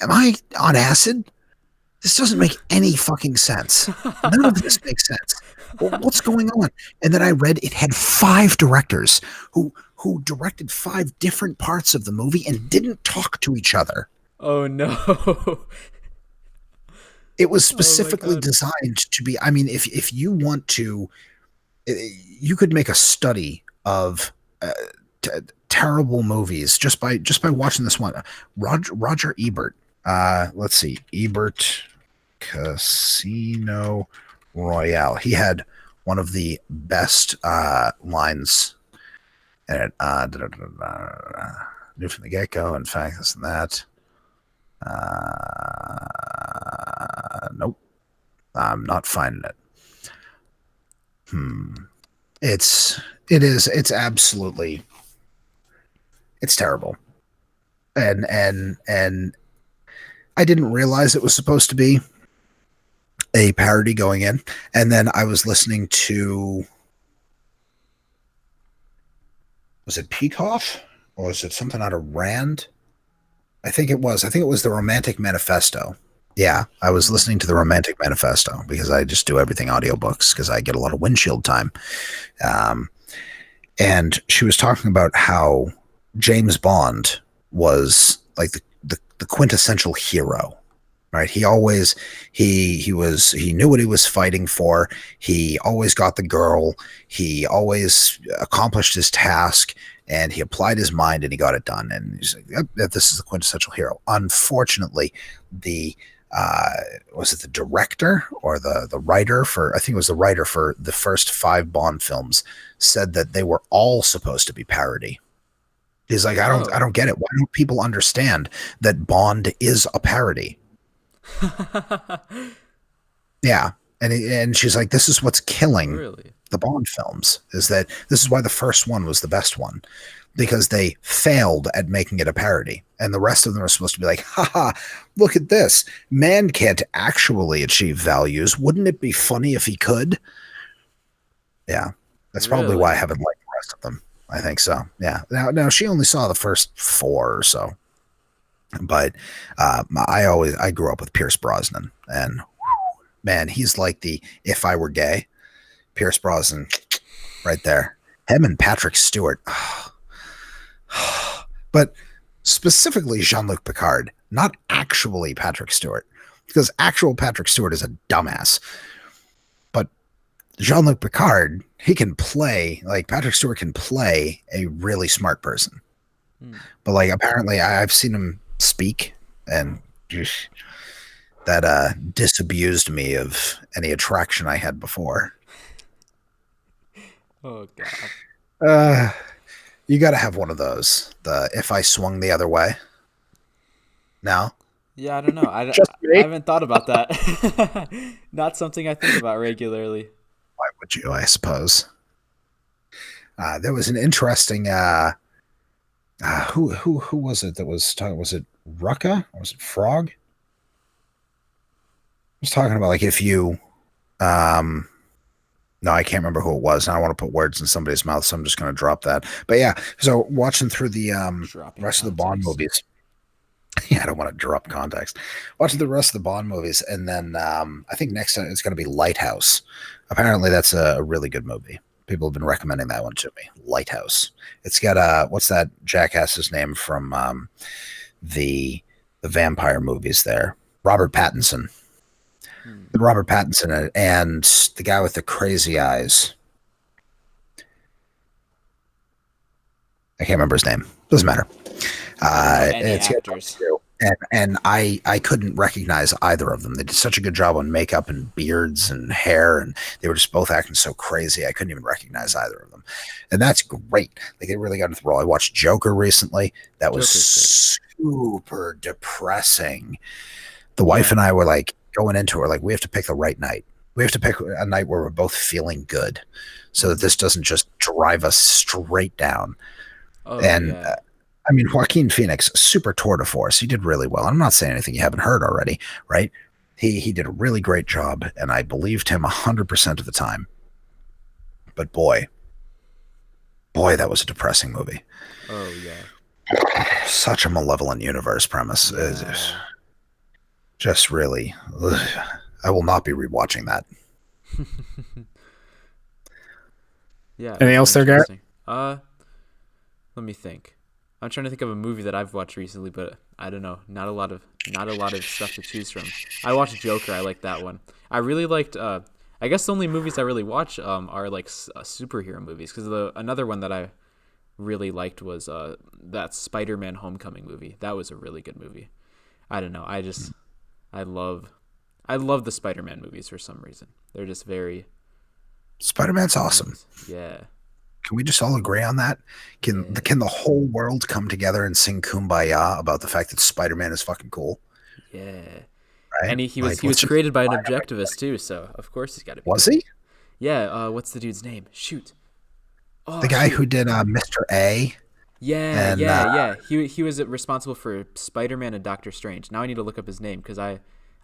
am I on acid? This doesn't make any fucking sense. None of this makes sense. What's going on? And then I read it had 5 directors who directed 5 different parts of the movie and didn't talk to each other. Oh no. It was Oh my specifically god. designed to be. I mean, if you want to, you could make a study of t- terrible movies just by watching this one. Roger Ebert. Let's see, Ebert Casino Royale. He had one of the best lines in it. Knew from the get go. In fact, this and that. Nope. I'm not finding it. It's it's absolutely it's terrible. And I didn't realize it was supposed to be a parody going in. And then I was listening to, was it Peikoff or was it something out of Rand? I think it was. I think it was the Romantic Manifesto. Yeah, I was listening to the Romantic Manifesto because I just do everything audiobooks because I get a lot of windshield time. Um, and she was talking about how James Bond was like the quintessential hero, right? He knew what he was fighting for. He always got the girl. He always accomplished his task, and he applied his mind and he got it done. And he's like, yep, this is the quintessential hero. Unfortunately, the was it the director or the writer for, I think it was the writer for the first 5 Bond films, said that they were all supposed to be parody. He's like, I Oh. don't get it. Why don't people understand that Bond is a parody? Yeah. And she's like, this is what's killing Really? the Bond films, is that this is why the first one was the best one, because they failed at making it a parody. And the rest of them are supposed to be like, haha, look at this. Man can't actually achieve values. Wouldn't it be funny if he could? Yeah. That's probably why I Really? haven't liked the rest of them. I think so. Yeah. Now she only saw the first 4 or so, but I grew up with Pierce Brosnan, and man, he's like the if I were gay. Pierce Brosnan, right there. Him and Patrick Stewart, but specifically Jean-Luc Picard, not actually Patrick Stewart, because actual Patrick Stewart is a dumbass. But Jean-Luc Picard, he can play, like Patrick Stewart can play a really smart person. Hmm. But like apparently I've seen him speak, and that disabused me of any attraction I had before. Oh God. Uh you got to have one of those. The if I swung the other way. No, Yeah, I don't know. just I me. haven't thought about that. Not something I think about regularly. Why would you? I suppose. There was an interesting. Who was it that was talking? Was it Rucka or was it Frog? Was talking about like if you. Um, no, I can't remember who it was. I don't want to put words in somebody's mouth, so I'm just going to drop that. But yeah, so watching through the Dropping rest of the Bond context. movies. Yeah, I don't want to drop context. Watching the rest of the Bond movies, and then I think next time it's going to be Lighthouse. Apparently, that's a really good movie. People have been recommending that one to me. Lighthouse. It's got what's that jackass's name from the vampire movies? There, Robert Pattinson. Hmm. Robert Pattinson and the guy with the crazy eyes. I can't remember his name. Doesn't matter. I don't know any It's got those actors. two. And I couldn't recognize either of them. They did such a good job on makeup and beards and hair, and they were just both acting so crazy. I couldn't even recognize either of them, and that's great. Like they really got into the role. I watched Joker recently. That was Joker's good. super depressing. The wife Yeah. and I were like going into it, like we have to pick the right night. We have to pick a night where we're both feeling good, so that Hmm. this doesn't just drive us straight down. Oh And yeah. I mean, Joaquin Phoenix, super tour de force. He did really well. I'm not saying anything you haven't heard already, right? He did a really great job, and I believed him 100% of the time. But boy, that was a depressing movie. Oh yeah. Such a malevolent universe premise. Yeah. Just really, ugh. I will not be rewatching that. Yeah, Anything very else there, Garrett? interesting. Let me think. I'm trying to think of a movie that I've watched recently, but I don't know. Not a lot of stuff to choose from. I watched Joker. I like that one. I really liked. I guess the only movies I really watch are like superhero movies, because the another one that I really liked was that Spider-Man Homecoming movie. That was a really good movie. I don't know. I love I love the Spider-Man movies for some reason. They're just very Spider-Man's awesome. nice. Yeah. Can we just all agree on that? Yeah. Can the whole world come together and sing "Kumbaya" about the fact that Spider-Man is fucking cool? Yeah. Right? And he was Like, he let's was just created by an combine objectivist too, so of course he's got to be Was cool. he Yeah, what's the dude's name? Shoot. the Oh guy shoot. who did Mr. A Yeah, and yeah, yeah. He was responsible for Spider-Man and Doctor Strange. Now I need to look up his name because I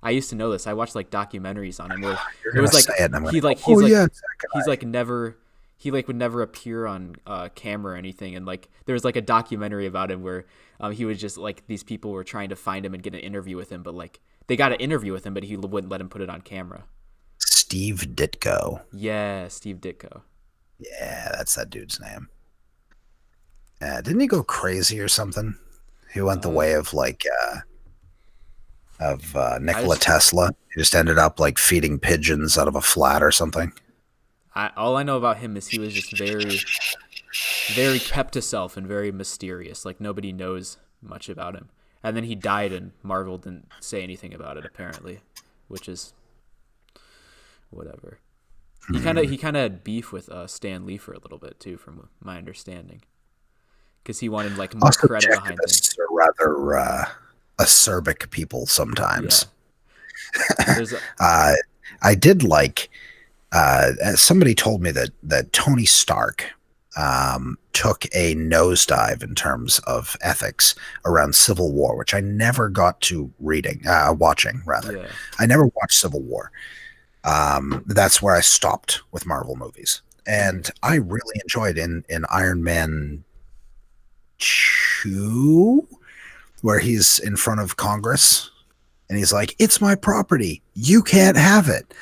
used to know this. I watched like documentaries on him where you're it gonna was like say it, and I'm gonna he go, like "Oh he's yeah, like it's that he's guy." like never he like would never appear on camera or anything, and like there was like a documentary about him where he was just like these people were trying to find him and get an interview with him, but like they got an interview with him, but he wouldn't let him put it on camera. Steve Ditko. Yeah, Steve Ditko. Yeah, that's that dude's name. Didn't he go crazy or something? He went the Uh, way of I Nikola just Tesla. He just ended up like feeding pigeons out of a flat or something. all I know about him is he was just very kept to self and very mysterious. Like nobody knows much about him. And then he died, and Marvel didn't say anything about it apparently, which is whatever. He kind of had beef with Stan Lee for a little bit too, from my understanding, because he wanted like more Also, credit behind things. objectivists are rather acerbic people Yeah, sometimes. there's a, Uh, I did like. Somebody told me that Tony Stark took a nosedive in terms of ethics around Civil War, which I never got to watching rather. yeah. I never watched Civil War. That's where I stopped with Marvel movies, Mm. and I really enjoyed in Iron Man 2, where he's in front of Congress and he's like, "It's my property. You can't have it."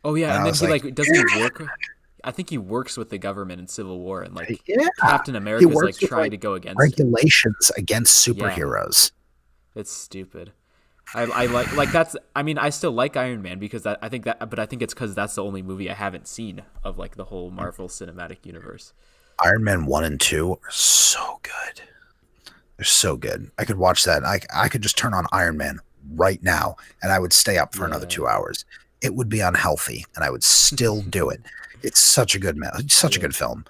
Oh yeah, And and I then was he like, like doesn't he work? I think he works with the government in Civil War, and like "Yeah." Captain He America's like works with trying like to go against it. regulations against Yeah, superheroes. it's stupid. I like that's. I mean, I still like Iron Man because I think that, but I think it's because that's the only movie I haven't seen of like the whole Marvel Cinematic Universe. Iron Man 1 and 2 are so good. They're so good. I could watch that. I could just turn on Iron Man right now and I would stay up for another Yeah, 2 hours. It would be unhealthy and I would still do it. It's such a good such a yeah. good film.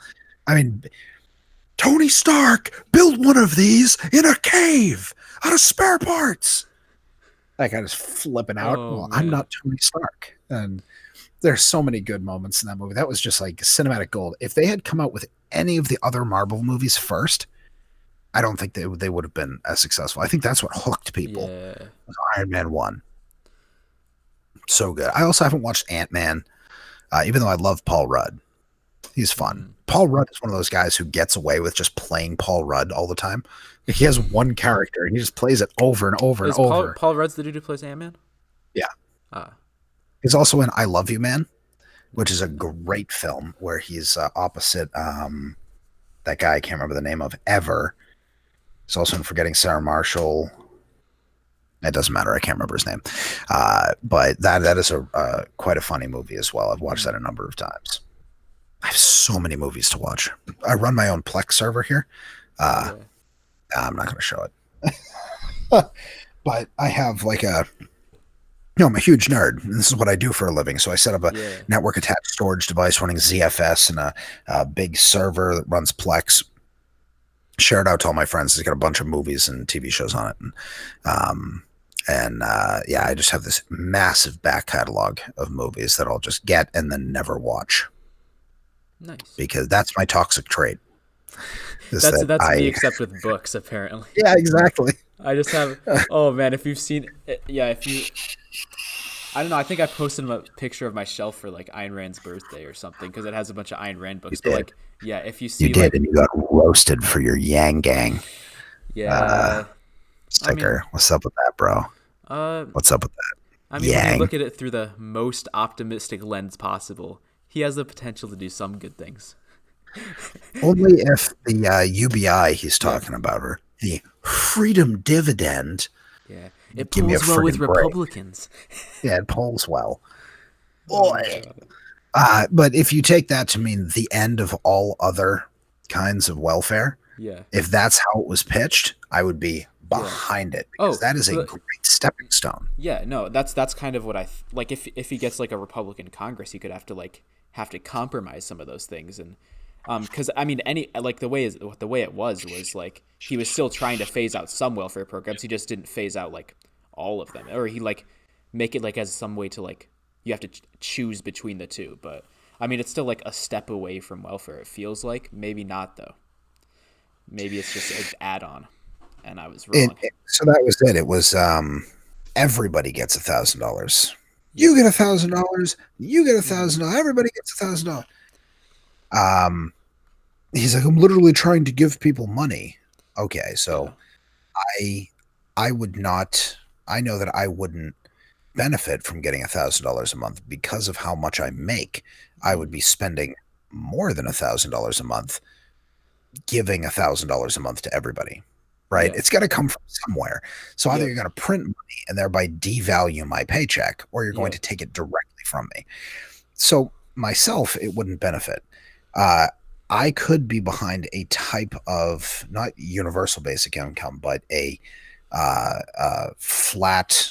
I mean, Tony Stark built one of these in a cave out of spare parts. That guy just flipping out. Oh Well, I'm man, not Tony Stark. And there's so many good moments in that movie. That was just like cinematic gold. If they had come out with any of the other Marvel movies first, I don't think they would have been as successful. I think that's what hooked people. yeah. Was Iron Man 1. So good. I also haven't watched Ant-Man, even though I love Paul Rudd. He's fun. Mm. Paul Rudd is one of those guys who gets away with just playing Paul Rudd all the time. He has one character and he just plays it over and over and Is Paul over. Paul Rudd's the dude who plays Ant Man? Yeah. Ah, He's also in I Love You Man, which is a great film where he's opposite that guy I can't remember the name of ever. He's also in Forgetting Sarah Marshall. It doesn't matter. I can't remember his name. But that is a quite a funny movie as well. I've watched that a number of times. I have so many movies to watch. I run my own Plex server here. Uh, yeah, I'm not going to show it. But I have like I'm a huge nerd. And this is what I do for a living. So I set up a yeah. network attached storage device running ZFS and a big server that runs Plex. Share it out to all my friends. It's got a bunch of movies and TV shows on it. Yeah, I just have this massive back catalog of movies that I'll just get and then never watch Nice. because that's my toxic trait. Is That's that that's me, I? except with books. Apparently, Yeah, exactly. I just have. Oh man, if you've seen, yeah, if you, I don't know. I think I posted a picture of my shelf for like Ayn Rand's birthday or something because it has a bunch of Ayn Rand You books. But did. like, yeah, if you You see did, like, and you got roasted for your Yang Gang yeah, I mean, sticker. What's up with that, bro? uh, What's up with that? I mean, when you Yang. look at it through the most optimistic lens possible, he has the potential to do some good things. Only if the UBI he's Yeah, talking about, or the freedom dividend, yeah. It give me a pulls well with friggin' break. Republicans. Yeah, it polls well. Oh my Boy. god. But if you take that to mean the end of all other kinds of welfare, Yeah. if that's how it was pitched, I would be Yeah. behind it, because Oh, that is a so great stepping stone. yeah, no, that's kind of what like. If he gets like a Republican Congress, he could have to compromise some of those things, and because I mean, any like the way it was like he was still trying to phase out some welfare programs. He just didn't phase out like all of them, or he like make it like as some way to like you have to choose between the two. But I mean, it's still like a step away from welfare. It feels like maybe not though. Maybe it's just an add-on, and I was wrong. So that was it. It was everybody gets $1,000. You Yeah. get $1,000. You get Mm-hmm. $1,000. Everybody gets $1,000. Um, he's like, I'm literally trying to give people money. Okay, Yeah. so I I would not. I know that I wouldn't benefit from getting $1,000 a month because of how much I make. I would Mm. be spending more than $1,000 a month giving $1,000 a month to everybody, right? Yeah. It's got to come from somewhere. So either Yep. you're going to print money and thereby devalue my paycheck, or you're going Yeah. to take it directly from me. So myself, it wouldn't benefit. Uh, I could be behind a type of not universal basic income, but a flat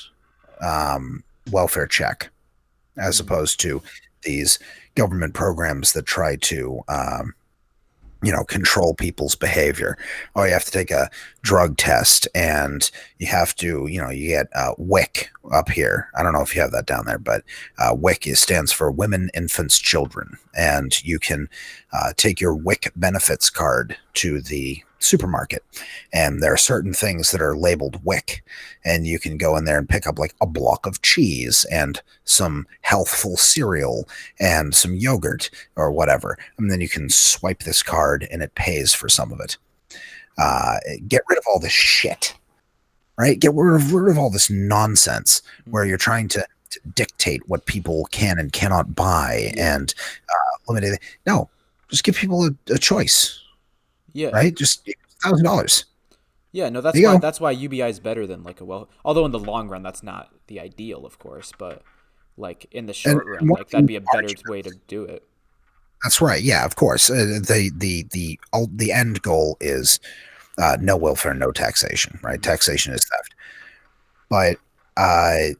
welfare check, as Mm. opposed to these government programs that try to control people's behavior. Oh, you have to take a drug test, and you have to, you get WIC up here. I don't know if you have that down there, but WIC stands for Women, Infants, Children. And you can take your WIC benefits card to the supermarket, and there are certain things that are labeled WIC, and you can go in there and pick up like a block of cheese and some healthful cereal and some yogurt or whatever. And then you can swipe this card and it pays for some of it. Get rid of all this shit, right? Get rid of all this nonsense where Mm. you're trying to dictate what people can and cannot buy Yeah. and limit it. No, just give people a choice, Yeah. right? Just $1,000. Yeah. No, There you go. that's why UBI is better than like a although in the long run that's not the ideal, of course, but like in the And short run, one like of that'd the be a better way to arguments. do it. That's right. Yeah, of course. The end goal is no welfare, no taxation. Right? Mm-hmm. Taxation is theft. But uh,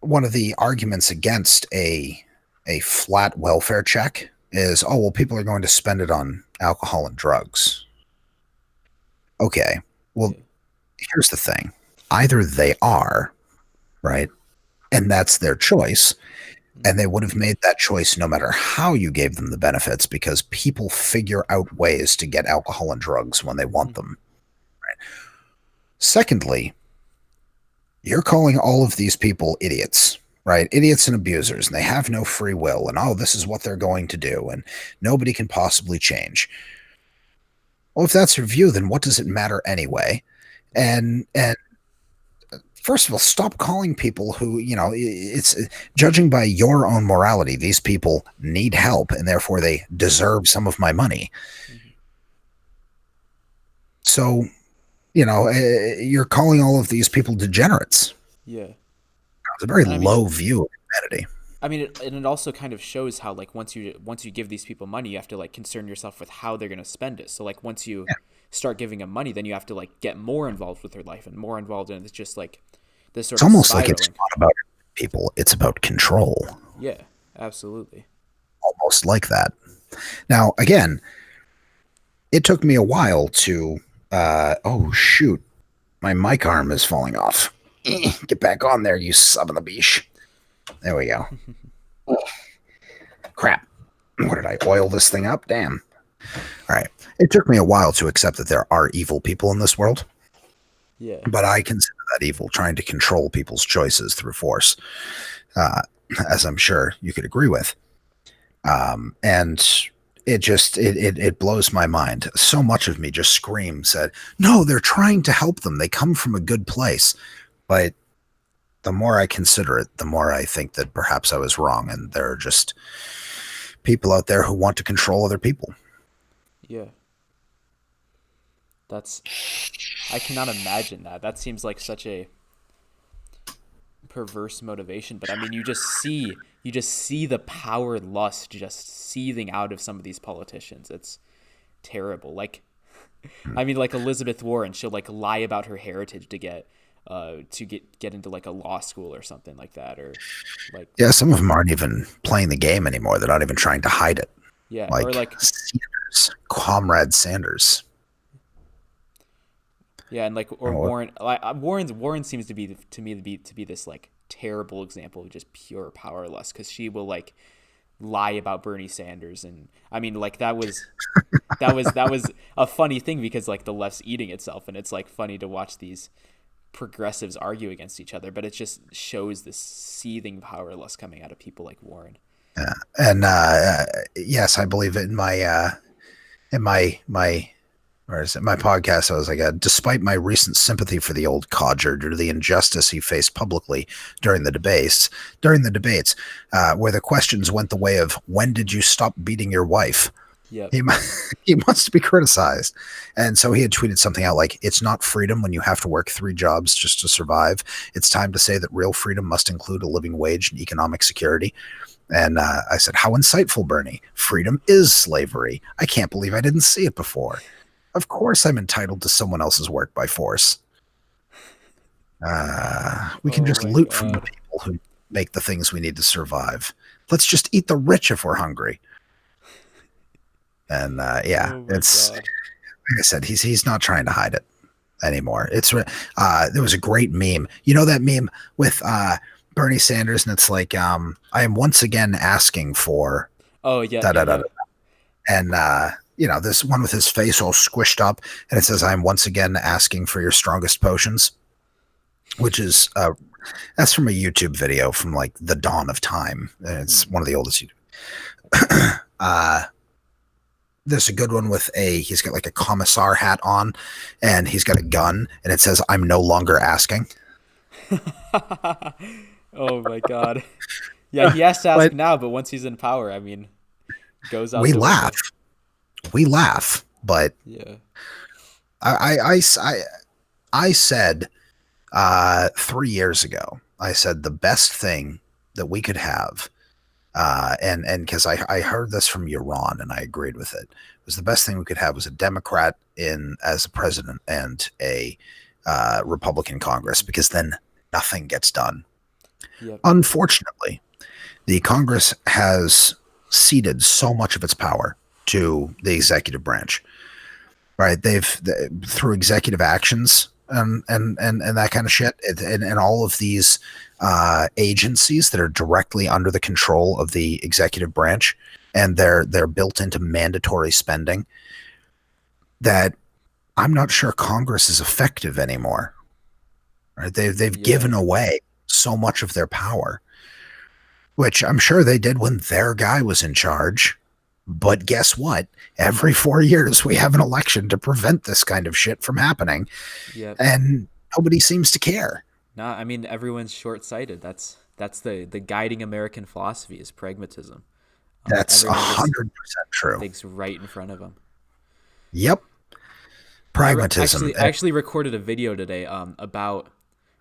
one of the arguments against a flat welfare check is, oh well, people are going to spend it on alcohol and drugs. Okay. Well, Yeah. here's the thing. Either they are, right? And that's their choice. And Mm-hmm. they would have made that choice no matter how you gave them the benefits, because people figure out ways to get alcohol and drugs when they want Mm-hmm. them. Secondly, you're calling all of these people idiots, right? Idiots and abusers, and they have no free will. And oh, this is what they're going to do, and nobody can possibly change. Well, if that's your view, then what does it matter anyway? Mm-hmm. And first of all, stop calling people who, it's judging by your own morality. These people need help, and therefore they deserve some of my money. Mm-hmm. So, you're calling all of these people degenerates. Yeah. It's a very And I mean, low view of humanity. and it also kind of shows how like once you give these people money, you have to like concern yourself with how they're gonna spend it. So like once you Yeah. start giving them money, then you have to like get more involved with their life and more involved in it. It's just like this It's sort of almost like it's spiraling. not about people, it's about control. Yeah, absolutely. Almost like that. Now, again, it took me a while to, oh, shoot, my mic arm is falling off. Get back on there, you son of a bitch. There we go. Crap. What did I oil this thing up? Damn. All right. It took me a while to accept that there are evil people in this world, Yeah. but I consider that evil, trying to control people's choices through force, uh, as I'm sure you could agree with. And it blows my mind. So much of me just screams that no, they're trying to help them. They come from a good place. But the more I consider it, the more I think that perhaps I was wrong, and there are just people out there who want to control other people. Yeah. That's I cannot imagine that. That seems like such a perverse motivation, but I mean you just see the power lust just seething out of some of these politicians. It's terrible. Like I mean, like Elizabeth Warren, she'll like lie about her heritage to get into like a law school or something like that, or like Yeah, some of them aren't even playing the game anymore. They're not even trying to hide it. yeah, or Like like Sanders, Comrade Sanders. yeah, and like or Oh, Warren, Warren seems to be this like terrible example of just pure powerless because she will like lie about Bernie Sanders, and I mean like that was a funny thing because like the left's eating itself, and it's like funny to watch these progressives argue against each other, but it just shows this seething powerless coming out of people like Warren. yeah. And yes, I believe it in my or is it my podcast? I was like, despite my recent sympathy for the old codger due to the injustice he faced publicly during the debates, where the questions went the way of when did you stop beating your wife? Yep. He he wants to be criticized, and so he had tweeted something out like, "It's not freedom when you have to work 3 jobs just to survive. It's time to say that real freedom must include a living wage and economic security." And I said, "How insightful, Bernie! Freedom is slavery. I can't believe I didn't see it before. Of course, I'm entitled to someone else's work by force. We can Oh just my loot from the god. people who make the things we need to survive. Let's just eat the rich if we're hungry." And yeah, Oh my it's god. like I said, he's not trying to hide it anymore. There was a great meme. You know that meme with Bernie Sanders, and it's like, I am once again asking for Oh yeah, da yeah, da da, yeah. and this one with his face all squished up, and it says, "I am once again asking for your strongest potions," which is that's from a YouTube video from like the dawn of time. And Hmm. it's one of the oldest YouTube. There's a good one with he's got like a commissar hat on, and he's got a gun, and it says, "I'm no longer asking." Oh my god. Yeah, he has to ask But now, but once he's in power, I mean, goes out we the laugh, window. but Yeah. I said 3 years ago, I said the best thing that we could have, and because I heard this from Iran and I agreed with it, was the best thing we could have was a Democrat in as a president and a Republican Congress, because then nothing gets done. Yep. Unfortunately, the Congress has ceded so much of its power to the executive branch. Right? Through executive actions and that kind of shit, and all of these agencies that are directly under the control of the executive branch, and they're built into mandatory spending. That I'm not sure Congress is effective anymore. Right? They've Yeah. given away so much of their power, which I'm sure they did when their guy was in charge. But guess what? Every 4 years, we have an election to prevent this kind of shit from happening, Yep. and nobody seems to care. Nah, I mean everyone's short-sighted. That's the guiding American philosophy is pragmatism. That's a Everyone just 100% true. thinks right in front of them. Yep, pragmatism. I actually recorded a video today about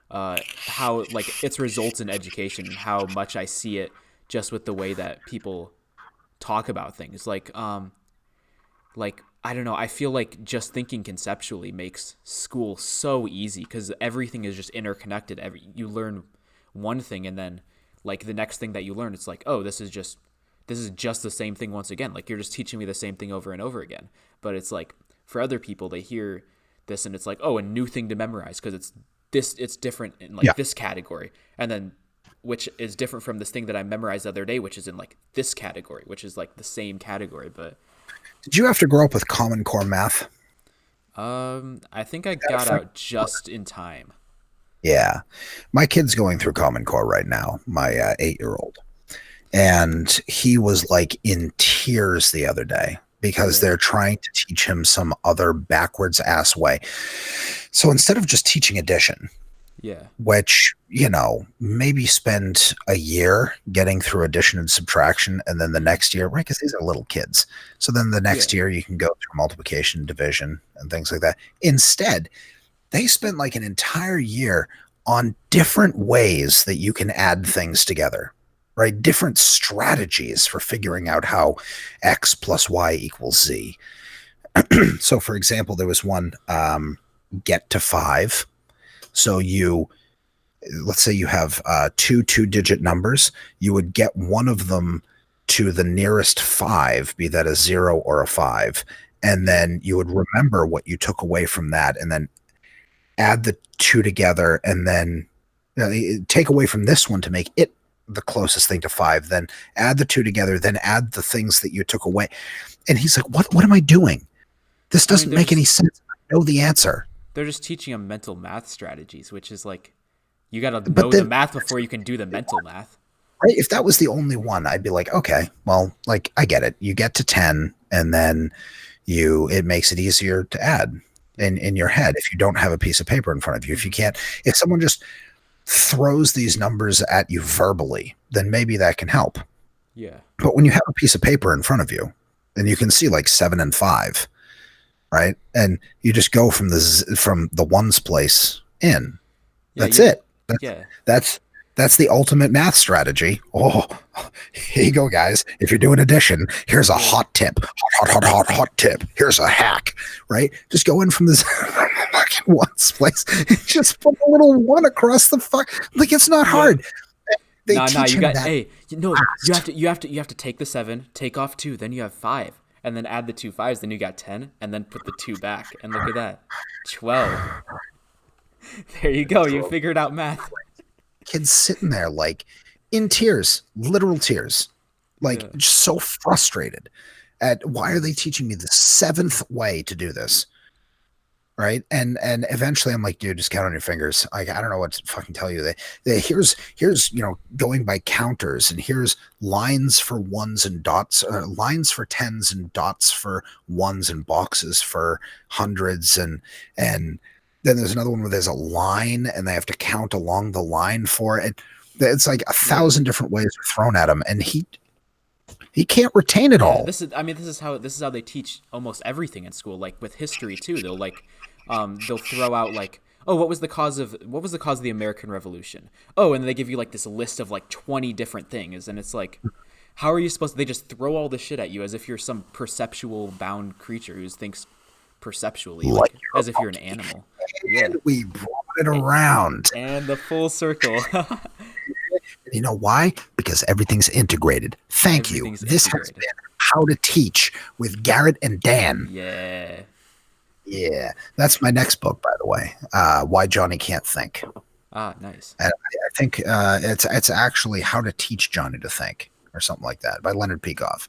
how like its results in education and how much I see it just with the way that people talk about things. Like I don't know, I feel like just thinking conceptually makes school so easy because everything is just interconnected. You learn one thing, and then like the next thing that you learn, it's like, oh, this is just the same thing once again. Like you're just teaching me the same thing over and over again. But it's like for other people, they hear this and it's like, oh, a new thing to memorize because it's different in like Yeah. this category, and then which is different from this thing that I memorized the other day, which is in like this category, which is like the same category. But Did you have to grow up with Common Core math? I think I Got a got friend. out just in time. Yeah. My kid's going through Common Core right now, my 8-year-old. And he was like in tears the other day because Yeah, they're trying to teach him some other backwards ass way. So instead of just teaching addition, yeah, which, maybe spend a year getting through addition and subtraction, and then the next year, right? Because these are little kids. So then the yeah, next year you can go through multiplication, division, and things like that. Instead, they spent like an entire year on different ways that you can add things together, right? Different strategies for figuring out how X plus Y equals Z. So, for example, there was one get to five. So let's say you have two-digit numbers. You would get one of them to the nearest five, be that a zero or a five, and then you would remember what you took away from that, and then add the two together, and then take away from this one to make it the closest thing to five, then add the two together, then add the things that you took away. And he's like, what am I doing? This I mean, doesn't make any sense. I know the answer. they're just teaching them mental math strategies, which is like, you got to But know the then, math before you can do the mental math. right, if that was the only one, I'd be like, okay, well, like, I get it. You get to 10, and then it makes it easier to add in your head if you don't have a piece of paper in front of you. If you can't, if someone just throws these numbers at you verbally, then maybe that can help. Yeah. But when you have a piece of paper in front of you, and you can see like 7 and 5, right? And you just go from the ones place in. Yeah. That's it. Yeah. That's the ultimate math strategy. Oh, here you go, guys. If you're doing addition, here's a hot tip. Hot tip. Here's a hack, right? Just go in from this fucking ones place and just put a little one across the fuck. Like, it's not hard. They Nah, teach you him got, that hey, no, fast. you have to take the 7, take off 2, then you have 5, and then add the 2 5s, then you got 10, and then put the 2 back, and look at that, 12. There you go. You figured out math. Kids sitting there like in tears, literal tears, like Yeah. just so frustrated at why are they teaching me the seventh way to do this? Right. And eventually I'm like, dude, just count on your fingers. Like, I don't know what to fucking tell you. Here's going by counters, and here's lines for ones and dots, lines for tens and dots for ones, and boxes for hundreds, and then there's another one where there's a line and they have to count along the line for it. It's like 1,000 different ways are thrown at him, and he can't retain it all. This is how they teach almost everything in school. Like with history too, they'll throw out like, oh, what was the cause of the American Revolution? Oh, and they give you like this list of like 20 different things, and it's like, how are you supposed to? They just throw all this shit at you as if you're some perceptual bound creature who thinks perceptually, like as if you're an animal. Yeah. And we brought it around. And the full circle. You know why? Because everything's integrated. Thank you. This has been How to Teach with Garrett and Dan. Yeah. Yeah. That's my next book, by the way. Why Johnny Can't Think. Ah, nice. And I think it's actually How to Teach Johnny to Think, or something like that, by Leonard Peikoff.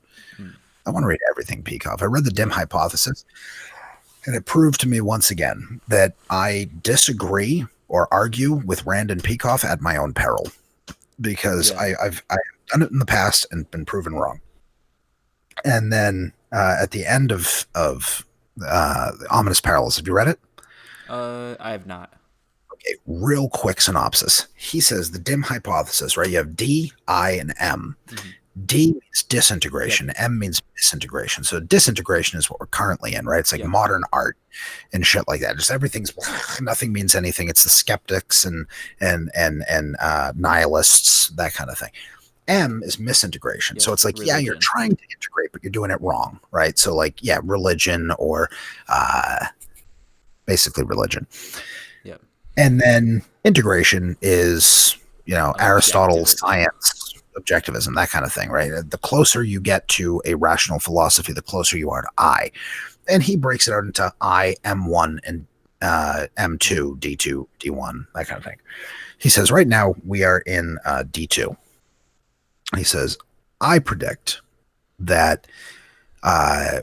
I want to read everything Peikoff. I read The Dim Hypothesis, and it proved to me once again that I disagree or argue with Rand and Peikoff at my own peril, because I've done it in the past and been proven wrong. And then at the end of Ominous Parallels, have you read it? I have not. Okay, real quick synopsis. He says the dim hypothesis, right? You have D, I, and M. Mm-hmm. D means disintegration. Yep. M means disintegration. So disintegration is what we're currently in, right? It's like modern art and shit like that. Just everything's nothing means anything. It's the skeptics and nihilists, that kind of thing. M is misintegration. So it's like, religion. You're trying to integrate, but you're doing it wrong, right? So like, religion, or basically religion. Yep. And then integration is, Aristotle's science, objectivism, that kind of thing, right? The closer you get to a rational philosophy, the closer you are to I. And he breaks it out into I, M1, and M2, D2, D1, that kind of thing. He says, right now we are in D2. He says, I predict that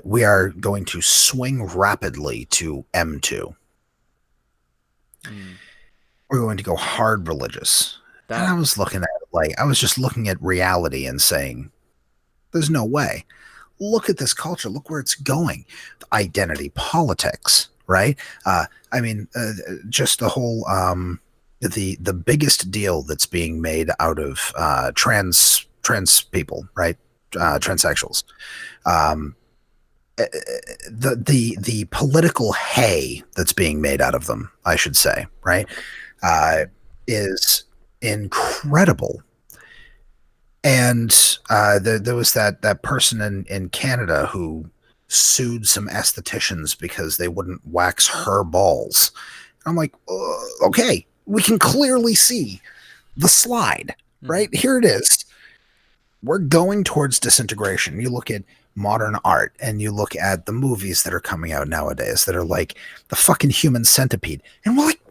we are going to swing rapidly to M2. We're going to go hard religious. And I was looking at it like, I was just looking at reality and saying, there's no way. Look at this culture. Look where it's going. Identity politics, right? Just the whole, the biggest deal that's being made out of trans people, right? Transsexuals. The political hay that's being made out of them, I should say, right? Is incredible. And there was that person in Canada who sued some estheticians because they wouldn't wax her balls. I'm like, okay, we can clearly see the slide, right? Here it is. We're going towards disintegration. You look at modern art and you look at the movies that are coming out nowadays that are like the fucking Human Centipede. And we're like,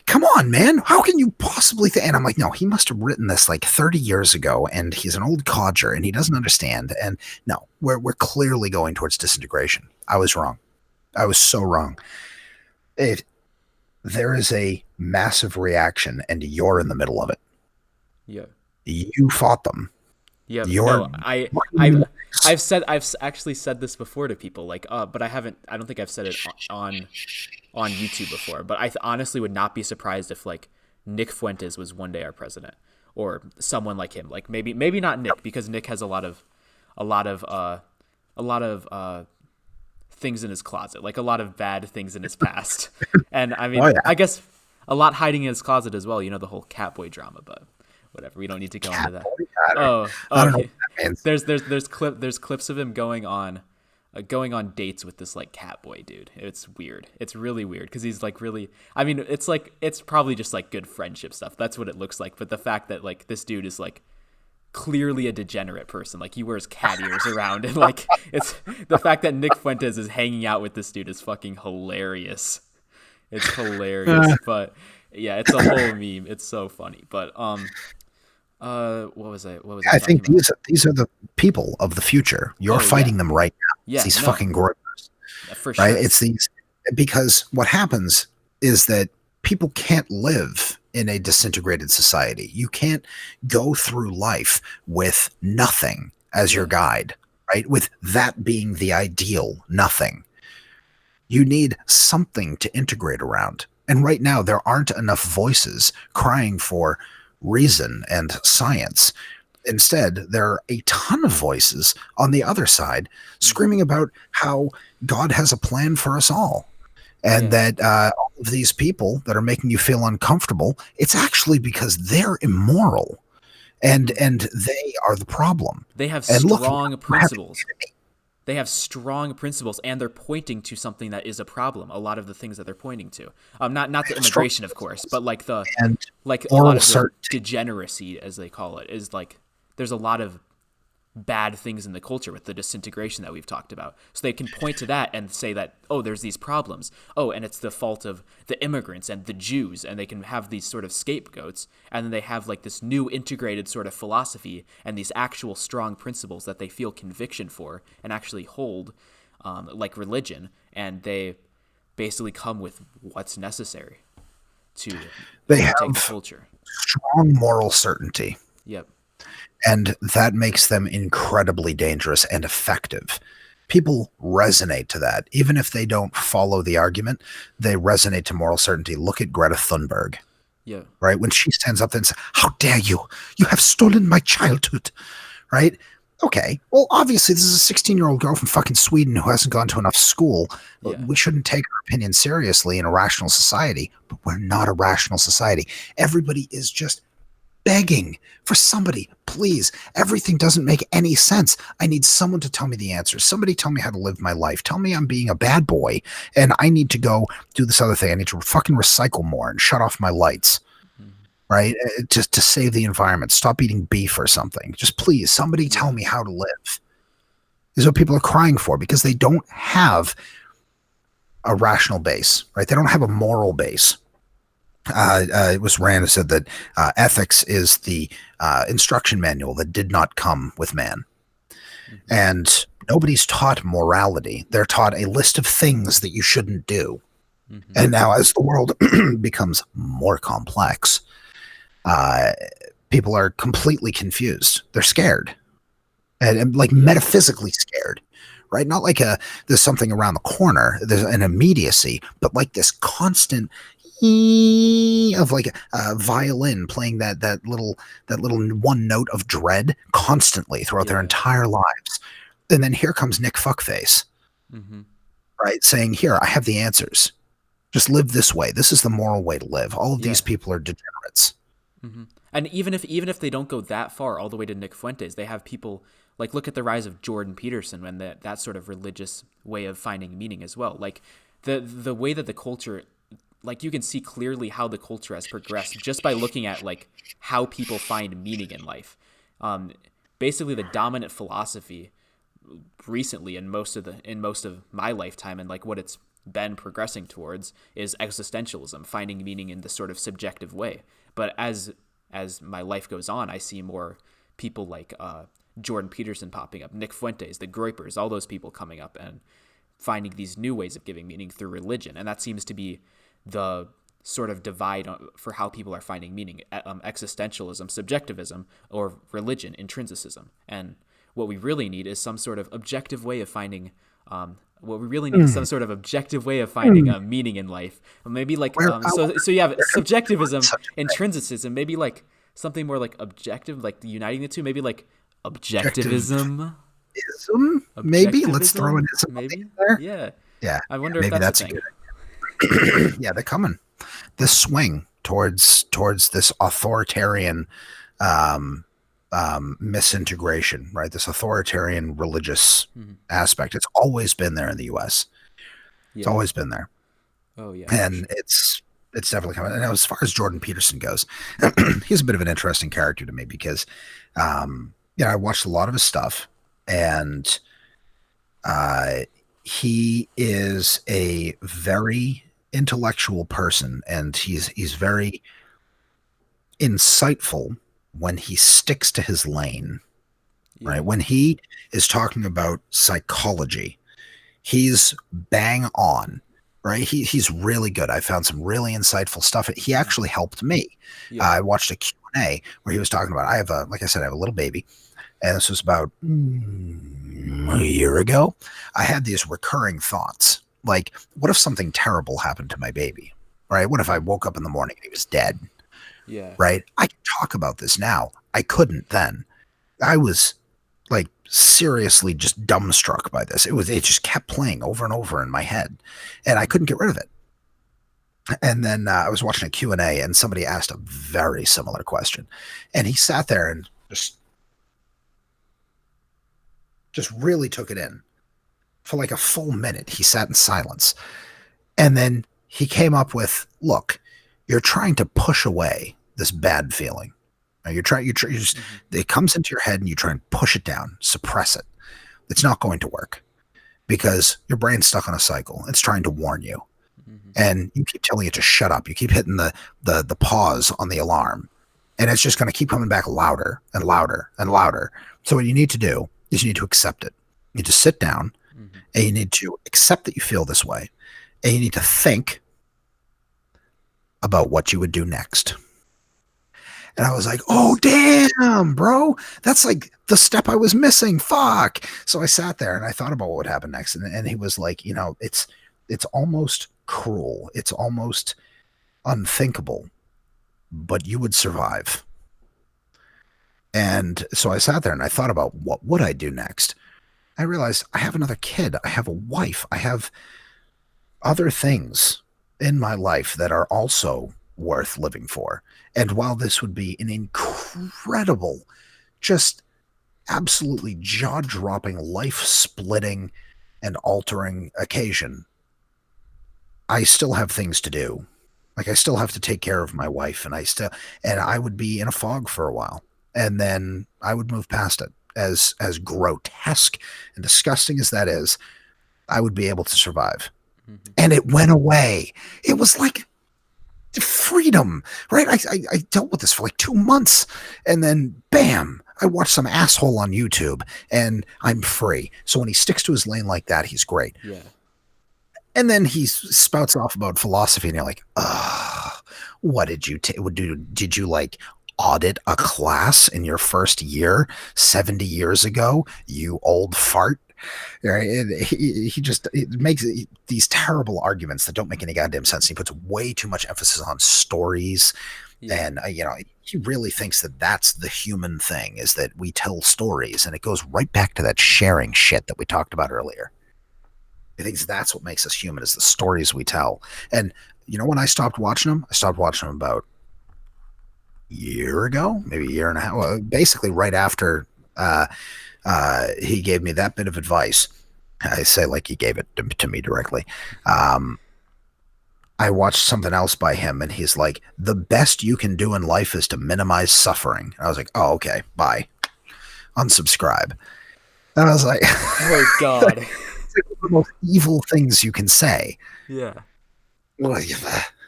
come on, man. How can you possibly think? And I'm like, no, he must have written this like 30 years ago and he's an old codger and he doesn't understand. And no, we're clearly going towards disintegration. I was wrong. I was so wrong. There is a massive reaction and you're in the middle of it. Yeah. You fought them. Yeah. You're No, I've actually said this before to people, like, but I don't think I've said it on YouTube before, but I honestly would not be surprised if like Nick Fuentes was one day our president or someone like him. Like maybe not Nick, because Nick has a lot of things in his closet, like a lot of bad things in his past. And I mean, I guess a lot hiding in his closet as well, you know, the whole Catboy drama, but whatever, we don't need to go into that. I don't know what that means. There's clips of him going on dates with this like Catboy dude. It's weird. It's really weird because he's like really, I mean, it's probably just like good friendship stuff. That's what it looks like. But the fact that like this dude is like clearly a degenerate person, like he wears cat ears around, and like it's the fact that Nick Fuentes is hanging out with this dude is fucking hilarious. It's hilarious. But yeah, it's a whole meme. It's so funny. But what was I I think these are the people of the future. You're fighting them right now. Yeah, it's these fucking groypers. For sure. Right? It's these, because what happens is that people can't live in a disintegrated society. You can't go through life with nothing as your guide, right? With that being the ideal, nothing. You need something to integrate around. And right now there aren't enough voices crying for reason and science. Instead, there are a ton of voices on the other side screaming about how God has a plan for us all. And that all of these people that are making you feel uncomfortable, it's actually because they're immoral. And they are the problem. They have strong principles. They have strong principles, and they're pointing to something that is a problem. A lot of the things that they're pointing to, not the immigration, of course, but like a lot of the degeneracy, as they call it, is like there's a lot of bad things in the culture with the disintegration that we've talked about. So they can point to that and say that, oh, there's these problems. Oh, and it's the fault of the immigrants and the Jews, and they can have these sort of scapegoats, and then they have like this new integrated sort of philosophy and these actual strong principles that they feel conviction for and actually hold, like religion, and they basically come with what's necessary to take the culture. Strong moral certainty. Yep. And that makes them incredibly dangerous and effective. People resonate to that. Even if they don't follow the argument, they resonate to moral certainty. Look at Greta Thunberg. Yeah. Right? When she stands up and says, how dare you? You have stolen my childhood. Right? Okay. Well, obviously, this is a 16-year-old girl from fucking Sweden who hasn't gone to enough school. Yeah. We shouldn't take her opinion seriously in a rational society. But we're not a rational society. Everybody is just begging for somebody, please. Everything doesn't make any sense. I need someone to tell me the answers. Somebody tell me how to live my life. Tell me I'm being a bad boy and I need to go do this other thing. I need to fucking recycle more and shut off my lights, right? Just to save the environment. Stop eating beef or something. Just please, somebody tell me how to live. This is what people are crying for, because they don't have a rational base, right? They don't have a moral base. It was Rand who said that ethics is the instruction manual that did not come with man. And nobody's taught morality. They're taught a list of things that you shouldn't do. And now as the world becomes more complex, people are completely confused. They're scared. And like metaphysically scared. Right? Not like there's something around the corner. There's an immediacy, but like this constant of like a violin playing that little one note of dread constantly throughout their entire lives. And then here comes Nick Fuckface, right? Saying, here, I have the answers. Just live this way. This is the moral way to live. All of these people are degenerates. And even if they don't go that far all the way to Nick Fuentes, they have people like look at the rise of Jordan Peterson and that sort of religious way of finding meaning as well. Like the way that the culture, like you can see clearly how the culture has progressed just by looking at like how people find meaning in life. Basically, the dominant philosophy recently in most of my lifetime and like what it's been progressing towards is existentialism, finding meaning in this sort of subjective way. But as my life goes on, I see more people like Jordan Peterson popping up, Nick Fuentes, the Groypers, all those people coming up and finding these new ways of giving meaning through religion. And that seems to be the sort of divide for how people are finding meaning: existentialism, subjectivism, or religion, intrinsicism. And what we really need is some sort of objective way of finding meaning in life. Maybe like so you have subjectivism, intrinsicism, maybe like something more like objective, like uniting the two, maybe like objectivism. Maybe let's throw an ism maybe there. Yeah. I wonder if maybe that's a a thing. good yeah, they're coming. This swing towards this authoritarian misintegration, right? This authoritarian religious aspect. It's always been there in the U.S. It's always been there. Oh yeah. And it's definitely coming. And as far as Jordan Peterson goes, he's a bit of an interesting character to me because, I watched a lot of his stuff, and he is a very intellectual person, and he's very insightful when he sticks to his lane, right? When he is talking about psychology, he's bang on, right? He's really good. I found some really insightful stuff. He actually helped me. I watched a Q&A where he was talking about, like I said, I have a little baby, and this was about a year ago. I had these recurring thoughts. Like, what if something terrible happened to my baby, right? What if I woke up in the morning and he was dead? Yeah. Right. I can talk about this now. I couldn't then. I was like seriously just dumbstruck by this. It just kept playing over and over in my head, and I couldn't get rid of it. And then I was watching a Q&A, and somebody asked a very similar question, and he sat there and just really took it in for like a full minute. He sat in silence, and then he came up with, look, you're trying to push away this bad feeling. You're just, it comes into your head and you try and push it down, suppress it. It's not going to work because your brain's stuck on a cycle. It's trying to warn you. And you keep telling it to shut up. You keep hitting the pause on the alarm, and it's just going to keep coming back louder and louder and louder. So what you need to do is you need to accept it. You need to sit down and you need to accept that you feel this way. And you need to think about what you would do next. And I was like, oh, damn, bro. That's like the step I was missing. Fuck. So I sat there and I thought about what would happen next. And he was like, it's almost cruel. It's almost unthinkable, but you would survive. And so I sat there and I thought about what would I do next. I realized I have another kid. I have a wife. I have other things in my life that are also worth living for. And while this would be an incredible, just absolutely jaw-dropping, life-splitting and altering occasion, I still have things to do. Like, I still have to take care of my wife, and I would be in a fog for a while, and then I would move past it. As grotesque and disgusting as that is, I would be able to survive. And it went away. It was like freedom, right? I dealt with this for like 2 months, and then bam, I watched some asshole on YouTube, and I'm free. So when he sticks to his lane like that, he's great. Yeah. And then he spouts off about philosophy, and you're like, what did you do? Did you like audit a class in your first year 70 years ago, you old fart? Right? He makes these terrible arguments that don't make any goddamn sense. He puts way too much emphasis on stories. Yeah. And he really thinks that that's the human thing, is that we tell stories, and it goes right back to that sharing shit that we talked about earlier. He thinks that's what makes us human, is the stories we tell. And when I stopped watching him about a year ago, maybe a year and a half, well, basically right after He gave me that bit of advice. I say like he gave it to me directly. Um, I watched something else by him, and he's like, the best you can do in life is to minimize suffering. And I was like, oh, okay, bye. Unsubscribe. And I was like, Oh God. it's like one of the most evil things you can say. Yeah. Like,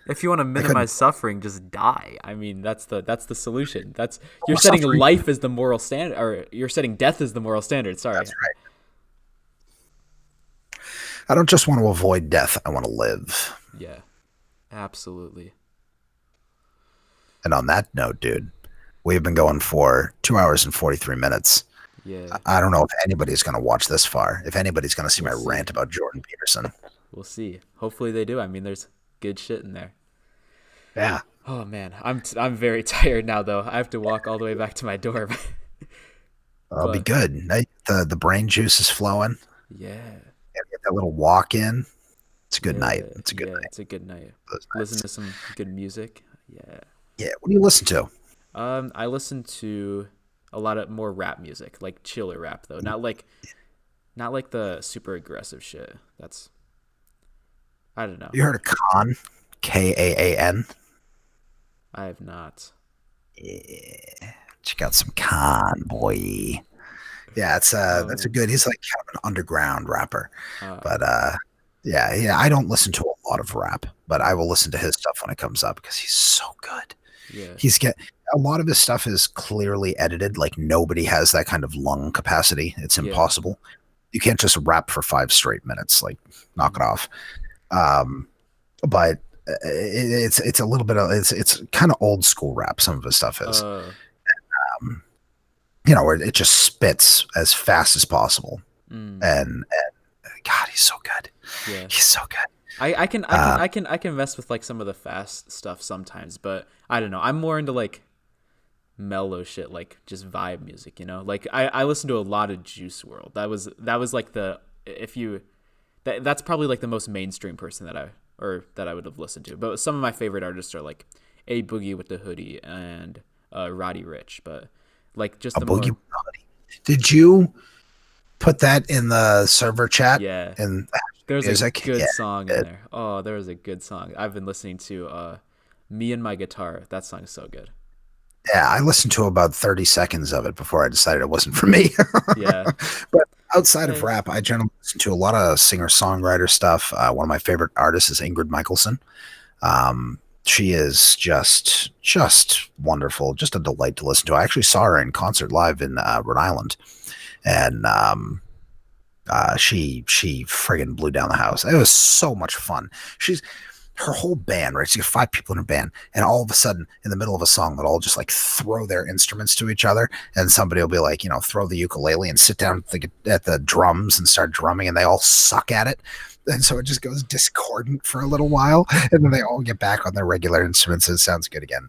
If you want to I couldn't. minimize suffering, just die. I mean, that's the solution. That's you're More setting suffering. life as the moral standard, or you're setting death as the moral standard. Sorry. That's right. I don't just want to avoid death. I want to live. Yeah. Absolutely. And on that note, dude, we've been going for 2 hours and 43 minutes. Yeah. I don't know if anybody's going to watch this far, if anybody's going to see We'll my see. rant about Jordan Peterson. We'll see. Hopefully they do. I mean, there's good shit in there. Yeah. Oh man, I'm very tired now though. I have to walk all the way back to my dorm. It'll be But good. The brain juice is flowing. yeah. Get that little walk in. It's a good Yeah. night. It's a good Yeah, night. it's a good night. Those Listen nights. to some good music. Yeah. Yeah. What do you listen to? I listen to a lot of more rap music, like chiller rap though. Not like the super aggressive shit. That's I don't know. You heard of Khan? Kaan? I have not. Yeah. Check out some Khan, boy. Yeah, that's a Um good. He's like kind of an underground rapper, uh but yeah. I don't listen to a lot of rap, but I will listen to his stuff when it comes up because he's so good. yeah. He's get A lot of his stuff is clearly edited. Like nobody has that kind of lung capacity. It's Yeah. impossible. You can't just rap for 5 straight minutes. Like knock it Mhm. off. Um, but it's a little bit of it's kind of old school rap. Some of his stuff is, Uh um, where it just spits as fast as possible. mm, And God, he's so good. yeah. He's so good. I can Uh, I can mess with like some of the fast stuff sometimes, but I don't know. I'm more into like mellow shit, like just vibe music, you know? Like I listen to a lot of Juice World. That was like the if you that's probably like the most mainstream person that I would have listened to. But some of my favorite artists are like A Boogie with the Hoodie and Roddy Rich, but like just a the boogie. more Did you put that in the server chat yeah. in There's a music? Yeah. good song in It, there. Oh, there was a good song. I've been listening to Me and My Guitar. That song is so good. yeah, I listened to about 30 seconds of it before I decided it wasn't for me. Yeah. But outside of Hey. rap, I generally listen to a lot of singer-songwriter stuff. One of my favorite artists is Ingrid Michaelson. She is just wonderful, just a delight to listen to. I actually saw her in concert live in Rhode Island, and she friggin' blew down the house. It was so much fun. She's Her whole band, right? She got 5 people in her band, and all of a sudden, in the middle of a song, they'll all just like throw their instruments to each other, and somebody will be like, throw the ukulele and sit down at the drums and start drumming, and they all suck at it. And so it just goes discordant for a little while, and then they all get back on their regular instruments, and it sounds good again.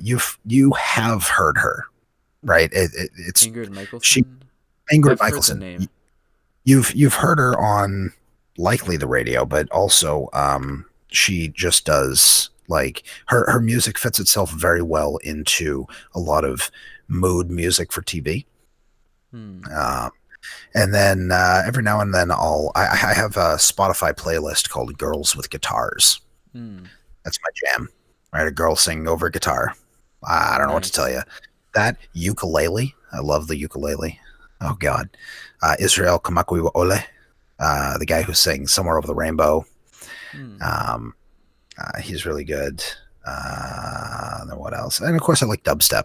You have heard her, right? It's Ingrid she Michaelson. Ingrid I've heard the Michaelson. name. You've heard her on likely the radio, but also she just does like her music fits itself very well into a lot of mood music for TV. Hmm. Um, and then every now and then I have a Spotify playlist called Girls with Guitars. Hmm. That's my jam. Right, a girl singing over a guitar. I don't know what to tell Nice. you. That ukulele, I love the ukulele. Oh God, Israel Kamakwi Ole, the guy who sings "Somewhere Over the Rainbow." Hmm. Um, he's really good. Then what else? And of course, I like dubstep.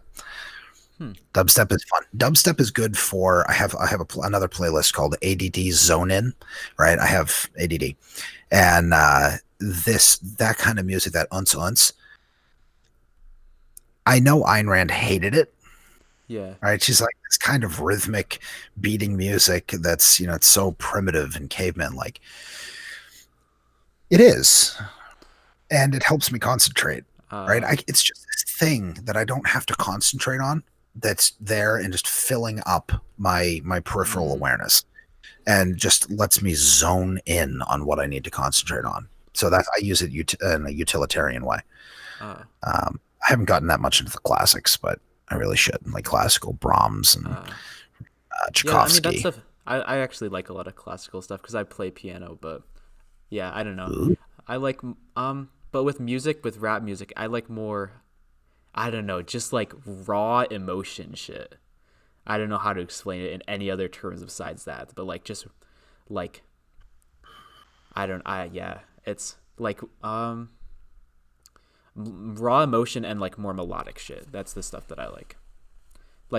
Hmm. Dubstep is fun. Dubstep is good for. Another playlist called ADD Zone In. Right, I have ADD, and that kind of music, that unce. I know Ayn Rand hated it. Yeah. Right, she's like this kind of rhythmic beating music that's it's so primitive and caveman like. It is, and it helps me concentrate. Right, Uh. it's just this thing that I don't have to concentrate on. That's there and just filling up my peripheral Hmm. awareness, and just lets me zone in on what I need to concentrate on. So that I use it in a utilitarian way. Uh. I haven't gotten that much into the classics, but I really should, like classical Brahms and Uh. Yeah, I mean that's Tchaikovsky. stuff. I actually like a lot of classical stuff because I play piano, but yeah, I don't know. Ooh. I like but with music, with rap music, I like more. I don't know, just like raw emotion shit. I don't know how to explain it in any other terms besides that, but like just like I don't. I yeah, it's like raw emotion and like more melodic shit. That's the stuff that I like.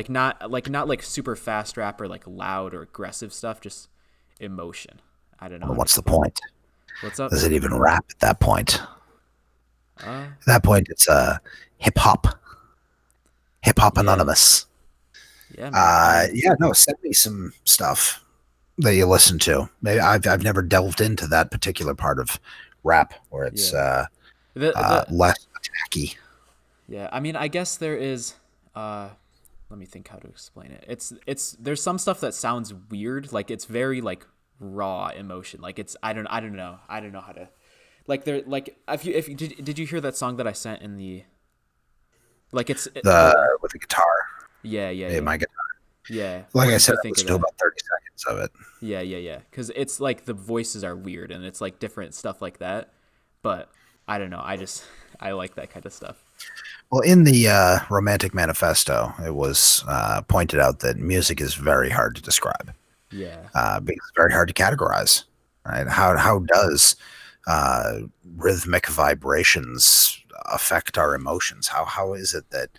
Not like super fast rap or like loud or aggressive stuff, just emotion. I don't know Well, how to what's the explain it. point? What's up? Does it even rap at that point? Uh At that point, it's hip hop, hip hop yeah. anonymous. Yeah, man. I mean, Yeah, no, send me some stuff that you listen to. Maybe I've never delved into that particular part of rap where it's yeah. The less attacky. yeah, I mean, I guess there is let me think how to explain it. It's there's some stuff that sounds weird, like it's very like raw emotion. Like it's I don't know. I don't know how to like there like if you did you hear that song that I sent in the like The the with the guitar, yeah, yeah, yeah, yeah. my guitar. Yeah. Like What I did said, you I think of listened to that? about 30 seconds of it. Yeah, yeah, yeah. Cuz it's like the voices are weird and it's like different stuff like that. But I don't know. I just I like that kind of stuff. Well, in the Romantic Manifesto, it was pointed out that music is very hard to describe Yeah. because it's very hard to categorize. Right? How does uh, rhythmic vibrations affect our emotions? How is it that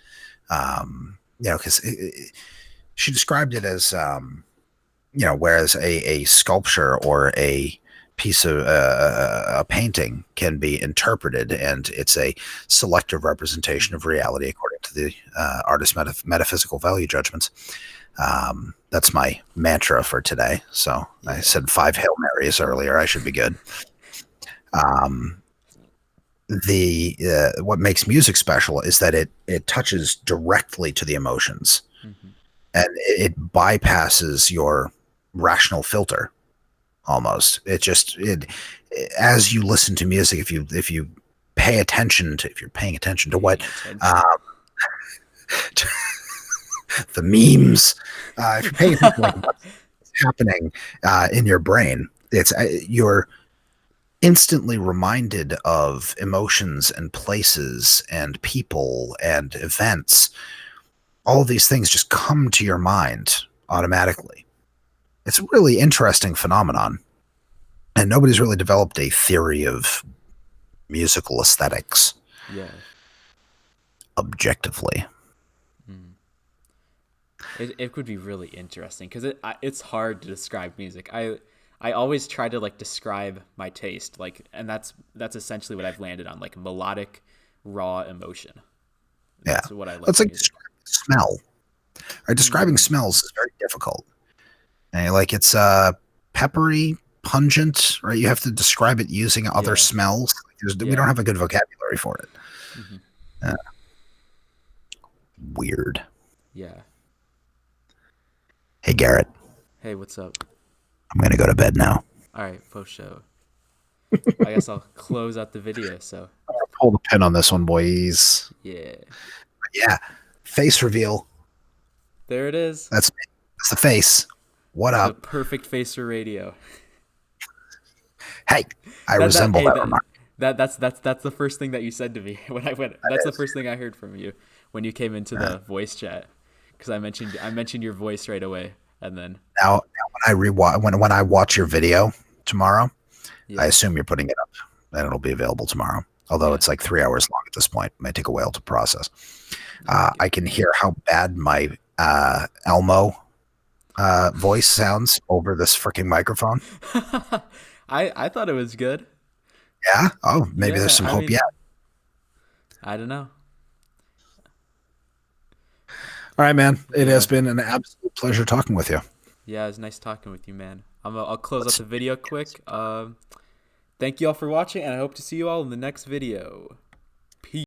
because she described it as whereas a sculpture or a piece of a painting can be interpreted and it's a selective representation Hmm. of reality according to the artist's metaphysical value judgments. That's my mantra for today. So I Yeah. said 5 Hail Marys earlier. I should be good. Um, the what makes music special is that it touches directly to the emotions Hmm. and it bypasses your rational filter almost. It just it as you listen to music, if you if you're paying attention to what Paying uh, attention. the memes, if you're paying attention to like what's happening in your brain, it's you're instantly reminded of emotions and places and people and events. All of these things just come to your mind automatically. It's a really interesting phenomenon, and nobody's really developed a theory of musical aesthetics Yeah. objectively. Mm. It could be really interesting because it's hard to describe music. I always try to like describe my taste like, and that's essentially what I've landed on, like melodic, raw emotion. Yeah, That's what I like let's in like music. describe smell. Right, describing Hmm. smells is very difficult. And like it's peppery, pungent. Right, you have to describe it using other Yeah. smells. We don't Yeah. have a good vocabulary for it. Hmm. Uh, Weird. Yeah. Hey Garrett, Hey, what's up? I'm gonna go to bed now. All right, post show. I guess I'll close out the video. So Pull the pin on this one, boys. yeah, Yeah, face reveal. there it is. That's me. That's the face. What The up? perfect face for radio. Hey, I That resemble hey that remark. that's the first thing that you said to me when I went. That That's the is. first thing I heard from you when you came into the voice chat because I mentioned your voice right away, and then Now when I watch your video tomorrow, I yeah, assume you're putting it up and it'll be available tomorrow. Although yeah, it's like 3 hours long at this point, it may take a while to process. you're I good. can hear how bad my Elmo voice sounds over this freaking microphone. I thought it was good. Yeah. Oh, maybe there's Yeah, some I hope mean, yet. I don't know. All right, man. It has Yeah, been an absolute pleasure talking with you. yeah, it was nice talking with you, man. I'll close out Let's the video quick. Thank you all for watching, and I hope to see you all in the next video. Peace.